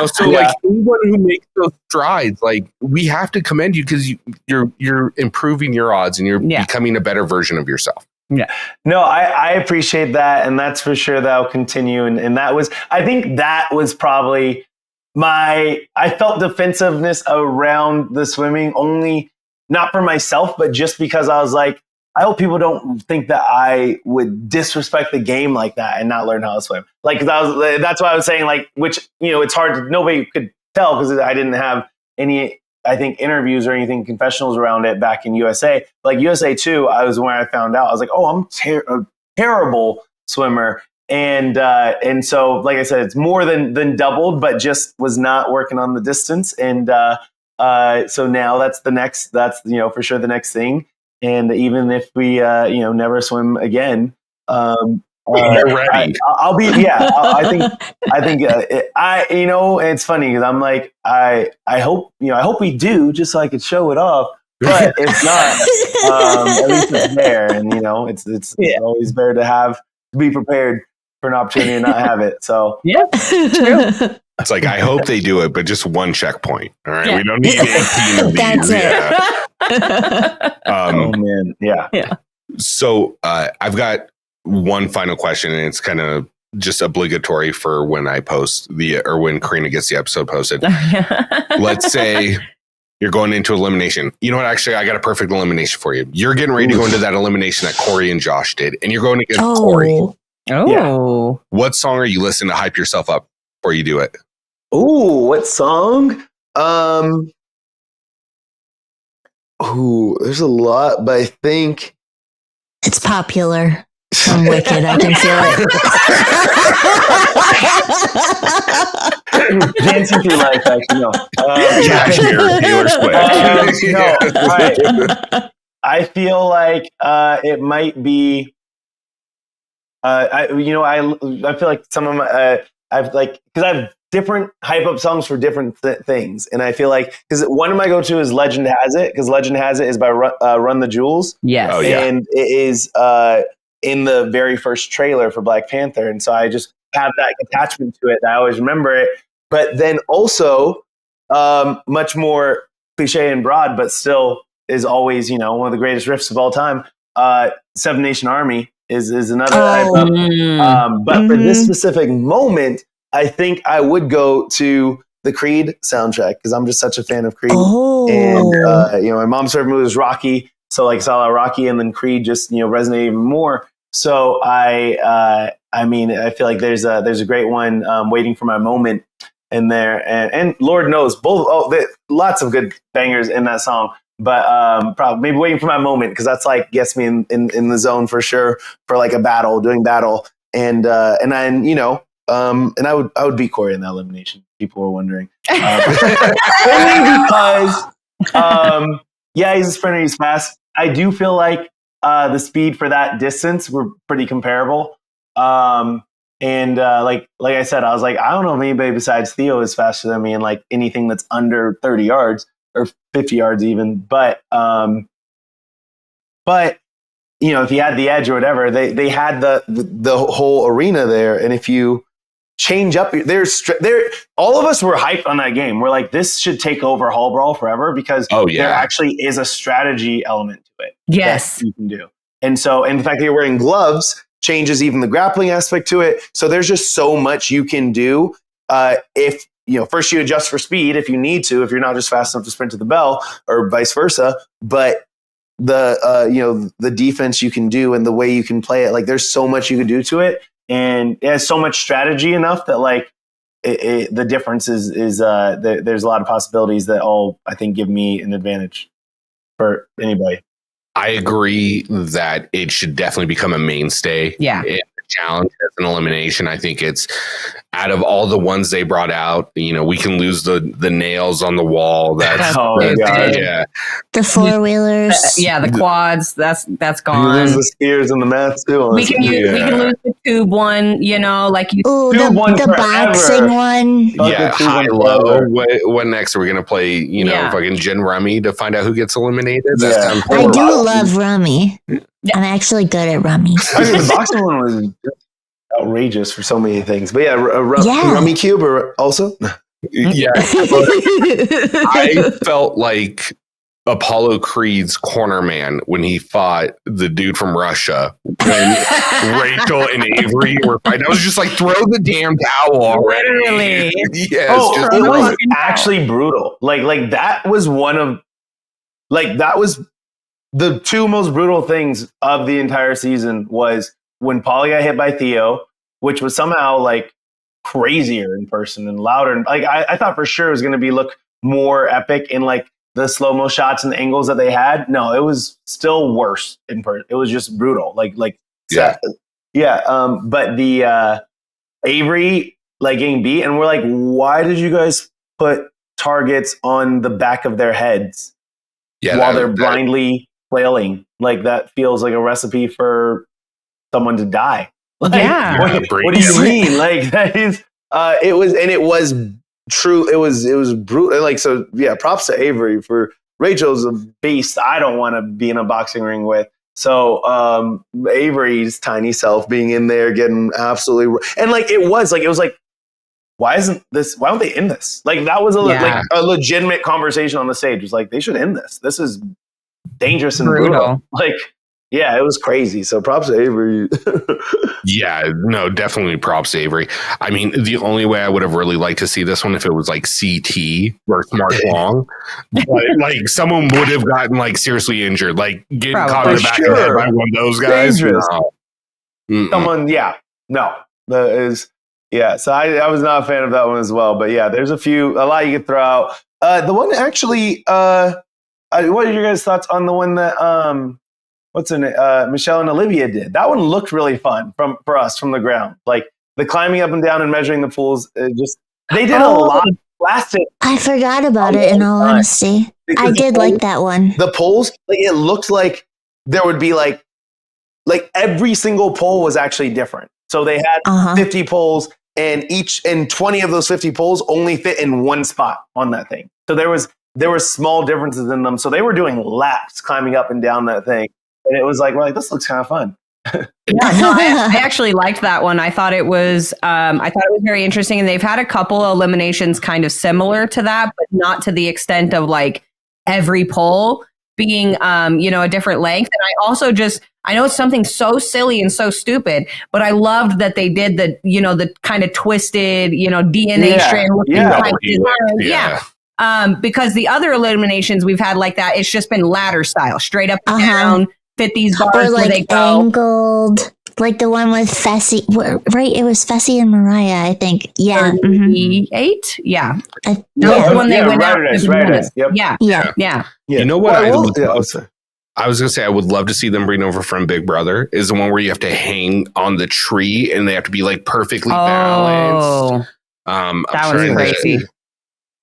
So like anyone who makes those strides, like we have to commend you because you're improving your odds and you're becoming a better version of yourself. Yeah. No, I appreciate that, and that's for sure that'll continue. And I think that was probably I felt defensiveness around the swimming, only not for myself, but just because I was like, I hope people don't think that I would disrespect the game like that and not learn how to swim. Like, that's why I was saying, like, which, it's hard nobody could tell because I didn't have any, I think, interviews or anything, confessionals around it back in USA. Like USA 2, I was when I found out, I was like, oh, I'm a terrible swimmer. And so, like I said, it's more than doubled, but just was not working on the distance. And so now that's for sure the next thing. And even if we, never swim again, you're ready. I'll be, I think, it's funny because I'm like, I hope we do just so I could show it off. But if not, at least it's there. And, it's always better to be prepared for an opportunity and not have it. So yeah, true. It's like, I hope they do it, but just one checkpoint. All right. Yeah. We don't need 18 of these. That's it. Oh man. Yeah. So I've got one final question, and it's kind of just obligatory for when I post or when Corrina gets the episode posted. Let's say you're going into elimination. You know what? Actually, I got a perfect elimination for you. You're getting ready to go into that elimination that Corey and Josh did, and you're going against Corey. Oh, yeah. What song are you listening to hype yourself up before you do it? Oh, what song? There's a lot, but I think it's popular. From Wicked, I can feel it. Dancing Through Life, actually, no. Taylor Swift. No, right. I feel like it might be. I feel like some of my because I have different hype up songs for different things, and I feel like because one of my go to is Legend Has It, because Legend Has It is by Run the Jewels. Yes, and it is in the very first trailer for Black Panther, and so I just have that attachment to it. I always remember it, but then also much more cliche and broad, but still is always one of the greatest riffs of all time. Seven Nation Army is another. But for this specific moment, I think I would go to the Creed soundtrack because I'm just such a fan of Creed. Oh. And my mom's favorite movie was Rocky, so like saw Rocky, and then Creed just resonated even more. So I feel like there's a great one, Waiting for My Moment, in there, and Lord knows lots of good bangers in that song. But probably maybe Waiting for My Moment, because that's like gets me in the zone for sure for like a battle, doing battle, and I would beat Corey in the elimination. People were wondering, only because he's a sprinter, he's fast. I do feel like the speed for that distance were pretty comparable. And like I said, I was like, I don't know if anybody besides Theo is faster than me in like anything that's under 30 yards or 50 yards even. But if you had the edge or whatever, they had the whole arena there. And if you change up, all of us were hyped on that game. We're like, this should take over Hall Brawl forever because there actually is a strategy element to it. Yes, that you can do. And so, and the fact that you're wearing gloves changes even the grappling aspect to it. So there's just so much you can do. If first you adjust for speed if you need to, if you're not just fast enough to sprint to the bell, or vice versa. But the defense you can do and the way you can play it, like there's so much you can do to it, and it has so much strategy enough that like the difference is there's a lot of possibilities that all I think give me an advantage for anybody. I agree that it should definitely become a mainstay. Yeah. In the challenge as an elimination. I think it's out of all the ones they brought out, we can lose the nails on the wall. That's The 4-wheelers. The quads. That's gone. You lose the spears and the mats too. We can lose the tube one. The boxing one. High low. What next? Are we gonna play? Fucking gin rummy to find out who gets eliminated? I do love rummy. I'm actually good at rummy. I mean, the boxing one was outrageous for so many things. But rummy cube also. Yeah. I felt like Apollo Creed's corner man when he fought the dude from Russia when Rachel and Avery were fighting. I was just like, throw the damn towel already. Literally. Yes. It was actually brutal. Like that was the two most brutal things of the entire season was when Pauly got hit by Theo, which was somehow like crazier in person and louder. And like I thought for sure it was going to look more epic in like the slow-mo shots and the angles that they had. No, it was still worse in person. It was just brutal. But the Avery like getting beat, and we're like, why did you guys put targets on the back of their heads while they're blindly flailing? Like that feels like a recipe for someone to die. Like, what do you mean? Like that is it was true. It was brutal. Like, so yeah, props to Avery for Rachel's a beast I don't want to be in a boxing ring with. So Avery's tiny self being in there getting absolutely, and like it was like why don't they end this? Like that was a legitimate conversation on the stage. It was like, they should end this. This is dangerous and brutal. Like, yeah, it was crazy. So props to Avery. Yeah, no, definitely props to Avery. I mean, the only way I would have really liked to see this one if it was like CT versus Mark Long. But like someone would have gotten like seriously injured, like getting caught in the back of the head by one of those guys. Someone, so I was not a fan of that one as well. But yeah, there's a lot you could throw out. The one actually, what are your guys' thoughts on the one that Michele and Olivia did? That one looked really fun for us from the ground. Like the climbing up and down and measuring the pools. They did a lot of plastic. I forgot about it, in all honesty. I did like that one. The poles, like it looked like there would be like every single pole was actually different. So they had 50 poles, and 20 of those 50 poles only fit in one spot on that thing. So there were small differences in them. So they were doing laps climbing up and down that thing. And it was like, well, this looks kind of fun. I actually liked that one. I thought it was very interesting. And they've had a couple eliminations kind of similar to that, but not to the extent of like every pole being, a different length. And I also I know it's something so silly and so stupid, but I loved that they did the kind of twisted, DNA strand looking type design. Because the other eliminations we've had like that, it's just been ladder style, straight up and down, fit these bars or where they go. Angled, like the one with Fessy, right? It was Fessy and Mariah, I think. Yeah. 38? Yeah. When they went out. Yep. Yeah. You know what? I was going to say, I would love to see them bring over from Big Brother is the one where you have to hang on the tree and they have to be like perfectly balanced. That was crazy.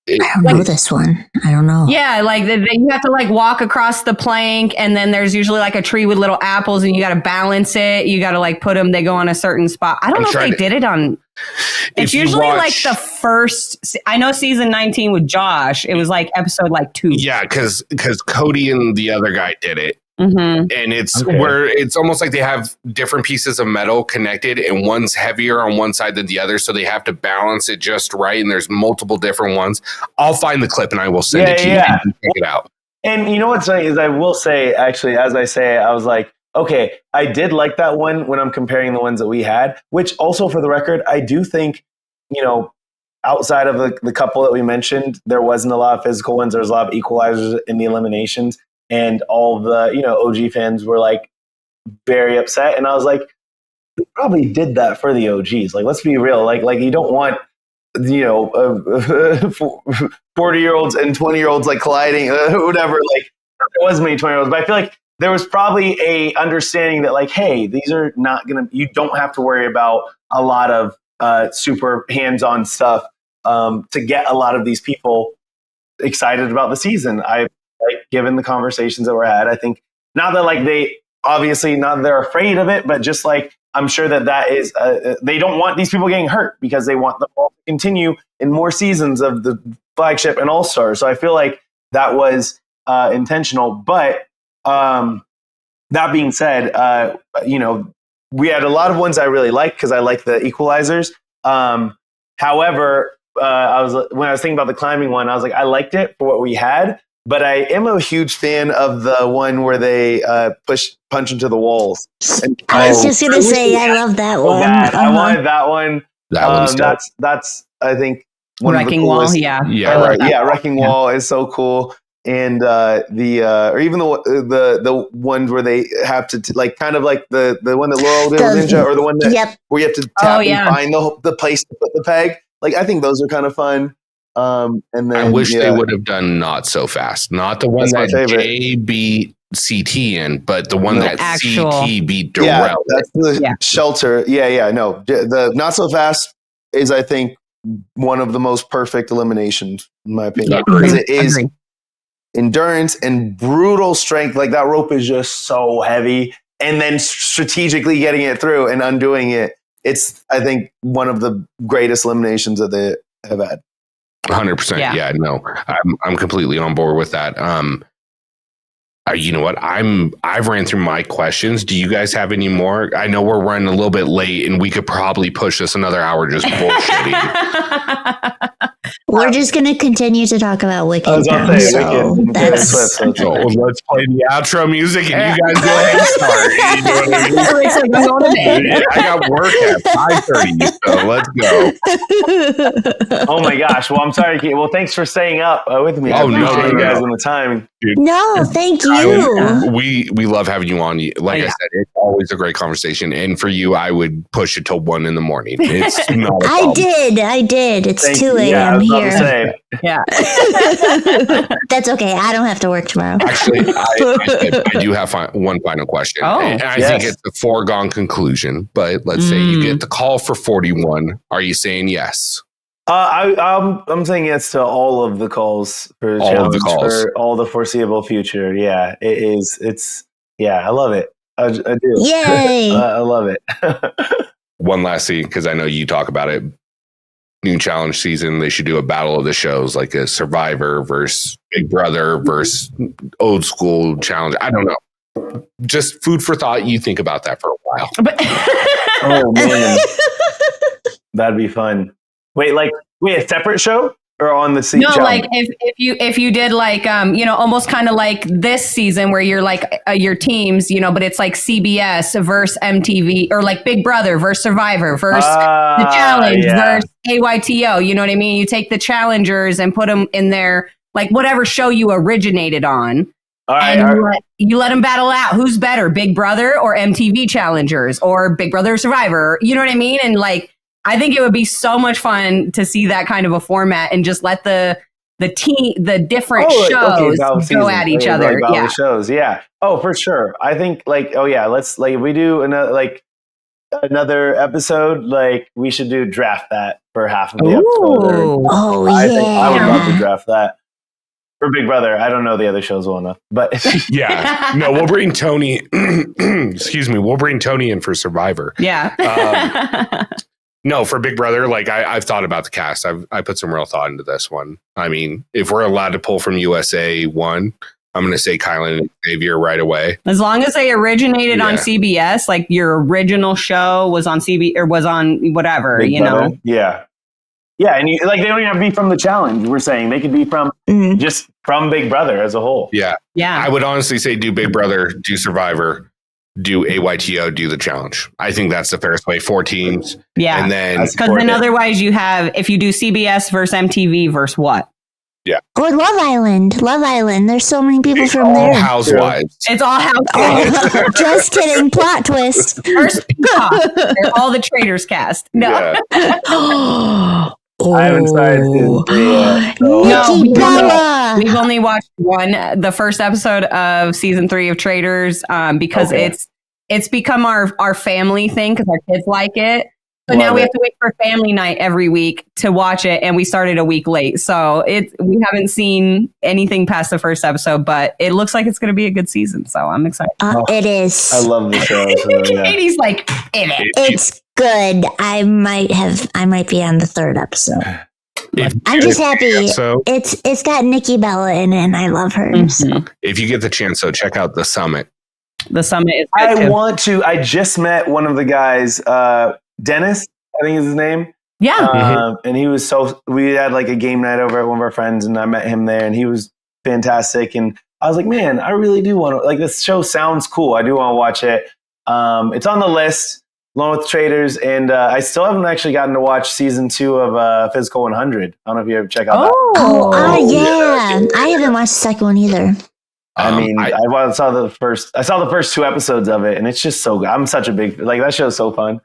I don't know this one. I don't know. Yeah, like you have to like walk across the plank, and then there's usually like a tree with little apples, and you got to balance it. You got to like put them. They go on a certain spot. I don't know if they did it on. It's usually like the first. I know season 19 with Josh. It was like episode like 2. Yeah, because Cody and the other guy did it. Mm-hmm. And it's where it's almost like they have different pieces of metal connected and one's heavier on one side than the other. So they have to balance it just right. And there's multiple different ones. I'll find the clip and I will send it to you. And check it out. And you know what's funny is I will say, actually, as I say, I was like, okay, I did like that one when I'm comparing the ones that we had, which also for the record, I do think, outside of the couple that we mentioned, there wasn't a lot of physical ones. There was a lot of equalizers in the eliminations. And all the, OG fans were like very upset. And I was like, they probably did that for the OGs. Like, let's be real. Like you don't want, 40-year-olds and 20-year-olds like colliding, whatever. Like there wasn't many 20-year-olds, but I feel like there was probably a understanding that like, hey, these are not you don't have to worry about a lot of super hands-on stuff to get a lot of these people excited about the season. Given the conversations that were had, I think not that like they obviously not that they're afraid of it, but just like I'm sure that is they don't want these people getting hurt because they want them all to continue in more seasons of the flagship and all stars. So I feel like that was intentional. But that being said, we had a lot of ones I really liked because I like the equalizers. However, when I was thinking about the climbing one, I was like, I liked it for what we had. But I am a huge fan of the one where they punch into the walls. I was just going to say, I love that one. I wanted that one. That's I think one Wrecking of the coolest. Wall, Wrecking Wall is so cool. And or even the ones where they have to like kind of like the one that Laurel did with Ninja, or the one that where you have to tap and find the place to put the peg. Like I think those are kind of fun. And then I wish they would have done Not So Fast, not the one that Jay beat CT in, but the one that CT beat Darrell. Yeah, that's the shelter. No, the Not So Fast is, I think, one of the most perfect eliminations in my opinion, because it is endurance and brutal strength. Like that rope is just so heavy, and then strategically getting it through and undoing it. It's, I think, one of the greatest eliminations that they have had. 100%. Yeah, no, I'm completely on board with that. You know what? I've ran through my questions. Do you guys have any more? I know we're running a little bit late and we could probably push this another hour just bullshitting. We're just going to continue to talk about Wicked. I was now, going to say, so Wicked. that's... So let's play the outro music and you guys go ahead and start. You know what I mean? I got work at 5:30, so let's go. Oh my gosh. Well, I'm sorry. Well, thanks for staying up with me. Oh, no, you guys on the time. Dude. No, thank you. We love having you on. Like I said, it's always a great conversation. And for you, I would push it till 1 a.m. It's not a problem. I did. It's Thank 2 you. a.m. here. Yeah. That's okay. I don't have to work tomorrow. Actually, I do have one final question. Oh, and I think it's a foregone conclusion, but let's say you get the call for 41. Are you saying yes? I'm saying yes to all of the calls for the challenge for all the foreseeable future. Yeah, it is. It's I love it. I do. Yay! I love it. One last thing, because I know you talk about it. New challenge season, they should do a battle of the shows, like a Survivor versus Big Brother versus old school challenge. I don't know. Just food for thought. You think about that for a while. Oh man, that'd be fun. Wait, a separate show? or on the No, like if you did like almost kind of like this season where you're like your teams, but it's like CBS versus MTV or like Big Brother versus Survivor versus the Challenge versus AYTO. You know what I mean? You take the challengers and put them in there, like whatever show you originated on. You let them battle out. Who's better, Big Brother or MTV Challengers or Big Brother Survivor? You know what I mean? And like, I think it would be so much fun to see that kind of a format and just let the different shows go at each other. Like shows. Yeah. Oh, for sure. I think let's like if we do another episode, like we should draft that for half of the episode. I think I would love to draft that. For Big Brother, I don't know the other shows well enough, but yeah, no, we'll bring Tony. Excuse me, we'll bring Tony in for Survivor. Yeah. No, for Big Brother, like I've thought about the cast. I put some real thought into this one. I mean, if we're allowed to pull from USA 1, I'm going to say Kyland and Xavier right away. As long as they originated on CBS, like your original show was on CBS or was on whatever, Big Brother. Yeah. Yeah, and they don't even have to be from the Challenge. We're saying they could be from just from Big Brother as a whole. Yeah. I would honestly say do Big Brother, do Survivor, do AYTO, do the Challenge. I think that's the fairest way. 4 teams. Yeah. And then because then otherwise you have, if you do CBS versus MTV versus what? Yeah. Or Love Island. Love Island. There's so many people from there. Housewives. It's all housewives. Just kidding. Plot twist. First, they're all the Traitors cast. No. Yeah. I haven't started season 3 yet. Nikki Bella. We've only watched the first episode of season 3 of Traitors because it's become our family thing because our kids like it. So now we have to wait for family night every week to watch it, and we started a week late. So we haven't seen anything past the first episode, but it looks like it's going to be a good season. So I'm excited. It is. I love the show. So, yeah. Katie's like in it. It's good. I might be on the 3rd episode. I'm just happy. So it's got Nikki Bella in it, and I love her. Mm-hmm. So. If you get the chance, so check out The Summit. The Summit is good too. I just met one of the guys, Dennis, I think is his name. Yeah. And he was we had like a game night over at one of our friends, and I met him there, and he was fantastic. And I was like, man, I really do want to, like, this show sounds cool. I do want to watch it. It's on the list along with Traitors, and I still haven't actually gotten to watch season 2 of Physical 100. I don't know if you ever check out that. Yeah. I haven't watched the second one either. I mean, I saw the first 2 episodes of it, and it's just so good. I'm such a big, like, that show's so fun.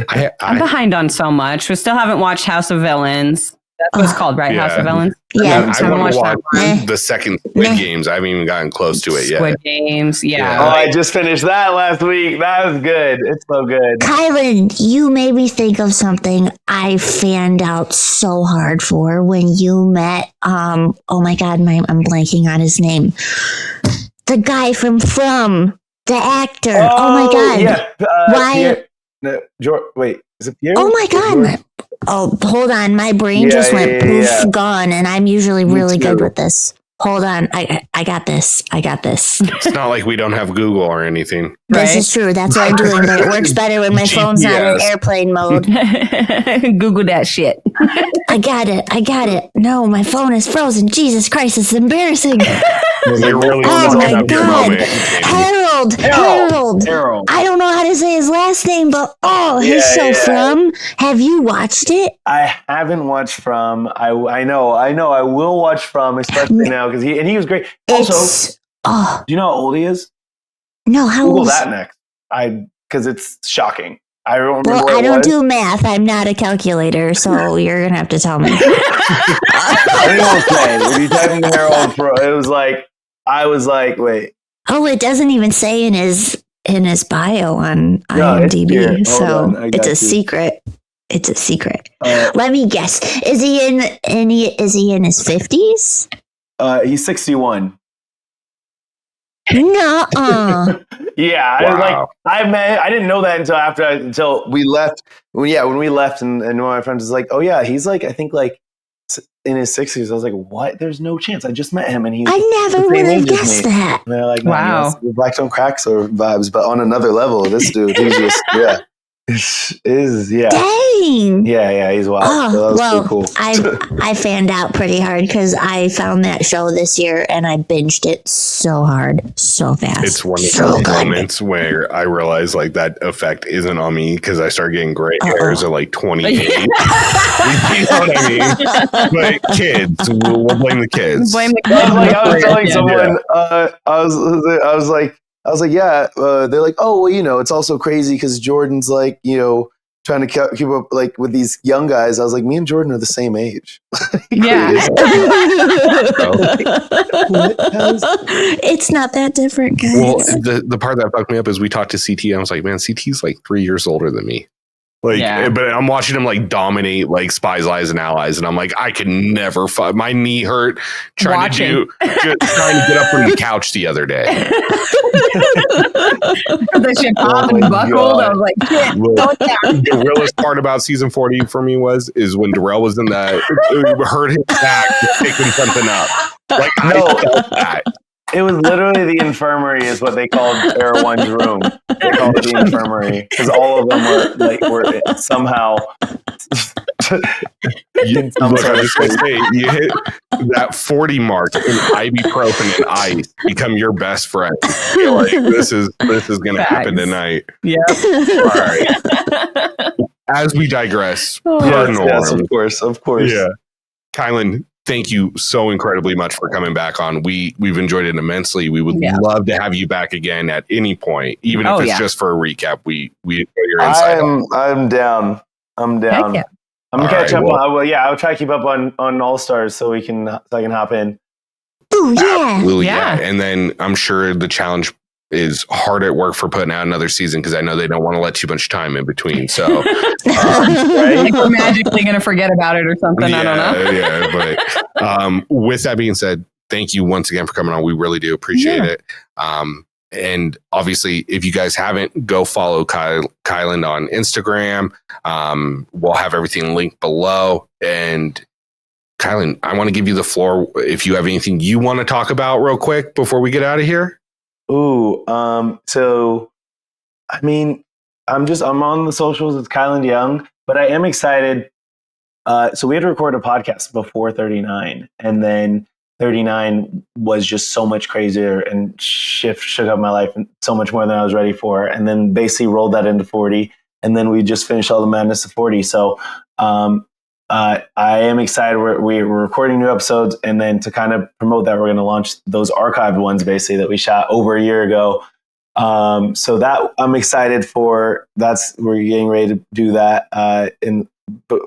I'm behind on so much. We still haven't watched House of Villains. That's what it's called, right? Yeah. House of Villains. Yeah. I want to watch the second Squid Games. I haven't even gotten close to it yet. Squid Games, yeah. Oh, I just finished that last week. That was good. It's so good. Kyland, you made me think of something I fanned out so hard for when you met. Oh my God, I'm blanking on his name. The guy from the actor. Oh my God. Yeah. Why? Wait, is it Pierre? Oh my God. Oh, hold on. My brain just went poof, gone, and I'm usually really good with this. Hold on. I got this. It's not like we don't have Google or anything. This is true. That's what I'm doing. But it works better when my phone's not in airplane mode. Google that shit. I got it. No, my phone is frozen. Jesus Christ, it's embarrassing. Oh my God. Harold. I don't know how to say his last name, but his show From. Have you watched it? I haven't watched From. I know. I will watch From, especially now because he was great. Also, do you know how old he is? No, how Google old? that next. Because it's shocking. I don't remember. Well, I don't do math. I'm not a calculator, so you're gonna have to tell me. I will say, if you type in Harold Pro, it was like I was like, wait. Oh, it doesn't even say in his bio on IMDb, so it's a secret. It's a secret. Let me guess. Is he in his 50s? He's 61. No. Yeah, Wow. I didn't know that until we left. When we left, and one of my friends was like, "Oh yeah, he's like, I think like in his 60s." I was like, "What? There's no chance. I just met him, and he's." I never would have guessed that. And they're like, "Wow, Black Don't Crack or vibes, but on another level. This dude, he's just Yeah. Dang. Yeah, he's wild. Oh, So that was well, pretty cool. I fanned out pretty hard because I found that show this year and I binged it so hard, so fast. It's one of so those good. moments where I realize like that effect isn't on me because I start getting gray hairs at like 28. You know what I mean? But kids, we'll blame the kids. Blame the kids. I was telling someone, I was like, yeah. They're like, oh, well, you know, it's also crazy because Jordan's like, you know, trying to keep up like with these young guys. I was like, me and Jordan are the same age. Yeah. It's not that different, guys. Well, the part that fucked me up is we talked to CT. And I was like, man, CT's like 3 years older than me. Like, but I'm watching him like dominate like Spies, Lies, and Allies, and I'm like, I can never fight. My knee hurt trying to get up from the couch the other day. The shit popped and buckled. I was like, shit, don't down. The realest part about season 40 for me is when Darrell was in that, hurt his back picking something up. Like, I felt that. It was literally the infirmary is what they called Era One's room. They called it the infirmary because all of them were somehow. You hit that 40 mark in ibuprofen and ice, become your best friend. You're like, this is going to happen tonight. Yeah. All right. As we digress, yes, of course. Yeah. Kyland, thank you so incredibly much for coming back on. We've enjoyed it immensely. We would love to have you back again at any point, even if it's just for a recap. We enjoy your insight. I'm down. I'm down. Yeah. I'm gonna catch up on. I'll try to keep up on All Stars so I can hop in. Ooh, yeah. Absolutely, yeah. And then I'm sure the challenge is hard at work for putting out another season because I know they don't want to let too much time in between. So right? Like we're magically going to forget about it or something. I don't know. Yeah, but with that being said, thank you once again for coming on. We really do appreciate it. And obviously, if you guys haven't, go follow Kyland on Instagram. We'll have everything linked below. And Kyland, I want to give you the floor if you have anything you want to talk about real quick before we get out of here. Ooh, so I mean, I'm on the socials. It's Kyland Young, but I am excited. So we had to record a podcast before 39, and then 39 was just so much crazier and shook up my life and so much more than I was ready for. And then basically rolled that into 40, and then we just finished all the madness of 40. So I am excited. We're recording new episodes, and then to kind of promote that, we're going to launch those archived ones basically that we shot over a year ago. So that I'm excited for. We're getting ready to do that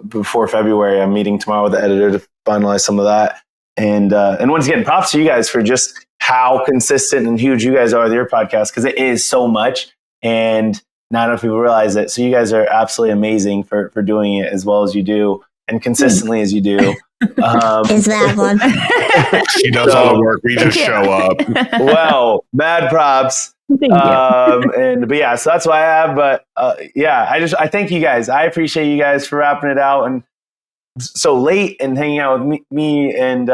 before February. I'm meeting tomorrow with the editor to finalize some of that. And once again, props to you guys for just how consistent and huge you guys are with your podcast, because it is so much, and not enough people realize it. So you guys are absolutely amazing for doing it as well as you do. And consistently as you do. Is that one? She does all the work. We just show up. Well, mad props. Thank you. But yeah, so that's what I have. But I thank you guys. I appreciate you guys for wrapping it out and so late and hanging out with me and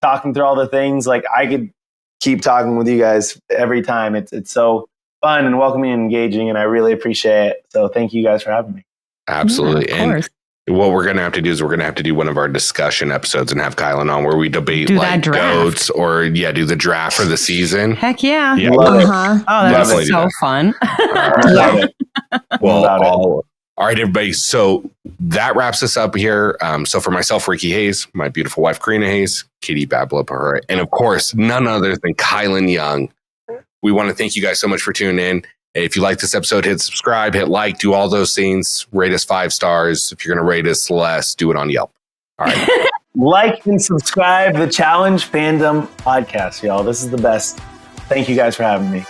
talking through all the things. Like I could keep talking with you guys every time. It's so fun and welcoming and engaging, and I really appreciate it. So thank you guys for having me. Absolutely. Yeah, of course. What we're going to have to do is we're going to have to do one of our discussion episodes and have Kyland on where we debate like goats or do the draft for the season. Heck yeah. Uh-huh. Oh, that's so fun. Well, all right, everybody. So that wraps us up here. So for myself, Ricky Hayes, my beautiful wife, Corrina Hayes, Katie Babla, and of course, none other than Kyland Young. We want to thank you guys so much for tuning in. If you like this episode, hit subscribe, hit like, do all those things. Rate us 5 stars. If you're going to rate us less, do it on Yelp. All right. Like and subscribe the Challenge Fandom Podcast, y'all. This is the best. Thank you guys for having me.